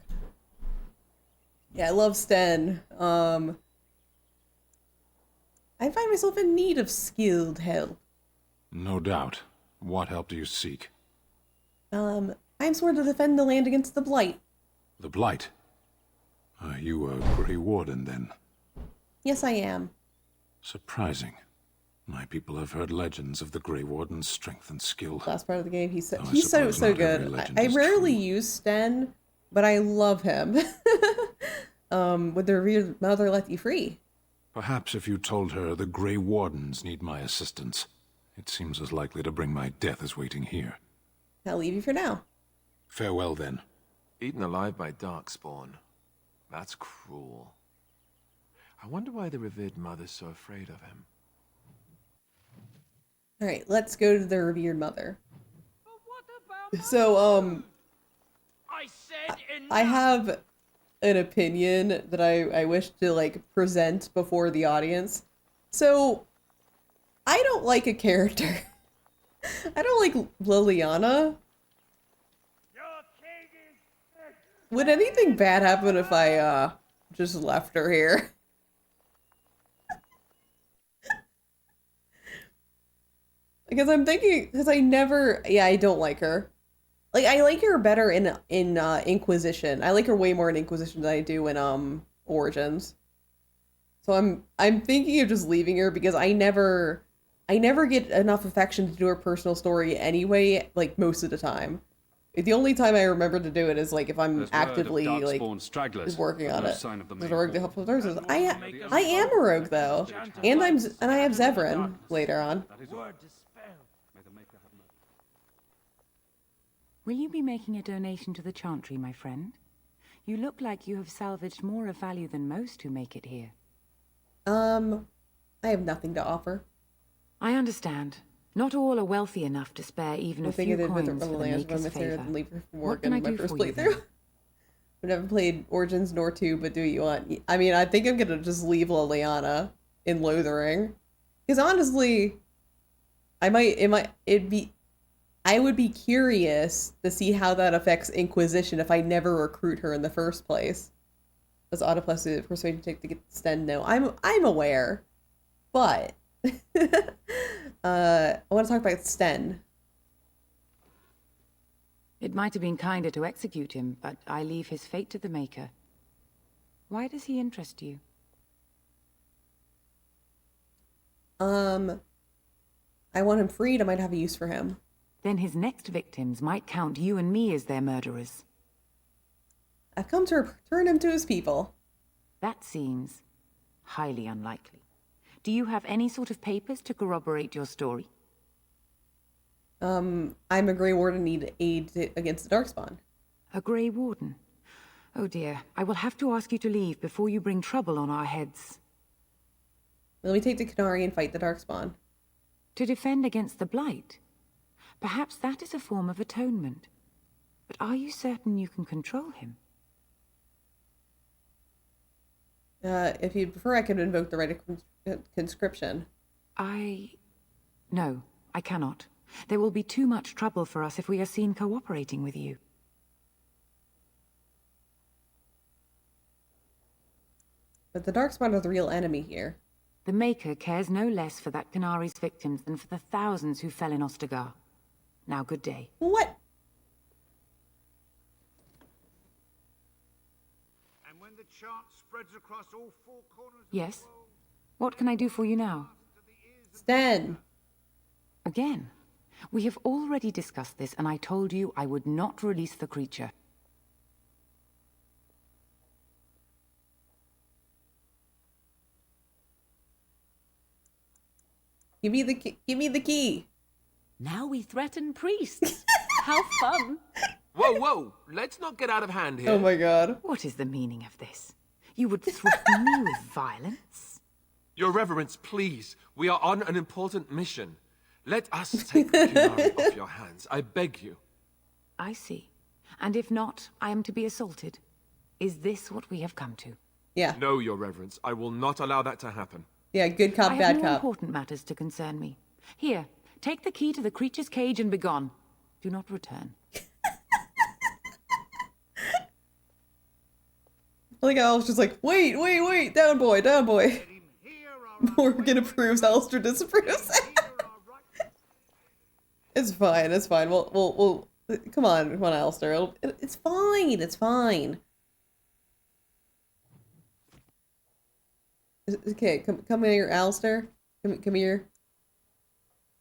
Yeah, I love Sten. I find myself in need of skilled help. No doubt. What help do you seek? I'm sworn to defend the land against the Blight. The Blight? Are you a Grey Warden, then? Yes, I am. Surprising. My people have heard legends of the Grey Warden's strength and skill. Last part of the game, he's so I suppose not every good. legend I is rarely use Sten, but I love him. Would the Revered Mother let you free? Perhaps if you told her the Grey Wardens need my assistance. It seems as likely to bring my death as waiting here. I'll leave you for now. Farewell, then. Eaten alive by Darkspawn. That's cruel. I wonder why the Revered Mother's so afraid of him. Alright, let's go to the Revered Mother. So, I have an opinion that I wish to, like, present before the audience. So, I don't like a character. I don't like Liliana. Would anything bad happen if I, just left her here? Because I'm thinking, because I don't like her. Like, I like her better in Inquisition. I like her way more in Inquisition than I do in, Origins. So I'm thinking of just leaving her because I never get enough affection to do her personal story anyway, like, most of the time. The only time I remember to do it is like if I'm There's actively word of like darkspawn stragglers, working but on no it. sign of the There's main a rogue to horde. help with horses. I am a rogue though, and I have Zevran later on. Will you be making a donation to the Chantry, my friend? You look like you have salvaged more of value than most who make it here. I have nothing to offer. I understand. Not all are wealthy enough to spare even a few coins for the Maker's favor. What can I do for you then? I've never played Origins nor 2, but do you want... I mean, I think I'm gonna just leave Liliana in Lothering. Because honestly, I would be curious to see how that affects Inquisition if I never recruit her in the first place. Does autoplus persuasion take to get Sten? No, I'm aware, but I want to talk about Sten. It might have been kinder to execute him, but I leave his fate to the Maker. Why does he interest you? I want him freed. I might have a use for him. Then his next victims might count you and me as their murderers. I've come to return him to his people. That seems highly unlikely. Do you have any sort of papers to corroborate your story? I'm a Grey Warden, need aid against the Darkspawn. A Grey Warden? Oh dear, I will have to ask you to leave before you bring trouble on our heads. Let me take the Canary and fight the Darkspawn. To defend against the Blight? Perhaps that is a form of atonement. But are you certain you can control him? If you'd prefer, I could invoke the right of conscription. No, I cannot. There will be too much trouble for us if we are seen cooperating with you. But the Darkspawn are the real enemy here. The Maker cares no less for that Canary's victims than for the thousands who fell in Ostagar. Now, good day. What? And when the chant spreads across all four corners Yes? What can I do for you now? Sten! Again. We have already discussed this, and I told you I would not release the creature. Give me the key. Now we threaten priests. How fun. Whoa, whoa! Let's not get out of hand here. Oh my god. What is the meaning of this? You would threaten me with violence? Your Reverence, please. We are on an important mission. Let us take the Kunari off your hands. I beg you. I see. And if not, I am to be assaulted. Is this what we have come to? Yeah. No, Your Reverence. I will not allow that to happen. Yeah, good cop, I bad have more cop. important matters to concern me. Here, take the key to the creature's cage and begone. Do not return. I think I was just like, wait, down boy. Morgan approves, Alistair disapproves. It's fine. We'll come on, Alistair. It's fine. Okay, come here, Alistair. Come here.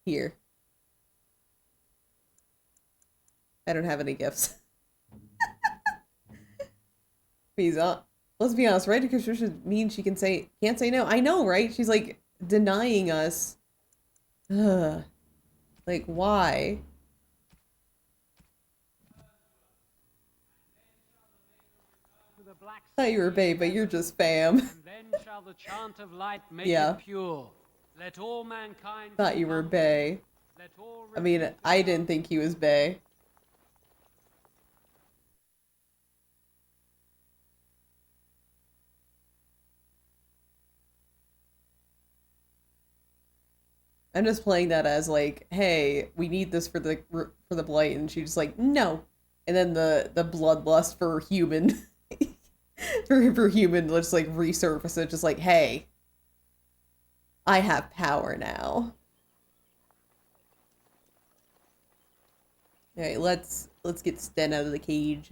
Here. I don't have any gifts. He's on. Let's be honest, right? Because should mean she can't say no. I know, right? She's like denying us. Ugh. Like, why? I thought you were babe, but you're just fam. And then shall the chant of light make Yeah. it pure. Let all mankind. Thought you were bae. I mean, I didn't think he was bae. I'm just playing that as like, hey, we need this for the blight, and she's just like, no. And then the bloodlust for human, for human, just like resurfaces, just like, hey, I have power now. All right, let's get Sten out of the cage.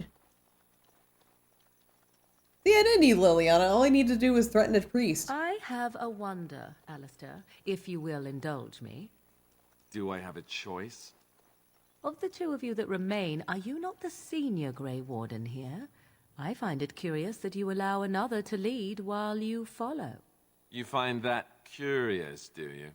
See, I didn't need Liliana. All I need to do was threaten a priest. I have a wonder, Alistair, if you will indulge me. Do I have a choice? Of the two of you that remain, are you not the senior Grey Warden here? I find it curious that you allow another to lead while you follow. You find that curious, do you?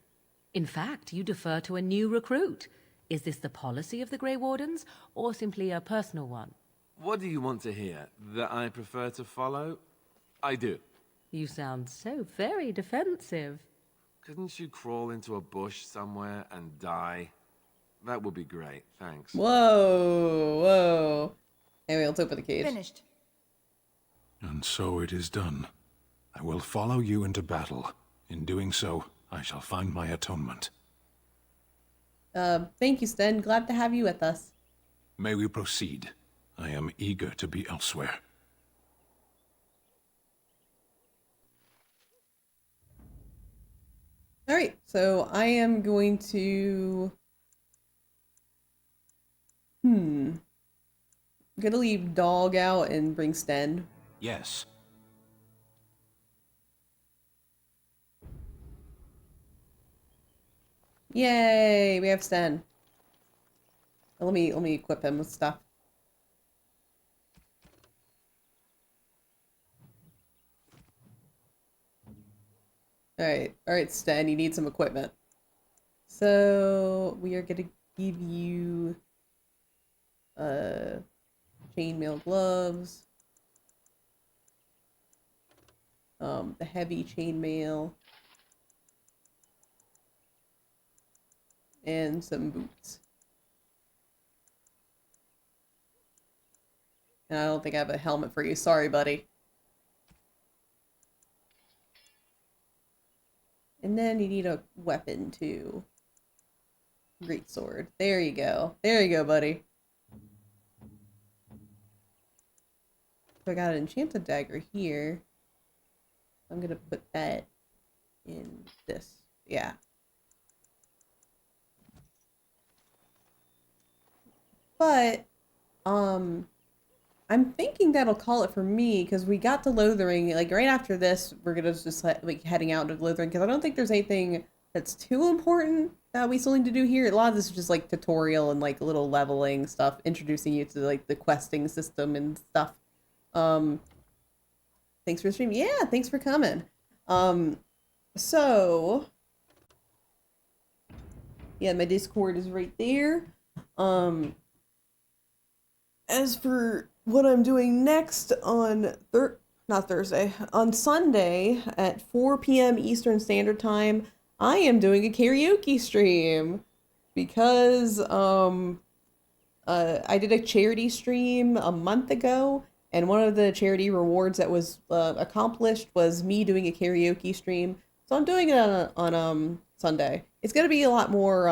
In fact, you defer to a new recruit. Is this the policy of the Grey Wardens, or simply a personal one? What do you want to hear? That I prefer to follow? I do. You sound so very defensive. Couldn't you crawl into a bush somewhere and die? That would be great, thanks. Whoa, whoa. Anyway, let's open the cage. Finished. And so it is done. I will follow you into battle. In doing so, I shall find my atonement. Thank you, Sten. Glad to have you with us. May we proceed? I am eager to be elsewhere. Alright, so I am going to... I'm gonna leave Dog out and bring Sten. Yes. Yay, we have Sten. Let me equip him with stuff. Alright, Sten, you need some equipment. So we are gonna give you chainmail gloves. The heavy chainmail. And some boots. And I don't think I have a helmet for you. Sorry, buddy. And then you need a weapon, too. Great sword. There you go. There you go, buddy. So I got an enchanted dagger here. I'm gonna put that in this. Yeah. But, I'm thinking that'll call it for me, because we got to Lothering, like, right after this, we're gonna just, like, heading out to Lothering, because I don't think there's anything that's too important that we still need to do here. A lot of this is just, like, tutorial and, like, little leveling stuff, introducing you to, like, the questing system and stuff. Thanks for the stream. Yeah, thanks for coming. So, yeah, my Discord is right there. As for what I'm doing next on on Sunday at 4 p.m. Eastern Standard Time, I am doing a karaoke stream because I did a charity stream a month ago, and one of the charity rewards that was accomplished was me doing a karaoke stream. So I'm doing it on Sunday. It's gonna be a lot more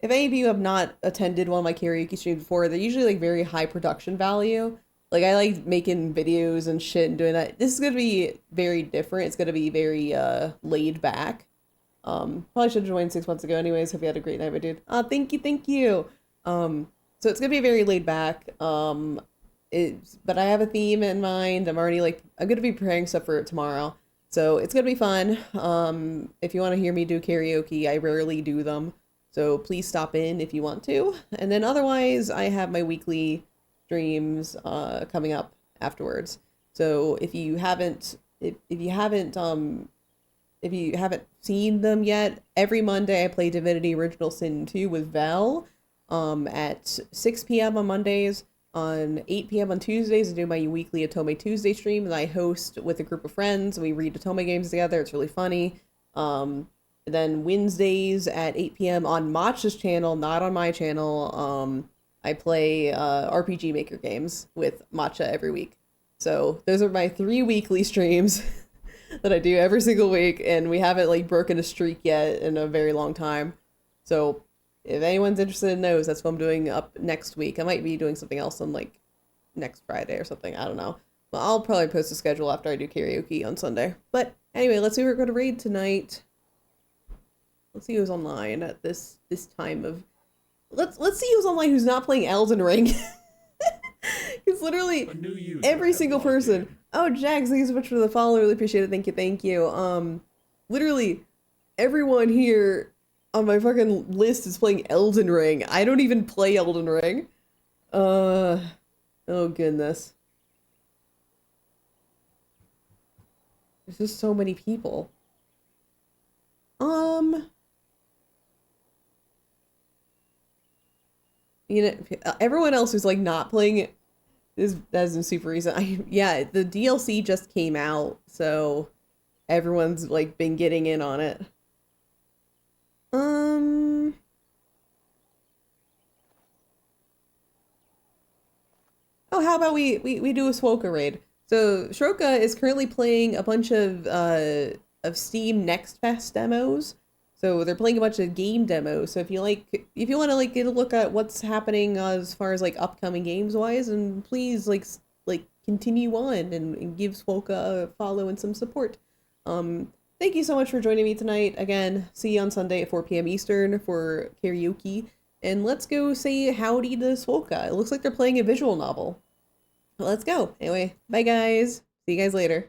if any of you have not attended one of my karaoke streams before, they're usually like very high production value. Like I like making videos and shit and doing that. This is gonna be very different. It's gonna be very laid back. Probably should have joined 6 months ago anyways. Hope you had a great night, my dude. Thank you. So it's gonna be very laid back. But I have a theme in mind. I'm gonna be preparing stuff for it tomorrow. So it's gonna be fun. If you want to hear me do karaoke, I rarely do them. So please stop in if you want to. And then otherwise, I have my weekly streams coming up afterwards. So if you haven't seen them yet, every Monday I play Divinity Original Sin 2 with Vel at 6 p.m. on Mondays. On 8 p.m. on Tuesdays, I do my weekly Otome Tuesday stream that I host with a group of friends. We read Otome games together. It's really funny. And then Wednesdays at 8 p.m. on Matcha's channel, not on my channel, I play RPG Maker games with Matcha every week. So those are my 3 weekly streams that I do every single week, and we haven't like broken a streak yet in a very long time. So if anyone's interested in those, that's what I'm doing up next week. I might be doing something else on like next Friday or something. I don't know. But I'll probably post a schedule after I do karaoke on Sunday. But anyway, let's see who we're going to raid tonight. Let's see who's online at this time of... Let's see who's online who's not playing Elden Ring. Because literally every single person... Oh, Jax, thank you so much for the follow. Really appreciate it. Thank you. Literally everyone here on my fucking list is playing Elden Ring. I don't even play Elden Ring. Oh goodness. There's just so many people. You know, everyone else who's like not playing it is that's super recent. Yeah, the DLC just came out, so everyone's like been getting in on it. Oh, how about we do a Swoka raid? So Shroka is currently playing a bunch of Steam Next Fest demos. So they're playing a bunch of game demos. So if you want to like get a look at what's happening as far as like upcoming games wise, and please like continue on and give Swoka a follow and some support. Thank you so much for joining me tonight. Again, see you on Sunday at 4 p.m. Eastern for karaoke. And let's go say howdy to Swoka. It looks like they're playing a visual novel. Let's go. Anyway, bye guys. See you guys later.